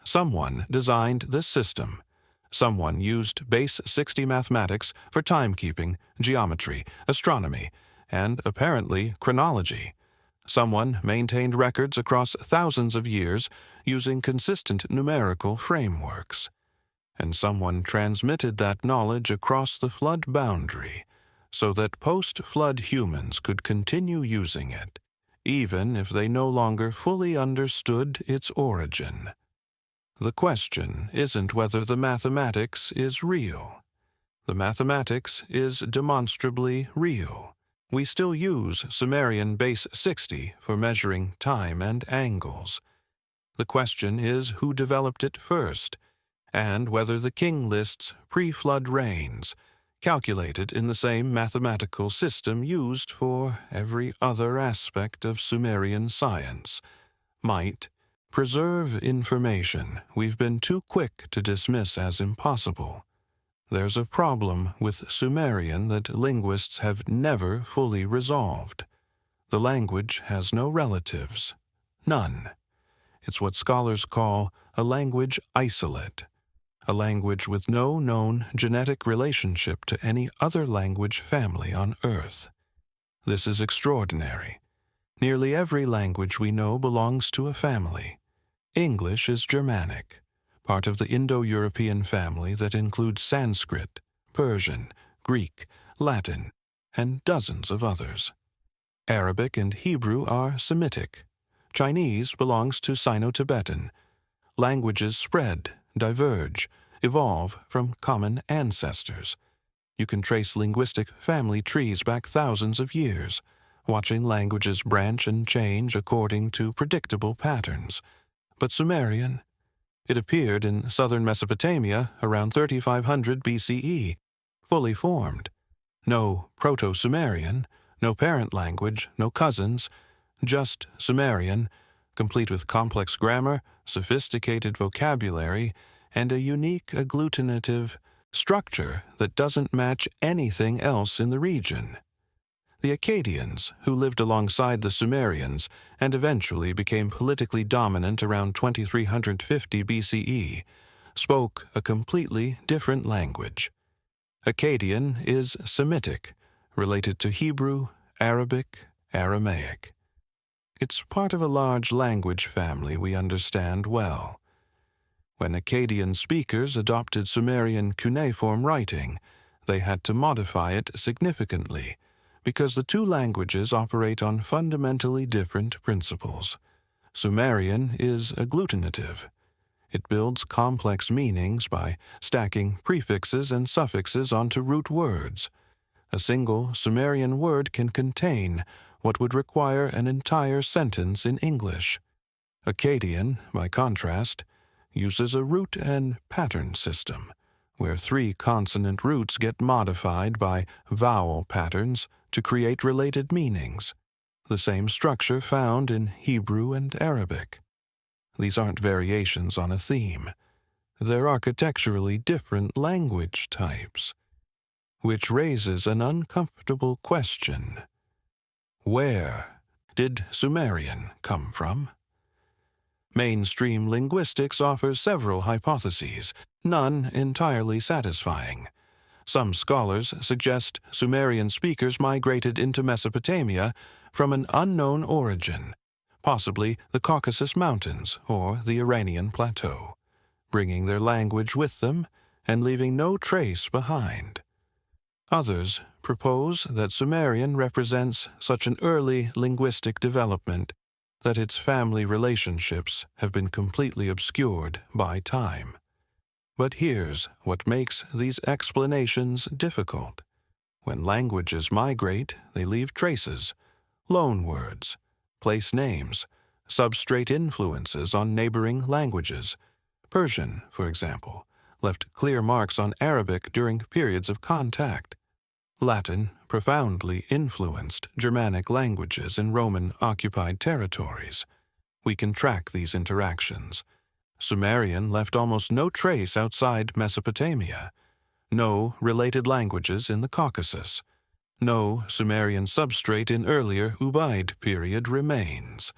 Someone designed this system. Someone used base 60 mathematics for timekeeping, geometry, astronomy, and apparently chronology. Someone maintained records across thousands of years using consistent numerical frameworks. And someone transmitted that knowledge across the flood boundary so that post-flood humans could continue using it, even if they no longer fully understood its origin. The question isn't whether the mathematics is real. The mathematics is demonstrably real. We still use Sumerian base 60 for measuring time and angles. The question is who developed it first, and whether the king list's pre-flood reigns, calculated in the same mathematical system used for every other aspect of Sumerian science, might preserve information we've been too quick to dismiss as impossible. There's a problem with Sumerian that linguists have never fully resolved. The language has no relatives. None. It's what scholars call a language isolate, a language with no known genetic relationship to any other language family on Earth. This is extraordinary. Nearly every language we know belongs to a family. English is Germanic, part of the Indo-European family that includes Sanskrit, Persian, Greek, Latin, and dozens of others. Arabic and Hebrew are Semitic. Chinese belongs to Sino-Tibetan. Languages spread, diverge, evolve from common ancestors. You can trace linguistic family trees back thousands of years, watching languages branch and change according to predictable patterns. But Sumerian? It appeared in southern Mesopotamia around 3500 BCE. fully formed. No Proto-Sumerian, no parent language, no cousins, just Sumerian, complete with complex grammar, sophisticated vocabulary, and a unique agglutinative structure that doesn't match anything else in the region. The Akkadians, who lived alongside the Sumerians and eventually became politically dominant around 2350 BCE, spoke a completely different language. Akkadian is Semitic, related to Hebrew, Arabic, Aramaic. It's part of a large language family we understand well. When Akkadian speakers adopted Sumerian cuneiform writing, they had to modify it significantly because the two languages operate on fundamentally different principles. Sumerian is agglutinative. It builds complex meanings by stacking prefixes and suffixes onto root words. A single Sumerian word can contain what would require an entire sentence in English. Akkadian, by contrast, uses a root and pattern system, where three consonant roots get modified by vowel patterns to create related meanings, the same structure found in Hebrew and Arabic. These aren't variations on a theme. They're architecturally different language types, which raises an uncomfortable question. Where did Sumerian come from? Mainstream linguistics offers several hypotheses, none entirely satisfying. Some scholars suggest Sumerian speakers migrated into Mesopotamia from an unknown origin, possibly the Caucasus Mountains or the Iranian Plateau, bringing their language with them and leaving no trace behind. Others propose that Sumerian represents such an early linguistic development that its family relationships have been completely obscured by time. But here's what makes these explanations difficult. When languages migrate, they leave traces, loan words, place names, substrate influences on neighboring languages. Persian, for example, left clear marks on Arabic during periods of contact. Latin profoundly influenced Germanic languages in Roman-occupied territories. We can track these interactions. Sumerian left almost no trace outside Mesopotamia. No related languages in the Caucasus. No Sumerian substrate in earlier Ubaid period remains.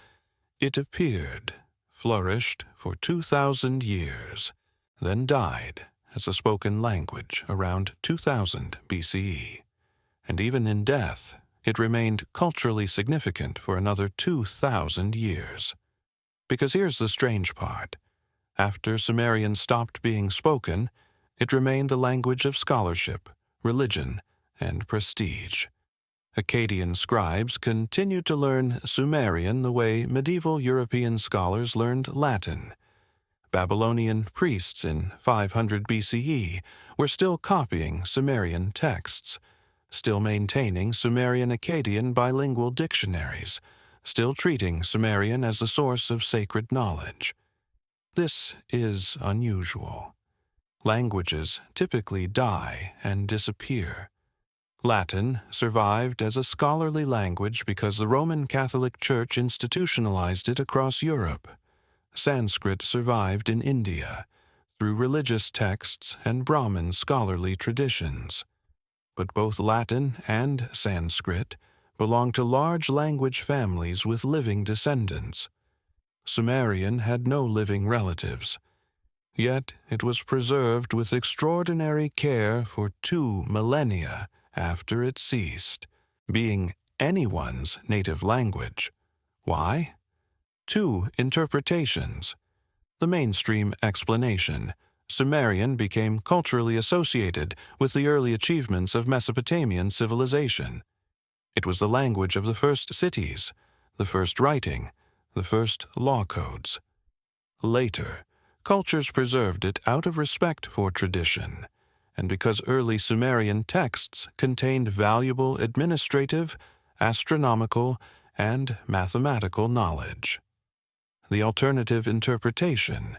It appeared, flourished for 2,000 years, then died as a spoken language around 2000 BCE. And even in death, it remained culturally significant for another 2,000 years. Because here's the strange part. After Sumerian stopped being spoken, it remained the language of scholarship, religion, and prestige. Akkadian scribes continued to learn Sumerian the way medieval European scholars learned Latin. Babylonian priests in 500 BCE were still copying Sumerian texts, still maintaining Sumerian-Akkadian bilingual dictionaries, still treating Sumerian as the source of sacred knowledge. This is unusual. Languages typically die and disappear. Latin survived as a scholarly language because the Roman Catholic Church institutionalized it across Europe. Sanskrit survived in India through religious texts and Brahmin scholarly traditions. But both Latin and Sanskrit belong to large language families with living descendants. Sumerian had no living relatives, yet it was preserved with extraordinary care for 2 millennia after it ceased, being anyone's native language. Why? 2 interpretations. The mainstream explanation: Sumerian became culturally associated with the early achievements of Mesopotamian civilization. It was the language of the first cities, the first writing, the first law codes. Later, cultures preserved it out of respect for tradition, and because early Sumerian texts contained valuable administrative, astronomical, and mathematical knowledge. The alternative interpretation: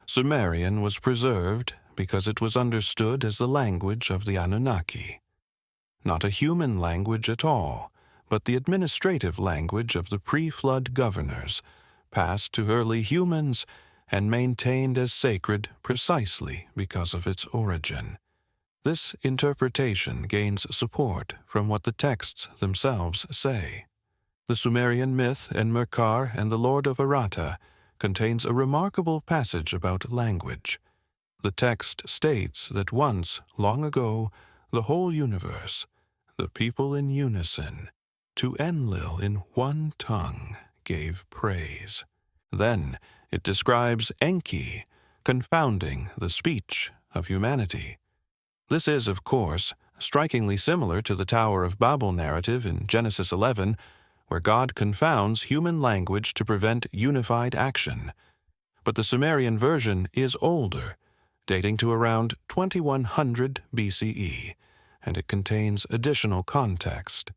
Sumerian was preserved because it was understood as the language of the Anunnaki. Not a human language at all, but the administrative language of the pre-flood governors, passed to early humans and maintained as sacred precisely because of its origin. This interpretation gains support from what the texts themselves say. The Sumerian myth Enmerkar and the Lord of Aratta contains a remarkable passage about language. The text states that once, long ago, the whole universe, the people in unison, to Enlil in one tongue, gave praise. Then it describes Enki, confounding the speech of humanity. This is, of course, strikingly similar to the Tower of Babel narrative in Genesis 11, where God confounds human language to prevent unified action. But the Sumerian version is older, dating to around 2100 BCE, and it contains additional context.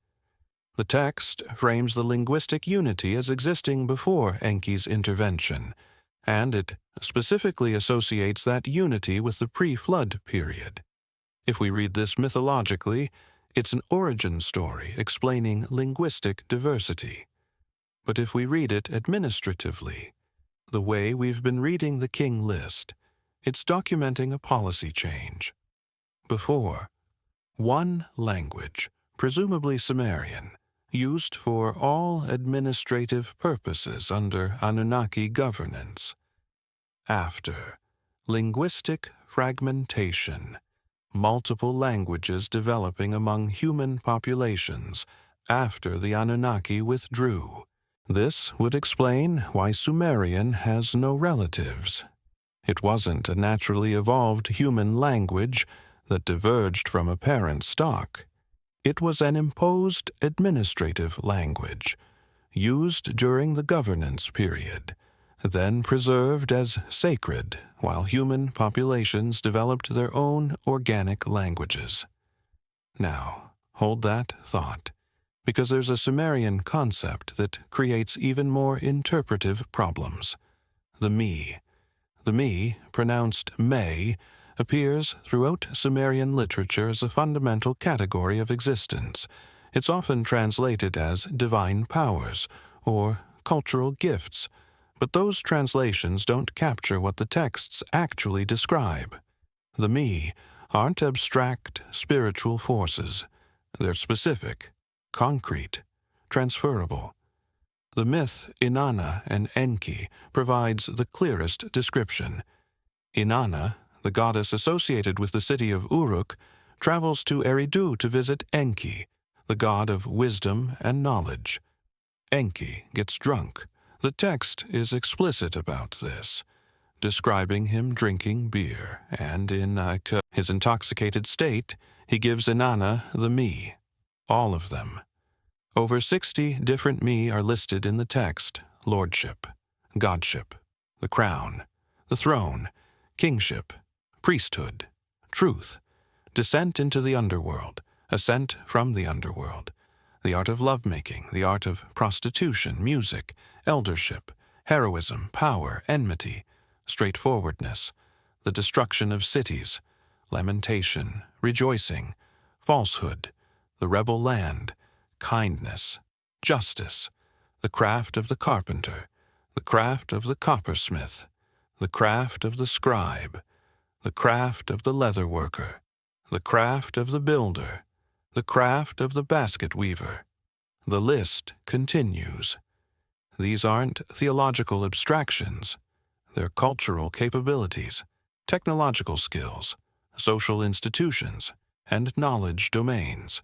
The text frames the linguistic unity as existing before Enki's intervention, and it specifically associates that unity with the pre-flood period. If we read this mythologically, it's an origin story explaining linguistic diversity. But if we read it administratively, the way we've been reading the King List, it's documenting a policy change. Before, one language, presumably Sumerian, used for all administrative purposes under Anunnaki governance. After, linguistic fragmentation, multiple languages developing among human populations after the Anunnaki withdrew. This would explain why Sumerian has no relatives. It wasn't a naturally evolved human language that diverged from a parent stock. It was an imposed administrative language, used during the governance period, then preserved as sacred while human populations developed their own organic languages. Now, hold that thought, because there's a Sumerian concept that creates even more interpretive problems. The me. The me, pronounced may, appears throughout Sumerian literature as a fundamental category of existence. It's often translated as divine powers or cultural gifts, but those translations don't capture what the texts actually describe. The me aren't abstract spiritual forces. They're specific, concrete, transferable. The myth Inanna and Enki provides the clearest description. Inanna, the goddess associated with the city of Uruk, travels to Eridu to visit Enki, the god of wisdom and knowledge. Enki gets drunk. The text is explicit about this, describing him drinking beer, and in his intoxicated state, he gives Inanna the me, all of them. Over 60 different me are listed in the text: lordship, godship, the crown, the throne, kingship, priesthood, truth, descent into the underworld, ascent from the underworld, the art of lovemaking, the art of prostitution, music, eldership, heroism, power, enmity, straightforwardness, the destruction of cities, lamentation, rejoicing, falsehood, the rebel land, kindness, justice, the craft of the carpenter, the craft of the coppersmith, the craft of the scribe, the craft of the leather worker, the craft of the builder, the craft of the basket weaver. The list continues. These aren't theological abstractions. They're cultural capabilities, technological skills, social institutions, and knowledge domains.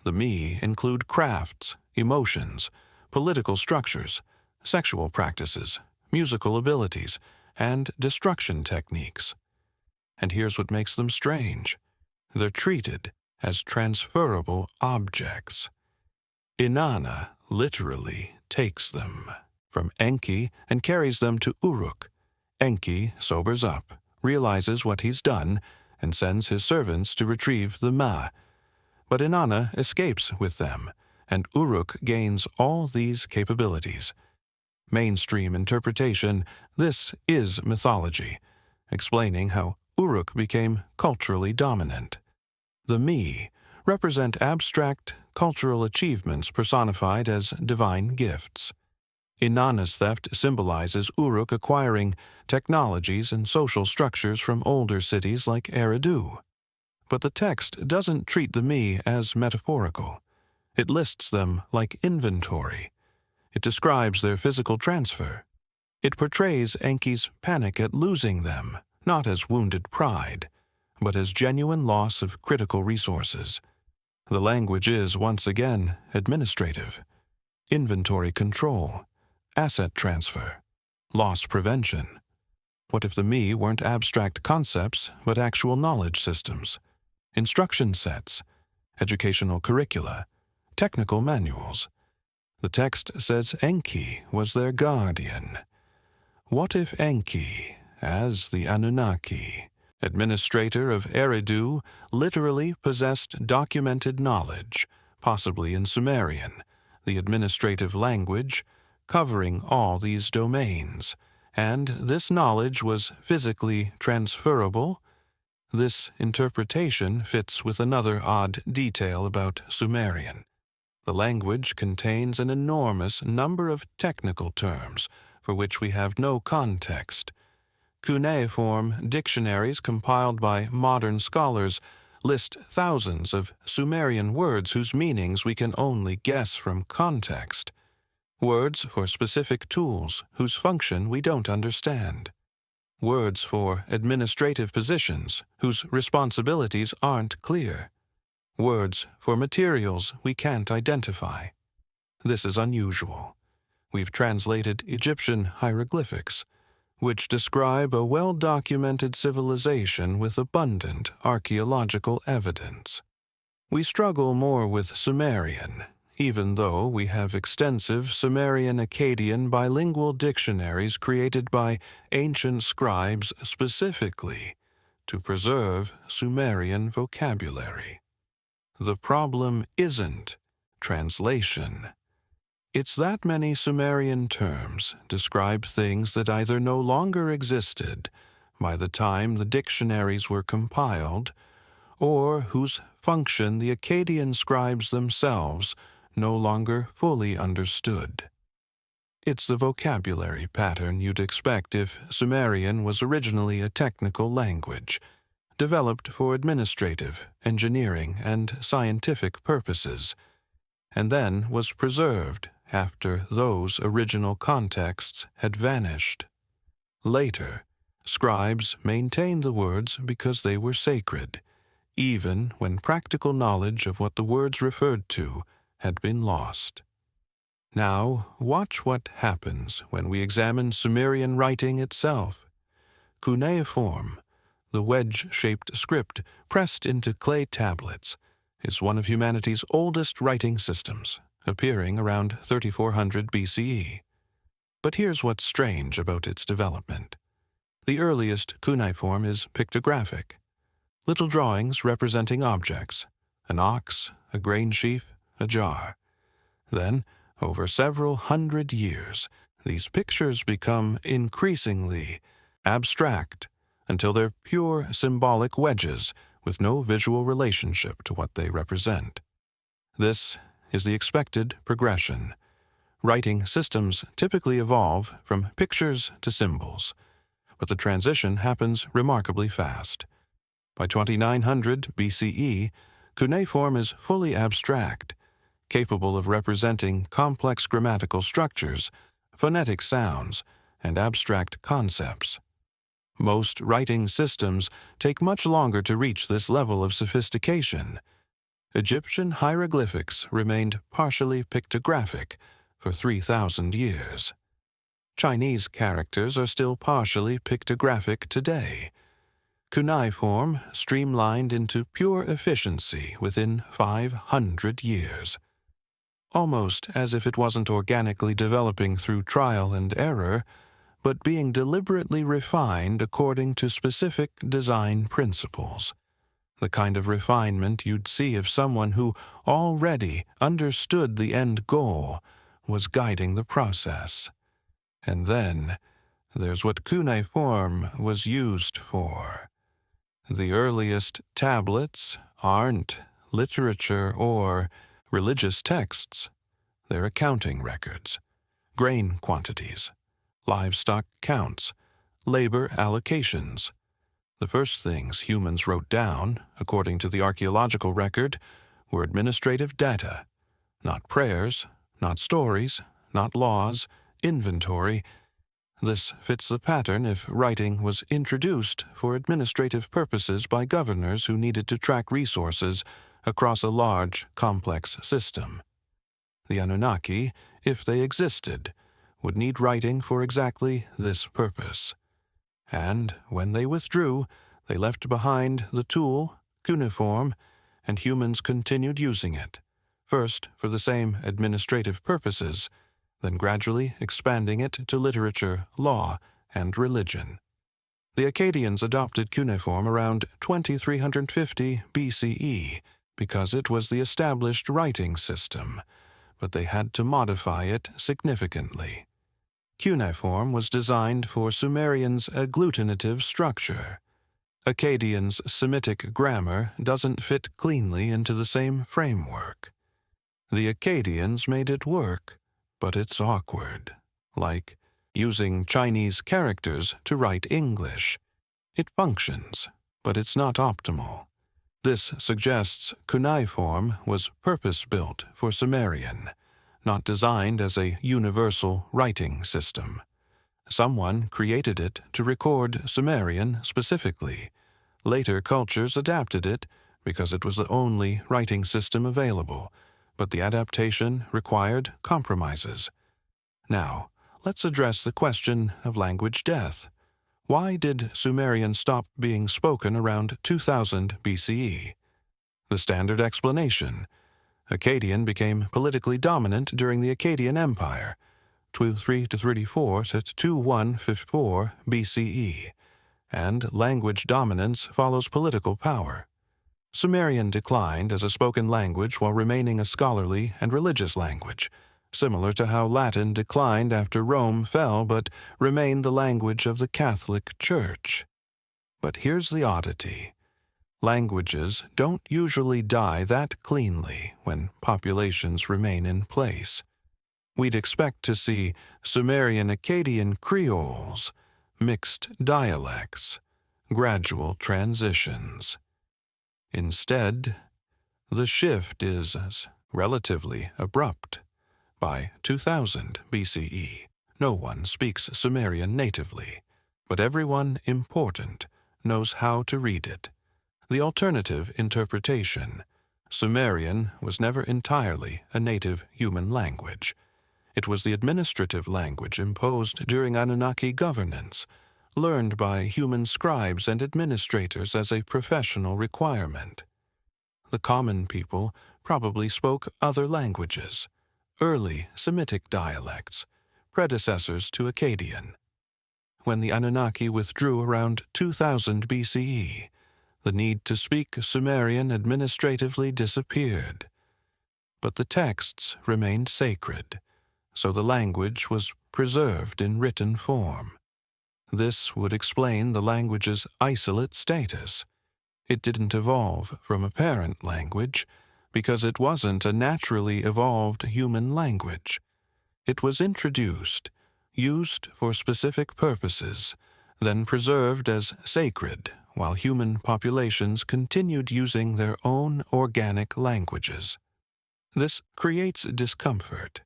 The me include crafts, emotions, political structures, sexual practices, musical abilities, and destruction techniques. And here's what makes them strange. They're treated as transferable objects. Inanna literally takes them from Enki and carries them to Uruk. Enki sobers up, realizes what he's done, and sends his servants to retrieve the ma. But Inanna escapes with them, and Uruk gains all these capabilities. Mainstream interpretation, this is mythology, explaining how Uruk became culturally dominant. The Mi represent abstract cultural achievements personified as divine gifts. Inanna's theft symbolizes Uruk acquiring technologies and social structures from older cities like Eridu. But the text doesn't treat the Mi as metaphorical. It lists them like inventory. It describes their physical transfer. It portrays Enki's panic at losing them, not as wounded pride, but as genuine loss of critical resources. The language is, once again, administrative. Inventory control, asset transfer, loss prevention. What if the Mi weren't abstract concepts, but actual knowledge systems? Instruction sets, educational curricula, technical manuals. The text says Enki was their guardian. What if Enki, as the Anunnaki, administrator of Eridu, literally possessed documented knowledge, possibly in Sumerian, the administrative language, covering all these domains, and this knowledge was physically transferable? This interpretation fits with another odd detail about Sumerian. The language contains an enormous number of technical terms for which we have no context. Cuneiform dictionaries compiled by modern scholars list thousands of Sumerian words whose meanings we can only guess from context. Words for specific tools whose function we don't understand. Words for administrative positions whose responsibilities aren't clear. Words for materials we can't identify. This is unusual. We've translated Egyptian hieroglyphics, which describe a well-documented civilization with abundant archaeological evidence. We struggle more with Sumerian, even though we have extensive Sumerian-Akkadian bilingual dictionaries created by ancient scribes specifically to preserve Sumerian vocabulary. The problem isn't translation. It's that many Sumerian terms describe things that either no longer existed by the time the dictionaries were compiled, or whose function the Akkadian scribes themselves no longer fully understood. It's the vocabulary pattern you'd expect if Sumerian was originally a technical language, developed for administrative, engineering, and scientific purposes, and then was preserved after those original contexts had vanished. Later, scribes maintained the words because they were sacred, even when practical knowledge of what the words referred to had been lost. Now, watch what happens when we examine Sumerian writing itself. Cuneiform, the wedge-shaped script pressed into clay tablets, is one of humanity's oldest writing systems, appearing around 3400 BCE. But here's what's strange about its development. The earliest cuneiform is pictographic. Little drawings representing objects, an ox, a grain sheaf, a jar. Then, over several hundred years, these pictures become increasingly abstract until they're pure symbolic wedges with no visual relationship to what they represent. This is the expected progression. Writing systems typically evolve from pictures to symbols, but the transition happens remarkably fast. By 2900 BCE, cuneiform is fully abstract, capable of representing complex grammatical structures, phonetic sounds, and abstract concepts. Most writing systems take much longer to reach this level of sophistication. Egyptian hieroglyphics remained partially pictographic for 3,000 years. Chinese characters are still partially pictographic today. Cuneiform streamlined into pure efficiency within 500 years. Almost as if it wasn't organically developing through trial and error, but being deliberately refined according to specific design principles. The kind of refinement you'd see if someone who already understood the end goal was guiding the process. And then there's what cuneiform was used for. The earliest tablets aren't literature or religious texts. They're accounting records, grain quantities, livestock counts, labor allocations. The first things humans wrote down, according to the archaeological record, were administrative data, not prayers, not stories, not laws, inventory. This fits the pattern if writing was introduced for administrative purposes by governors who needed to track resources across a large, complex system. The Anunnaki, if they existed, would need writing for exactly this purpose. And when they withdrew, they left behind the tool, cuneiform, and humans continued using it, first for the same administrative purposes, then gradually expanding it to literature, law, and religion. The Akkadians adopted cuneiform around 2350 BCE because it was the established writing system, but they had to modify it significantly. Cuneiform was designed for Sumerians' agglutinative structure. Akkadians' Semitic grammar doesn't fit cleanly into the same framework. The Akkadians made it work, but it's awkward, like using Chinese characters to write English. It functions, but it's not optimal. This suggests cuneiform was purpose-built for Sumerian, not designed as a universal writing system. Someone created it to record Sumerian specifically. Later cultures adapted it because it was the only writing system available, but the adaptation required compromises. Now, let's address the question of language death. Why did Sumerian stop being spoken around 2000 BCE? The standard explanation: Akkadian became politically dominant during the Akkadian Empire, 2334 to 2154 BCE, and language dominance follows political power. Sumerian declined as a spoken language while remaining a scholarly and religious language, similar to how Latin declined after Rome fell but remained the language of the Catholic Church. But here's the oddity. Languages don't usually die that cleanly when populations remain in place. We'd expect to see Sumerian-Akkadian creoles, mixed dialects, gradual transitions. Instead, the shift is relatively abrupt. By 2000 BCE, no one speaks Sumerian natively, but everyone important knows how to read it. The alternative interpretation: Sumerian was never entirely a native human language. It was the administrative language imposed during Anunnaki governance, learned by human scribes and administrators as a professional requirement. The common people probably spoke other languages, early Semitic dialects, predecessors to Akkadian. When the Anunnaki withdrew around 2000 BCE, the need to speak Sumerian administratively disappeared. But the texts remained sacred, so the language was preserved in written form. This would explain the language's isolate status. It didn't evolve from a parent language because it wasn't a naturally evolved human language. It was introduced, used for specific purposes, then preserved as sacred while human populations continued using their own organic languages. This creates discomfort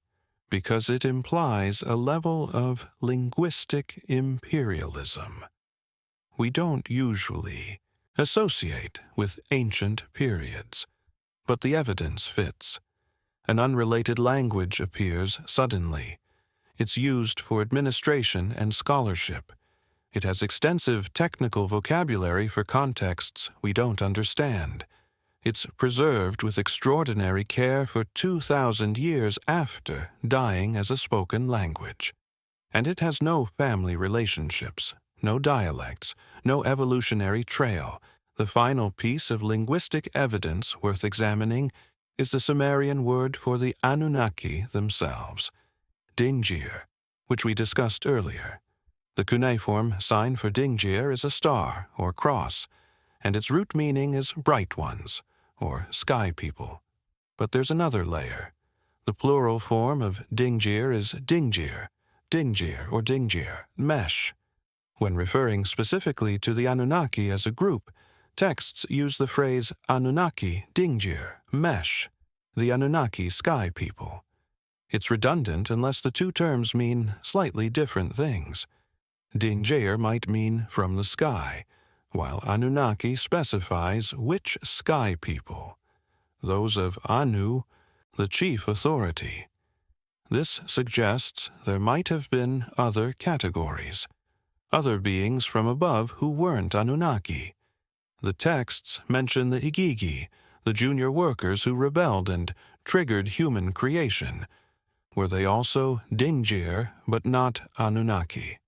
because it implies a level of linguistic imperialism we don't usually associate with ancient periods, but the evidence fits. An unrelated language appears suddenly. It's used for administration and scholarship. It has extensive technical vocabulary for contexts we don't understand. It's preserved with extraordinary care for 2,000 years after dying as a spoken language. And it has no family relationships, no dialects, no evolutionary trail. The final piece of linguistic evidence worth examining is the Sumerian word for the Anunnaki themselves, Dingir, which we discussed earlier. The cuneiform sign for Dingir is a star or cross, and its root meaning is bright ones, or sky people. But there's another layer. The plural form of Dingir is Dingir, Dingir or Dingir, mesh. When referring specifically to the Anunnaki as a group, texts use the phrase Anunnaki Dingir, mesh, the Anunnaki sky people. It's redundant unless the two terms mean slightly different things. Dingir might mean from the sky, while Anunnaki specifies which sky people, those of Anu, the chief authority. This suggests there might have been other categories, other beings from above who weren't Anunnaki. The texts mention the Igigi, the junior workers who rebelled and triggered human creation. Were they also Dingir but not Anunnaki?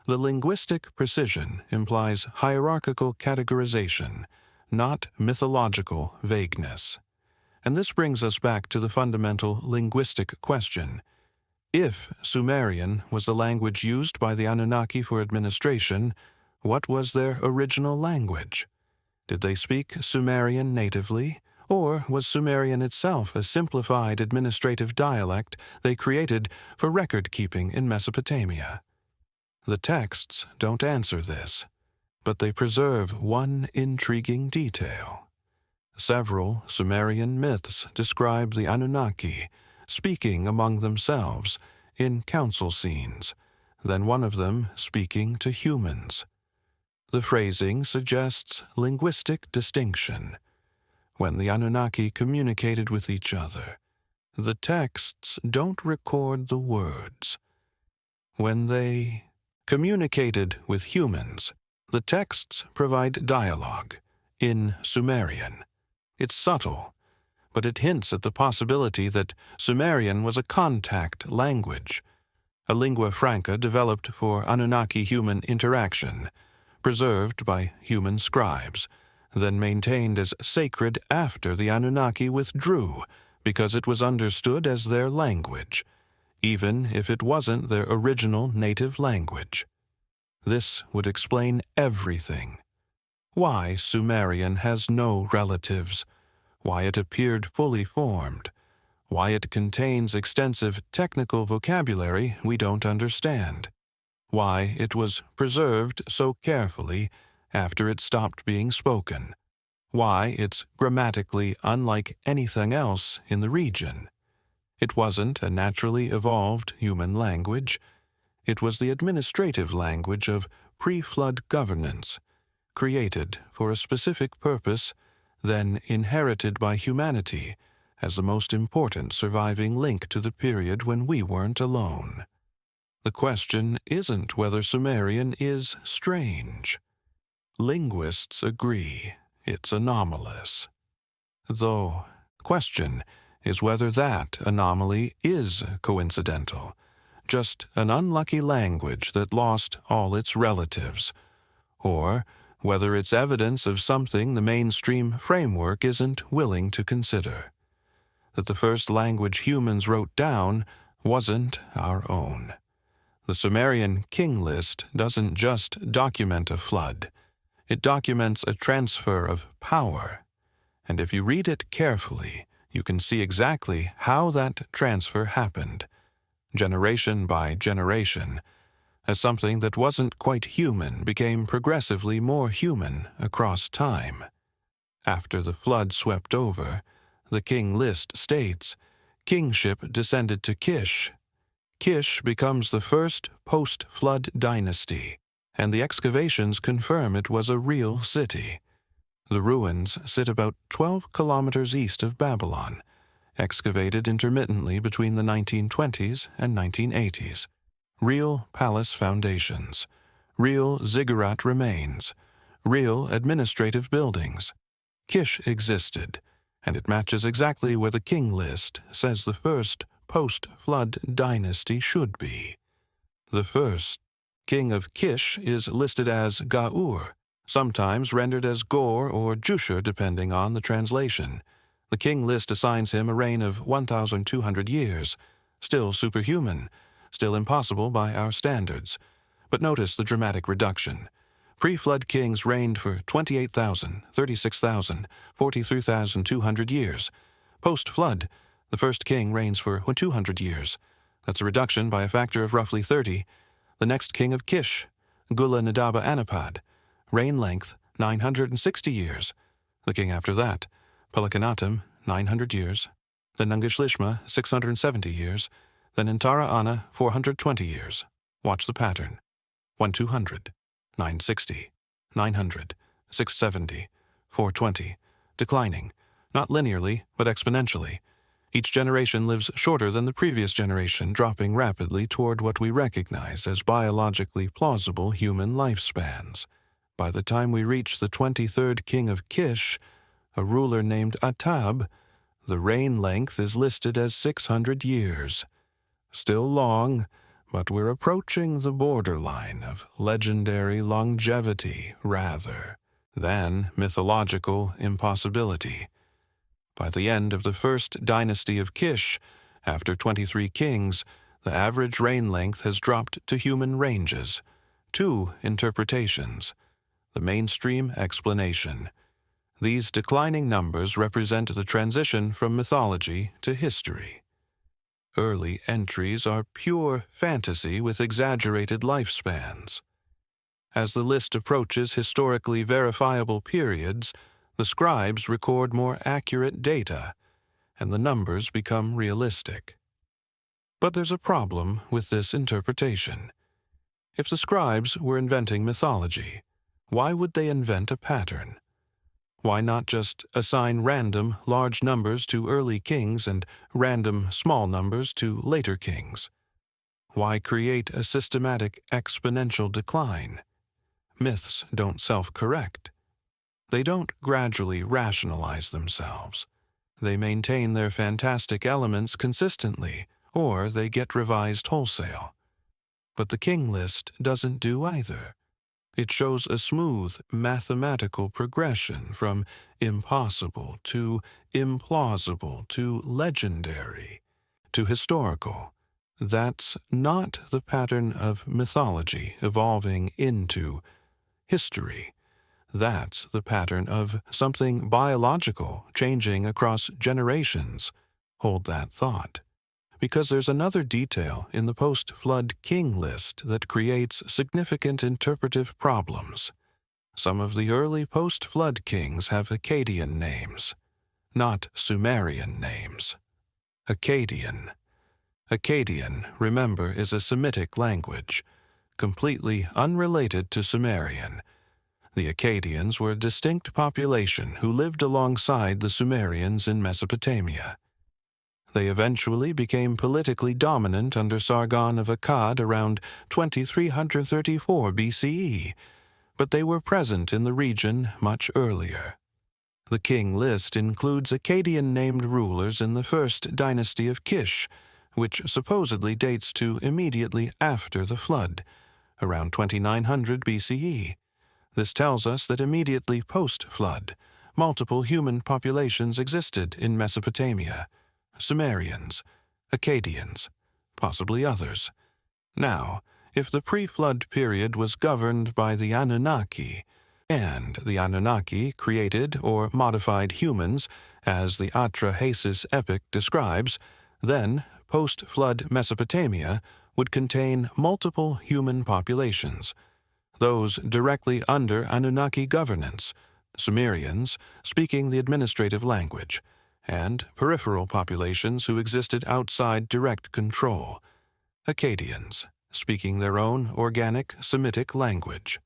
The linguistic precision implies hierarchical categorization, not mythological vagueness. And this brings us back to the fundamental linguistic question. If Sumerian was the language used by the Anunnaki for administration, what was their original language? Did they speak Sumerian natively, or was Sumerian itself a simplified administrative dialect they created for record-keeping in Mesopotamia? The texts don't answer this, but they preserve one intriguing detail. Several Sumerian myths describe the Anunnaki speaking among themselves in council scenes, then one of them speaking to humans. The phrasing suggests linguistic distinction. When the Anunnaki communicated with each other, the texts don't record the words. When they communicated with humans, the texts provide dialogue in Sumerian. It's subtle, but it hints at the possibility that Sumerian was a contact language, a lingua franca developed for Anunnaki-human interaction, preserved by human scribes, then maintained as sacred after the Anunnaki withdrew because it was understood as their language, even if it wasn't their original native language. This would explain everything. Why Sumerian has no relatives, why it appeared fully formed, why it contains extensive technical vocabulary we don't understand, why it was preserved so carefully after it stopped being spoken, why it's grammatically unlike anything else in the region. It wasn't a naturally evolved human language. It was the administrative language of pre-flood governance, created for a specific purpose, then inherited by humanity as the most important surviving link to the period when we weren't alone. The question isn't whether Sumerian is strange. Linguists agree it's anomalous. The question is whether that anomaly is coincidental, just an unlucky language that lost all its relatives, or whether it's evidence of something the mainstream framework isn't willing to consider, that the first language humans wrote down wasn't our own. The Sumerian King List doesn't just document a flood, it documents a transfer of power, and if you read it carefully, you can see exactly how that transfer happened, generation by generation, as something that wasn't quite human became progressively more human across time. After the flood swept over, the King List states, kingship descended to Kish. Kish becomes the first post-flood dynasty, and the excavations confirm it was a real city. The ruins sit about 12 kilometers east of Babylon, excavated intermittently between the 1920s and 1980s. Real palace foundations, real ziggurat remains, real administrative buildings. Kish existed, and it matches exactly where the King List says the first post-flood dynasty should be. The first king of Kish is listed as Gaur, sometimes rendered as Gor or Jushur depending on the translation. The King List assigns him a reign of 1,200 years, still superhuman, still impossible by our standards. But notice the dramatic reduction. Pre-flood kings reigned for 28,000, 36,000, 43,200 years. Post-flood, the first king reigns for 200 years. That's a reduction by a factor of roughly 30. The next king of Kish, Gula-Nadaba Anapad, reign length 960 years. The king after that, Pelikanatum, 900 years. Then Nungushlishma, 670 years. Then Intara Ana, 420 years. Watch the pattern. 1200, 960, 900, 670, 420, declining, not linearly, but exponentially. Each generation lives shorter than the previous generation, dropping rapidly toward what we recognize as biologically plausible human lifespans. By the time we reach the 23rd king of Kish, a ruler named Atab, the reign length is listed as 600 years. Still long, but we're approaching the borderline of legendary longevity rather than mythological impossibility. By the end of the first dynasty of Kish, after 23 kings, the average reign length has dropped to human ranges. 2 interpretations. The mainstream explanation. These declining numbers represent the transition from mythology to history. Early entries are pure fantasy with exaggerated lifespans. As the list approaches historically verifiable periods, the scribes record more accurate data, and the numbers become realistic. But there's a problem with this interpretation. If the scribes were inventing mythology, why would they invent a pattern? Why not just assign random large numbers to early kings and random small numbers to later kings? Why create a systematic exponential decline? Myths don't self-correct. They don't gradually rationalize themselves. They maintain their fantastic elements consistently, or they get revised wholesale. But the King List doesn't do either. It shows a smooth mathematical progression from impossible to implausible to legendary to historical. That's not the pattern of mythology evolving into history. That's the pattern of something biological changing across generations. Hold that thought. Because there's another detail in the post-flood king list that creates significant interpretive problems. Some of the early post-flood kings have Akkadian names, not Sumerian names. Akkadian. Akkadian, remember, is a Semitic language, completely unrelated to Sumerian. The Akkadians were a distinct population who lived alongside the Sumerians in Mesopotamia. They eventually became politically dominant under Sargon of Akkad around 2334 BCE, but they were present in the region much earlier. The king list includes Akkadian-named rulers in the first dynasty of Kish, which supposedly dates to immediately after the flood, around 2900 BCE. This tells us that immediately post-flood, multiple human populations existed in Mesopotamia. Sumerians, Akkadians, possibly others. Now, if the pre-flood period was governed by the Anunnaki, and the Anunnaki created or modified humans, as the Atrahasis epic describes, then post-flood Mesopotamia would contain multiple human populations, those directly under Anunnaki governance, Sumerians speaking the administrative language, and peripheral populations who existed outside direct control, Akkadians, speaking their own organic Semitic language.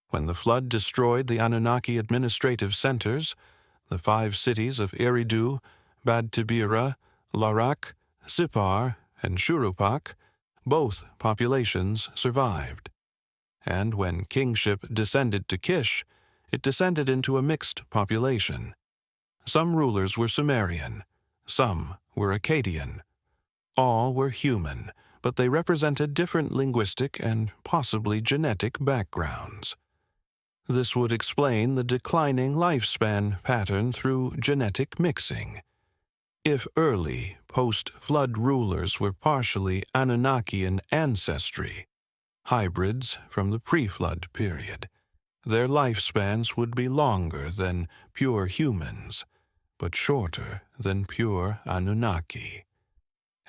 When the flood destroyed the Anunnaki administrative centers, the 5 cities of Eridu, Bad Tibira, Larak, Sippar, and Shurupak, both populations survived. And when kingship descended to Kish, it descended into a mixed population. Some rulers were Sumerian, some were Akkadian. All were human, but they represented different linguistic and possibly genetic backgrounds. This would explain the declining lifespan pattern through genetic mixing. If early, post-flood rulers were partially Anunnakian ancestry, hybrids from the pre-flood period, Their lifespans would be longer than pure humans, but shorter than pure Anunnaki.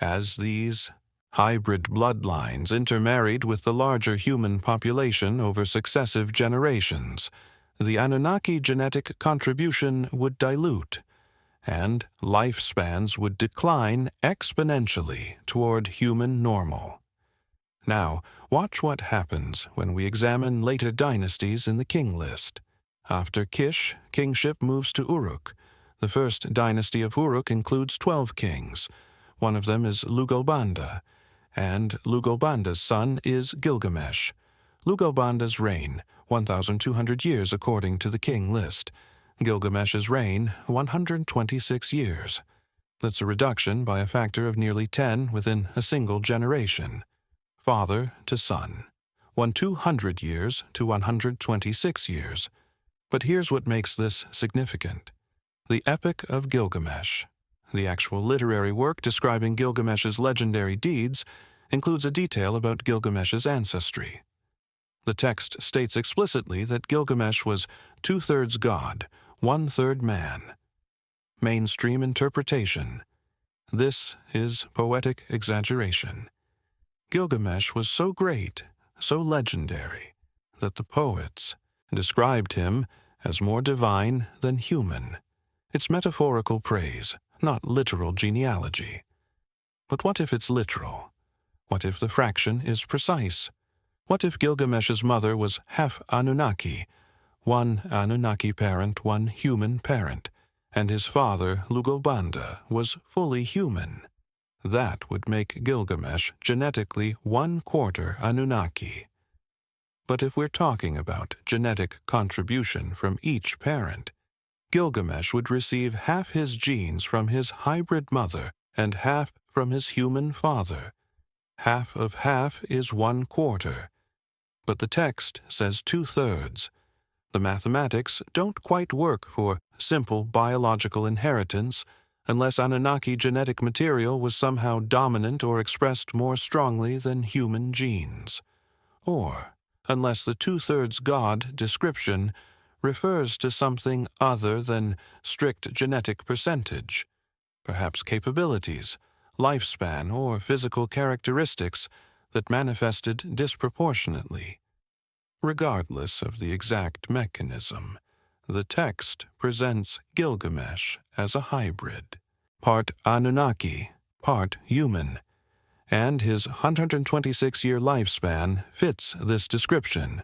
As these hybrid bloodlines intermarried with the larger human population over successive generations, the Anunnaki genetic contribution would dilute, and lifespans would decline exponentially toward human normal. Now, watch what happens when we examine later dynasties in the King List. After Kish, kingship moves to Uruk. The first dynasty of Uruk includes 12 kings. One of them is Lugalbanda, and Lugalbanda's son is Gilgamesh. Lugalbanda's reign, 1,200 years according to the King List. Gilgamesh's reign, 126 years. That's a reduction by a factor of nearly 10 within a single generation. Father to son, 200 years to 126 years. But here's what makes this significant. The Epic of Gilgamesh, the actual literary work describing Gilgamesh's legendary deeds, includes a detail about Gilgamesh's ancestry. The text states explicitly that Gilgamesh was 2/3 god, 1/3 man. Mainstream interpretation. This is poetic exaggeration. Gilgamesh was so great, so legendary, that the poets described him as more divine than human. It's metaphorical praise, not literal genealogy. But what if it's literal? What if the fraction is precise? What if Gilgamesh's mother was half Anunnaki, one Anunnaki parent, one human parent, and his father, Lugalbanda, was fully human? That would make Gilgamesh genetically 1/4 Anunnaki. But if we're talking about genetic contribution from each parent, Gilgamesh would receive half his genes from his hybrid mother and half from his human father. Half of half is 1/4. But the text says 2/3. The mathematics don't quite work for simple biological inheritance unless Anunnaki genetic material was somehow dominant or expressed more strongly than human genes. Or unless the 2/3 God description refers to something other than strict genetic percentage, perhaps capabilities, lifespan, or physical characteristics that manifested disproportionately. Regardless of the exact mechanism, the text presents Gilgamesh as a hybrid, part Anunnaki, part human, and his 126-year lifespan fits this description.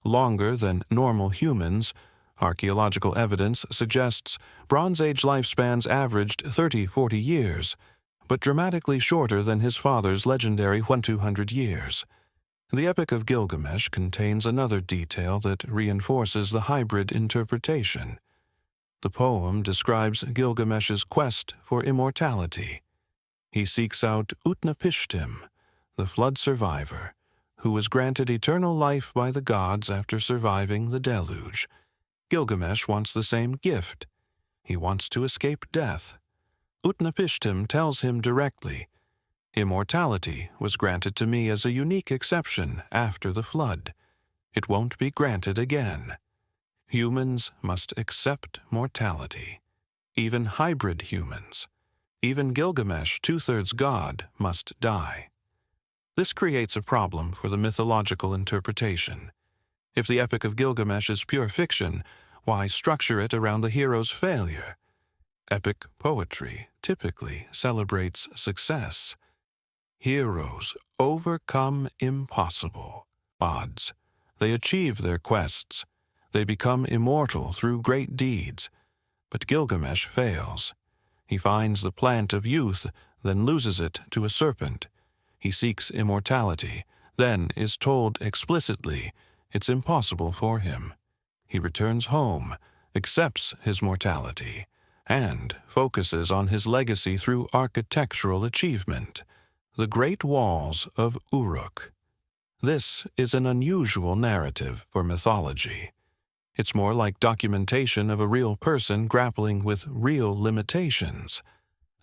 Longer than normal humans, archaeological evidence suggests Bronze Age lifespans averaged 30-40 years, but dramatically shorter than his father's legendary 1,200 years. The Epic of Gilgamesh contains another detail that reinforces the hybrid interpretation. The poem describes Gilgamesh's quest for immortality. He seeks out Utnapishtim, the flood survivor, who was granted eternal life by the gods after surviving the deluge. Gilgamesh wants the same gift. He wants to escape death. Utnapishtim tells him directly, "Immortality was granted to me as a unique exception after the flood. It won't be granted again. Humans must accept mortality. Even hybrid humans. Even Gilgamesh, 2/3 god, must die." This creates a problem for the mythological interpretation. If the Epic of Gilgamesh is pure fiction, why structure it around the hero's failure? Epic poetry typically celebrates success. Heroes overcome impossible odds. They achieve their quests. They become immortal through great deeds. But Gilgamesh fails. He finds the plant of youth, then loses it to a serpent. He seeks immortality, then is told explicitly it's impossible for him. He returns home, accepts his mortality, and focuses on his legacy through architectural achievement. The Great Walls of Uruk. This is an unusual narrative for mythology. It's more like documentation of a real person grappling with real limitations.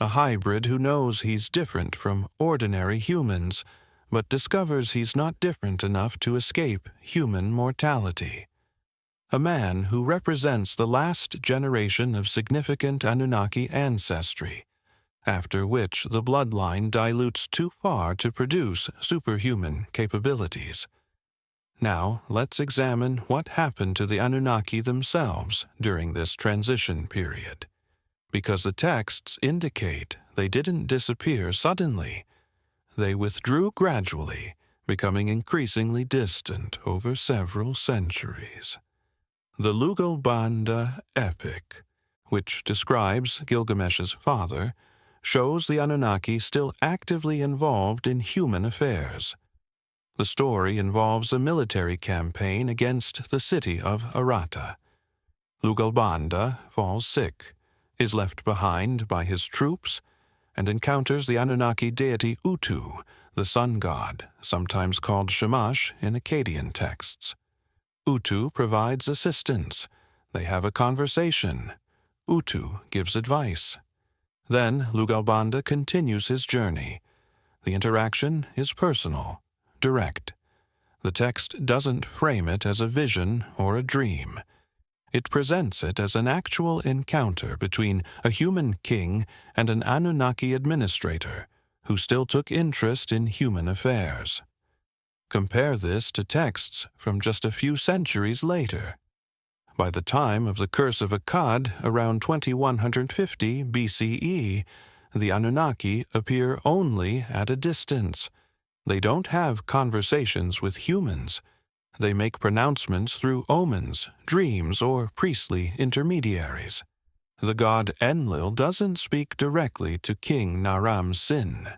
A hybrid who knows he's different from ordinary humans, but discovers he's not different enough to escape human mortality. a man who represents the last generation of significant Anunnaki ancestry, after which the bloodline dilutes too far to produce superhuman capabilities. Now, let's examine what happened to the Anunnaki themselves during this transition period, because the texts indicate they didn't disappear suddenly. They withdrew gradually, becoming increasingly distant over several centuries. The Lugalbanda epic, which describes Gilgamesh's father, shows the Anunnaki still actively involved in human affairs. The story involves a military campaign against the city of Arata. Lugalbanda falls sick, is left behind by his troops, and encounters the Anunnaki deity Utu, the sun god, sometimes called Shamash in Akkadian texts. Utu provides assistance. They have a conversation. Utu gives advice. Then Lugalbanda continues his journey. The interaction is personal, direct. The text doesn't frame it as a vision or a dream. It presents it as an actual encounter between a human king and an Anunnaki administrator who still took interest in human affairs. Compare this to texts from just a few centuries later. By the time of the Curse of Akkad, around 2150 BCE, the Anunnaki appear only at a distance. They don't have conversations with humans. They make pronouncements through omens, dreams, or priestly intermediaries. The god Enlil doesn't speak directly to King Naram-Sin.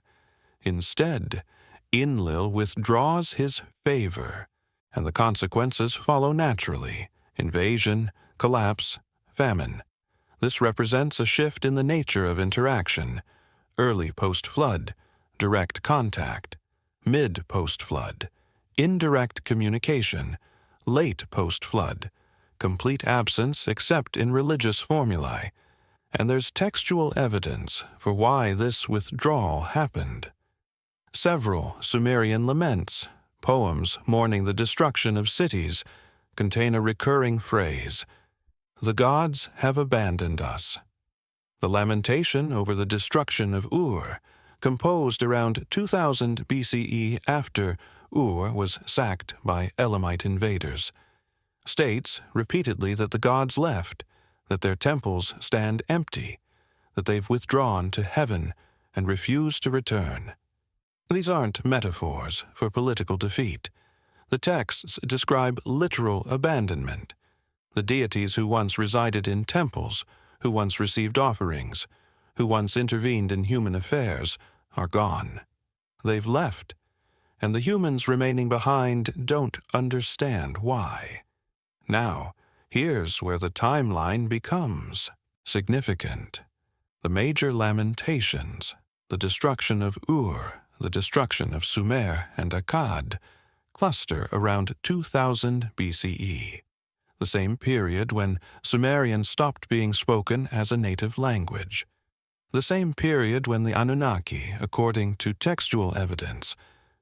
Instead, Enlil withdraws his favor, and the consequences follow naturally: invasion, collapse, famine. This represents a shift in the nature of interaction: early post-flood, direct contact; mid-post-flood, indirect communication; late post-flood, complete absence except in religious formulae. And there's textual evidence for why this withdrawal happened. Several Sumerian laments, poems mourning the destruction of cities, contain a recurring phrase: "The gods have abandoned us." The lamentation over the destruction of Ur, composed around 2000 BCE after Ur was sacked by Elamite invaders, states repeatedly that the gods left, that their temples stand empty, that they've withdrawn to heaven and refuse to return. These aren't metaphors for political defeat. The texts describe literal abandonment. The deities who once resided in temples, who once received offerings, who once intervened in human affairs, are gone. They've left, and the humans remaining behind don't understand why. Now, here's where the timeline becomes significant. The major lamentations, the destruction of Ur, the destruction of Sumer and Akkad, cluster around 2000 BCE, the same period when Sumerian stopped being spoken as a native language, the same period when the Anunnaki, according to textual evidence,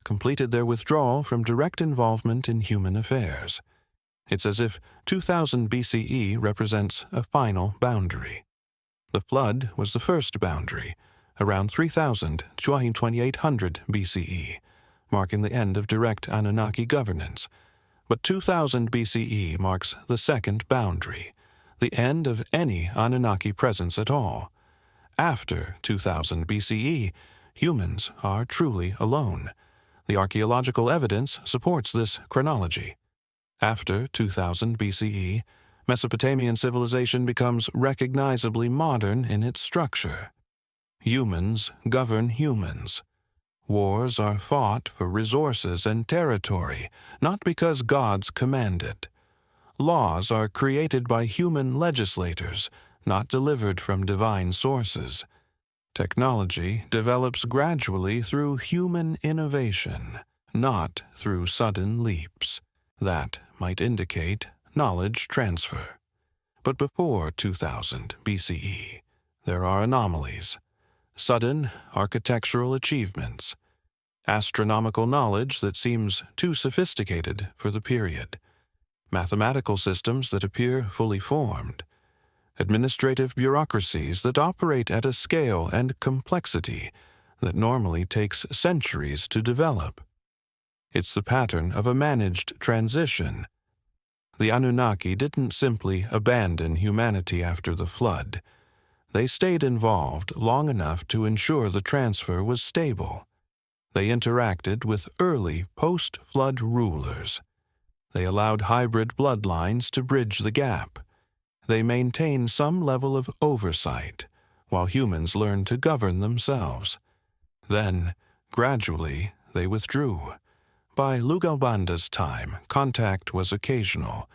completed their withdrawal from direct involvement in human affairs. It's as if 2000 BCE represents a final boundary. The flood was the first boundary, around 3000 to 2800 BCE, marking the end of direct Anunnaki governance. But 2000 BCE marks the second boundary, the end of any Anunnaki presence at all. After 2000 BCE, humans are truly alone. The archaeological evidence supports this chronology. After 2000 BCE, Mesopotamian civilization becomes recognizably modern in its structure. Humans govern humans. Wars are fought for resources and territory, not because gods command it. Laws are created by human legislators, not delivered from divine sources. Technology develops gradually through human innovation, not through sudden leaps. That might indicate knowledge transfer. But before 2000 BCE, there are anomalies. Sudden architectural achievements, astronomical knowledge that seems too sophisticated for the period, mathematical systems that appear fully formed, administrative bureaucracies that operate at a scale and complexity that normally takes centuries to develop. It's the pattern of a managed transition. The Anunnaki didn't simply abandon humanity after the flood. They stayed involved long enough to ensure the transfer was stable. They interacted with early post-flood rulers. They allowed hybrid bloodlines to bridge the gap. They maintained some level of oversight, while humans learned to govern themselves. Then, gradually, they withdrew. By Lugalbanda's time, contact was occasional.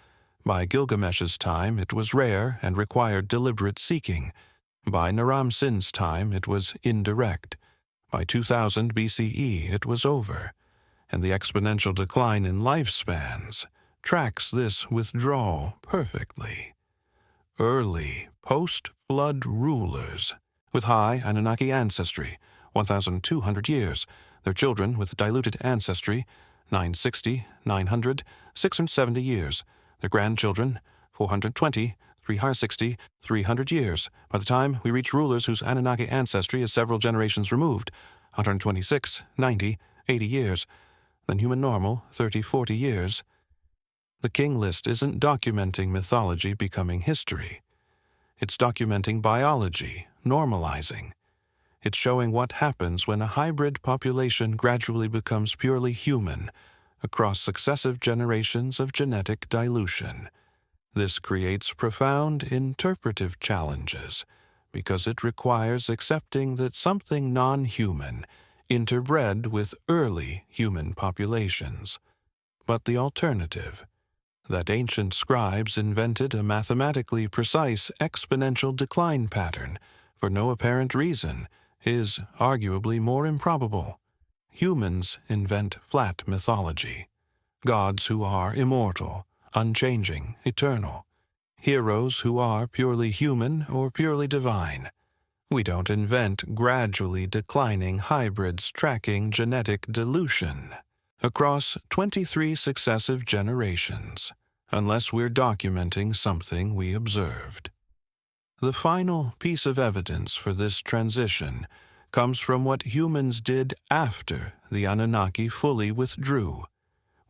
By Gilgamesh's time, it was rare and required deliberate seeking. By Naram Sin's time, it was indirect. By 2000 BCE, it was over. And the exponential decline in lifespans tracks this withdrawal perfectly. Early, post-flood rulers with high Anunnaki ancestry, 1,200 years, their children with diluted ancestry, 960, 900, 670 years, their grandchildren, 420, 360, 300 years. By the time we reach rulers whose Anunnaki ancestry is several generations removed, 126, 90, 80 years, then human normal, 30, 40 years. The King List isn't documenting mythology becoming history. It's documenting biology, normalizing. It's showing what happens when a hybrid population gradually becomes purely human across successive generations of genetic dilution. This creates profound interpretive challenges because it requires accepting that something non-human interbred with early human populations. But the alternative, that ancient scribes invented a mathematically precise exponential decline pattern for no apparent reason, is arguably more improbable. Humans invent flat mythology, gods who are immortal, unchanging, eternal, heroes who are purely human or purely divine. We don't invent gradually declining hybrids tracking genetic dilution across 23 successive generations, unless we're documenting something we observed. The final piece of evidence for this transition comes from what humans did after the Anunnaki fully withdrew.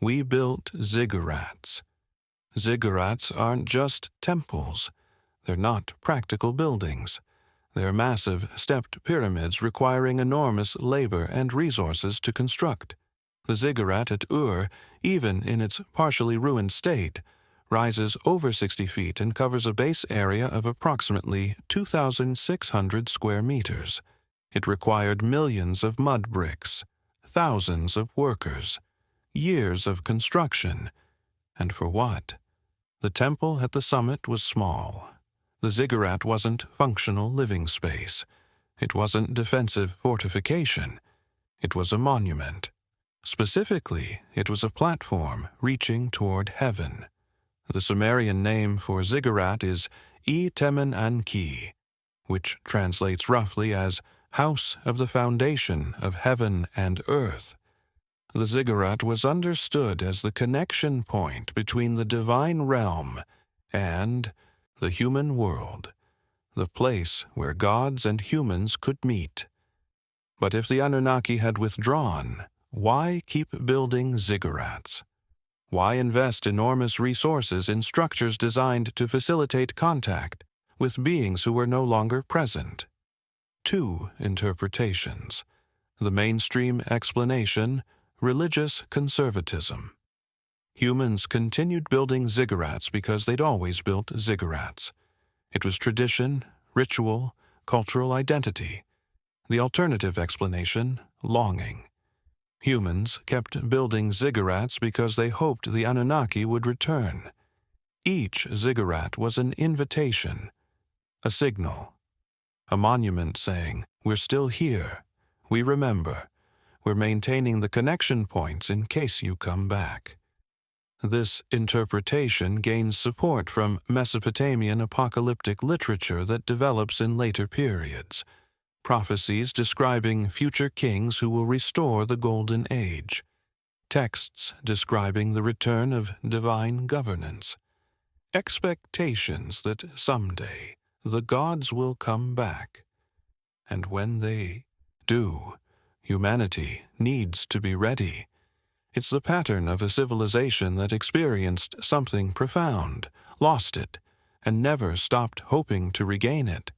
We built ziggurats. Ziggurats aren't just temples. They're not practical buildings. They're massive stepped pyramids requiring enormous labor and resources to construct. The ziggurat at Ur, even in its partially ruined state, rises over 60 feet and covers a base area of approximately 2,600 square meters. It required millions of mud bricks, thousands of workers, years of construction. And for what? The temple at the summit was small. The ziggurat wasn't functional living space. It wasn't defensive fortification. It was a monument. Specifically, it was a platform reaching toward heaven. The Sumerian name for ziggurat is Temen-Anki, which translates roughly as House of the Foundation of Heaven and Earth. The ziggurat was understood as the connection point between the divine realm and the human world, the place where gods and humans could meet. But if the Anunnaki had withdrawn, why keep building ziggurats? Why invest enormous resources in structures designed to facilitate contact with beings who were no longer present? Two interpretations. The mainstream explanation, religious conservatism. Humans continued building ziggurats because they'd always built ziggurats. It was tradition, ritual, cultural identity. The alternative explanation, longing. Humans kept building ziggurats because they hoped the Anunnaki would return. Each ziggurat was an invitation, a signal, a monument saying, "We're still here. We remember. We're maintaining the connection points in case you come back." This interpretation gains support from Mesopotamian apocalyptic literature that develops in later periods, prophecies describing future kings who will restore the Golden Age. texts describing the return of divine governance, expectations that someday the gods will come back. And when they do, humanity needs to be ready. It's the pattern of a civilization that experienced something profound, lost it, and never stopped hoping to regain it.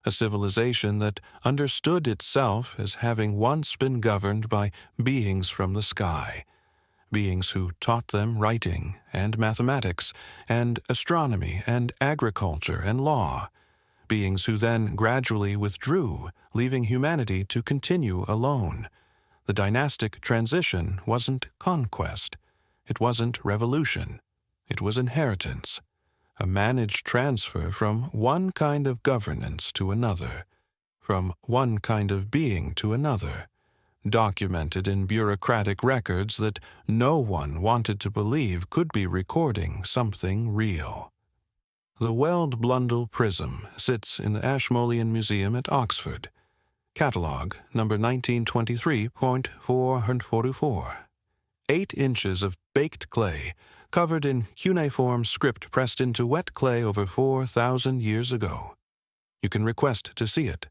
A civilization that understood itself as having once been governed by beings from the sky, beings who taught them writing and mathematics and astronomy and agriculture and law, beings who then gradually withdrew, leaving humanity to continue alone. The dynastic transition wasn't conquest. It wasn't revolution. It was inheritance, a managed transfer from one kind of governance to another, from one kind of being to another, documented in bureaucratic records that no one wanted to believe could be recording something real. The Weld Blundell Prism sits in the Ashmolean Museum at Oxford. Catalogue number 1923.444. 8 inches of baked clay, covered in cuneiform script pressed into wet clay over 4,000 years ago. You can request to see it.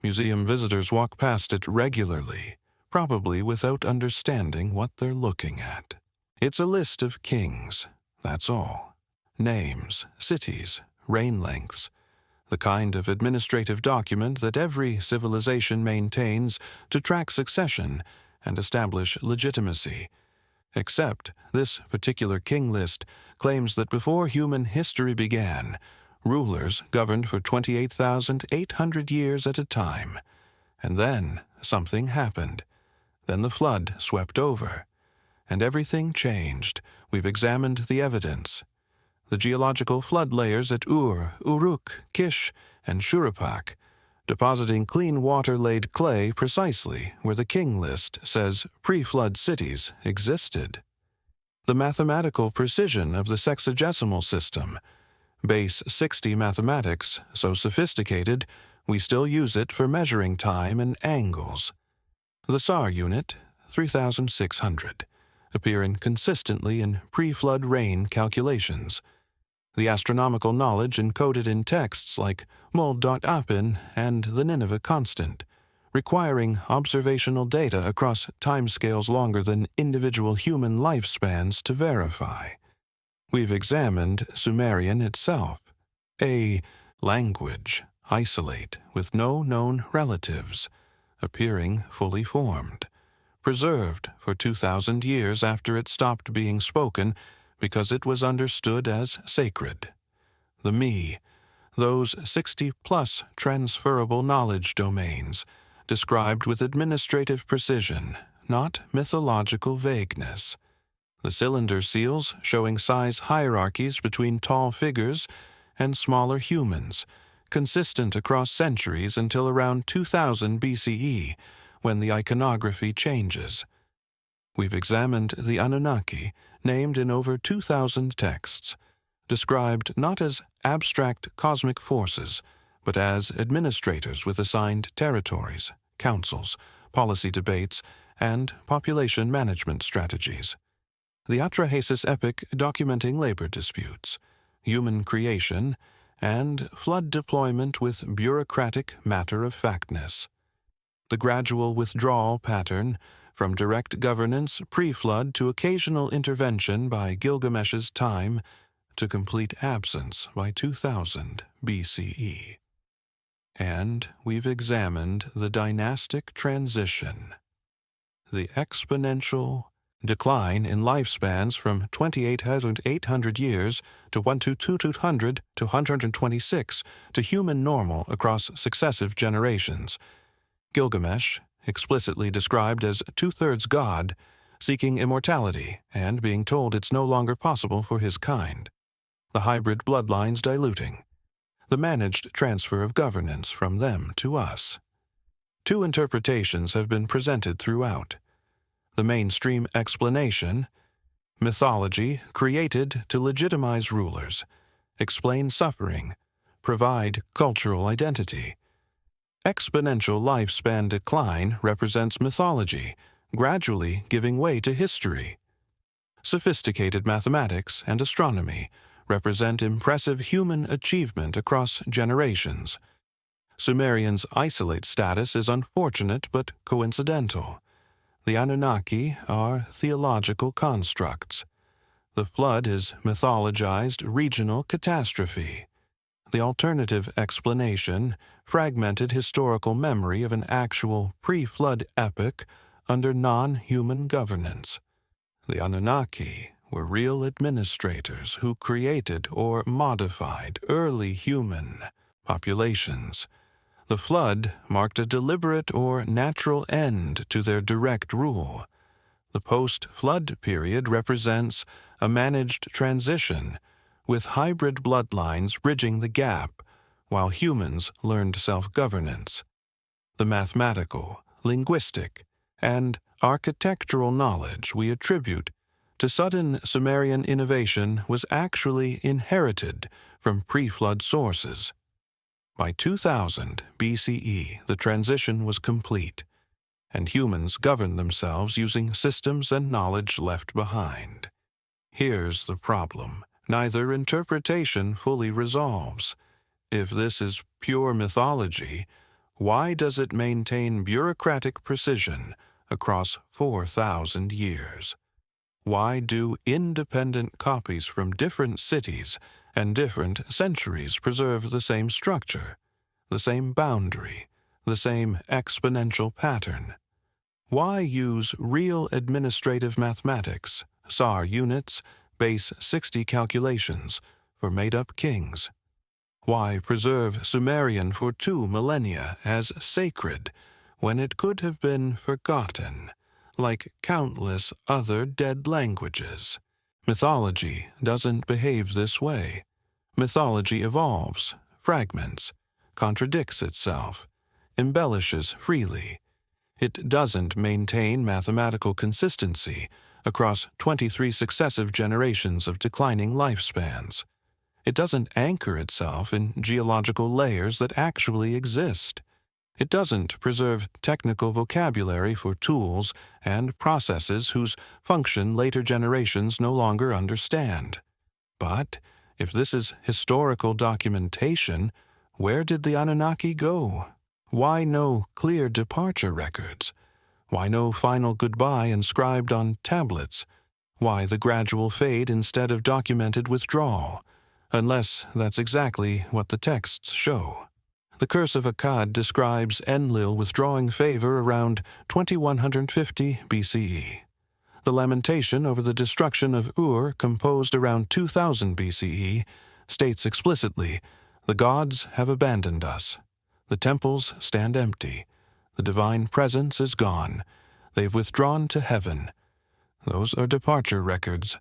Museum visitors walk past it regularly, probably without understanding what they're looking at. It's a list of kings, that's all. Names, cities, reign lengths. The kind of administrative document that every civilization maintains to track succession and establish legitimacy. Except this particular king list claims that before human history began, rulers governed for 28,800 years at a time. And then something happened. Then the flood swept over. And everything changed. We've examined the evidence. The geological flood layers at Ur, Uruk, Kish, and Shuruppak, depositing clean water-laid clay precisely where the king list says pre-flood cities existed. The mathematical precision of the sexagesimal system, base 60 mathematics, so sophisticated we still use it for measuring time and angles. The SAR unit, 3,600, appearing consistently in pre-flood rain calculations. The astronomical knowledge encoded in texts like Muld.Apin and the Nineveh Constant, requiring observational data across timescales longer than individual human lifespans to verify. We've examined Sumerian itself, a language isolate with no known relatives, appearing fully formed, preserved for 2,000 years after it stopped being spoken because it was understood as sacred. The me, those 60-plus transferable knowledge domains, described with administrative precision, not mythological vagueness. The cylinder seals showing size hierarchies between tall figures and smaller humans, consistent across centuries until around 2000 BCE, when the iconography changes. We've examined the Anunnaki, named in over 2,000 texts, described not as abstract cosmic forces, but as administrators with assigned territories, councils, policy debates, and population management strategies. The Atrahasis epic documenting labor disputes, human creation, and flood deployment with bureaucratic matter-of-factness. The gradual withdrawal pattern from direct governance pre-flood to occasional intervention by Gilgamesh's time to complete absence by 2000 BCE. And we've examined the dynastic transition, the exponential decline in lifespans from 2,800 years to 1,200 to 126 to human normal across successive generations. Gilgamesh, explicitly described as two-thirds God, seeking immortality and being told it's no longer possible for his kind. The hybrid bloodlines diluting. The managed transfer of governance from them to us. 2 interpretations have been presented throughout. The mainstream explanation, mythology created to legitimize rulers, explain suffering, provide cultural identity. Exponential lifespan decline represents mythology, gradually giving way to history. Sophisticated mathematics and astronomy represent impressive human achievement across generations. Sumerians' isolate status is unfortunate but coincidental. The Anunnaki are theological constructs. The flood is mythologized regional catastrophe. The alternative explanation, fragmented historical memory of an actual pre-flood epoch under non-human governance. The Anunnaki were real administrators who created or modified early human populations. The flood marked a deliberate or natural end to their direct rule. The post-flood period represents a managed transition, with hybrid bloodlines bridging the gap, while humans learned self-governance. The mathematical, linguistic, and architectural knowledge we attribute to sudden Sumerian innovation was actually inherited from pre-flood sources. By 2000 BCE, the transition was complete, and humans governed themselves using systems and knowledge left behind. Here's the problem. Neither interpretation fully resolves. If this is pure mythology, why does it maintain bureaucratic precision across 4,000 years? Why do independent copies from different cities and different centuries preserve the same structure, the same boundary, the same exponential pattern? Why use real administrative mathematics, SAR units, base 60 calculations, for made-up kings? Why preserve Sumerian for 2 millennia as sacred when it could have been forgotten, like countless other dead languages? Mythology doesn't behave this way. Mythology evolves, fragments, contradicts itself, embellishes freely. It doesn't maintain mathematical consistency across 23 successive generations of declining lifespans. It doesn't anchor itself in geological layers that actually exist. It doesn't preserve technical vocabulary for tools and processes whose function later generations no longer understand. But if this is historical documentation, where did the Anunnaki go? Why no clear departure records? Why no final goodbye inscribed on tablets? Why the gradual fade instead of documented withdrawal? Unless that's exactly what the texts show. The Curse of Akkad describes Enlil withdrawing favor around 2150 BCE. The lamentation over the destruction of Ur, composed around 2000 BCE, states explicitly, "The gods have abandoned us. The temples stand empty. The divine presence is gone. They've withdrawn to heaven." Those are departure records.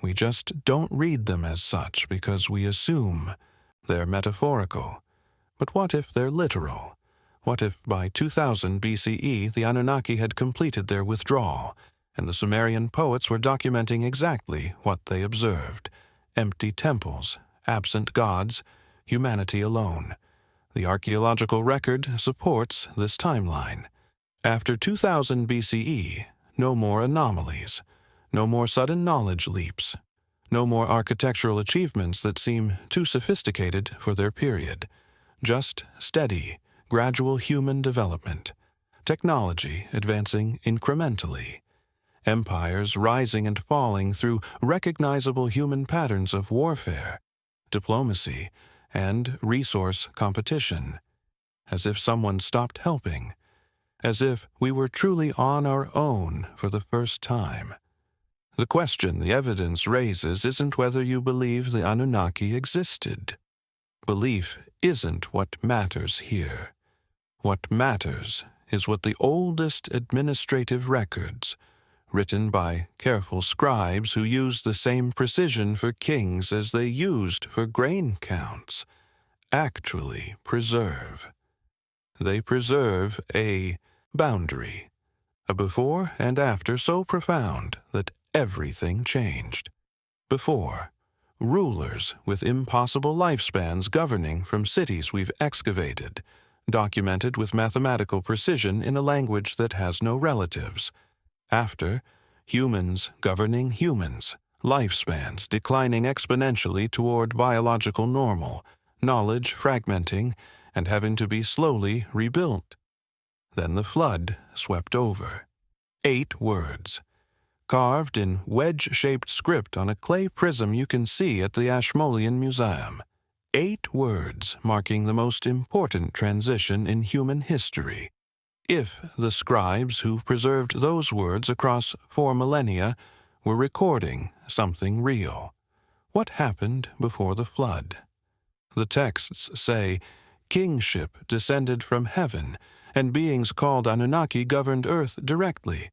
We just don't read them as such because we assume they're metaphorical. But what if they're literal? What if by 2000 BCE the Anunnaki had completed their withdrawal, and the Sumerian poets were documenting exactly what they observed: empty temples, absent gods, humanity alone? The archaeological record supports this timeline. After 2000 BCE, no more anomalies, no more sudden knowledge leaps, no more architectural achievements that seem too sophisticated for their period. Just steady, gradual human development, technology advancing incrementally, empires rising and falling through recognizable human patterns of warfare, diplomacy, and resource competition, as if someone stopped helping, as if we were truly on our own for the first time. The question the evidence raises isn't whether you believe the Anunnaki existed. Belief isn't what matters here. What matters is what the oldest administrative records, written by careful scribes who used the same precision for kings as they used for grain counts, actually preserve. They preserve a boundary, a before and after so profound that everything changed. Before, rulers with impossible lifespans governing from cities we've excavated, documented with mathematical precision in a language that has no relatives. After, humans governing humans, lifespans declining exponentially toward biological normal, knowledge fragmenting and having to be slowly rebuilt. Then the flood swept over. 8 words, carved in wedge-shaped script on a clay prism you can see at the Ashmolean Museum. 8 words marking the most important transition in human history. If the scribes who preserved those words across 4 millennia were recording something real, what happened before the flood? The texts say, kingship descended from heaven, and beings called Anunnaki governed Earth directly.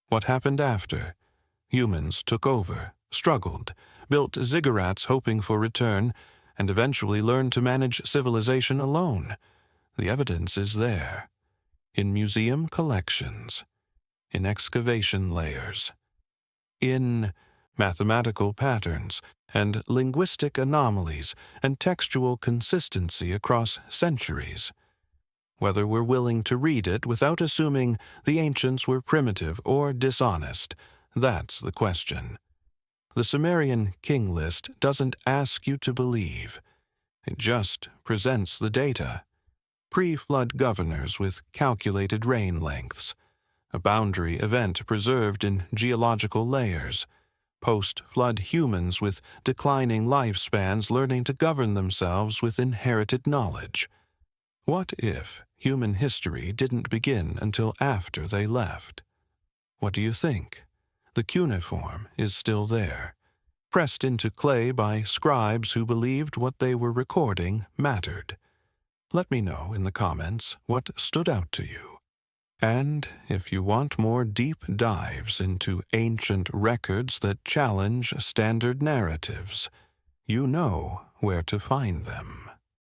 What happened after? Humans took over, struggled, built ziggurats hoping for return, and eventually learned to manage civilization alone. The evidence is there. In museum collections, in excavation layers, in mathematical patterns and linguistic anomalies and textual consistency across centuries. Whether we're willing to read it without assuming the ancients were primitive or dishonest, that's the question. The Sumerian King List doesn't ask you to believe. It just presents the data. Pre-flood governors with calculated reign lengths, a boundary event preserved in geological layers, post-flood humans with declining lifespans learning to govern themselves with inherited knowledge. What if human history didn't begin until after they left? What do you think? The cuneiform is still there, pressed into clay by scribes who believed what they were recording mattered. Let me know in the comments what stood out to you. And if you want more deep dives into ancient records that challenge standard narratives, you know where to find them.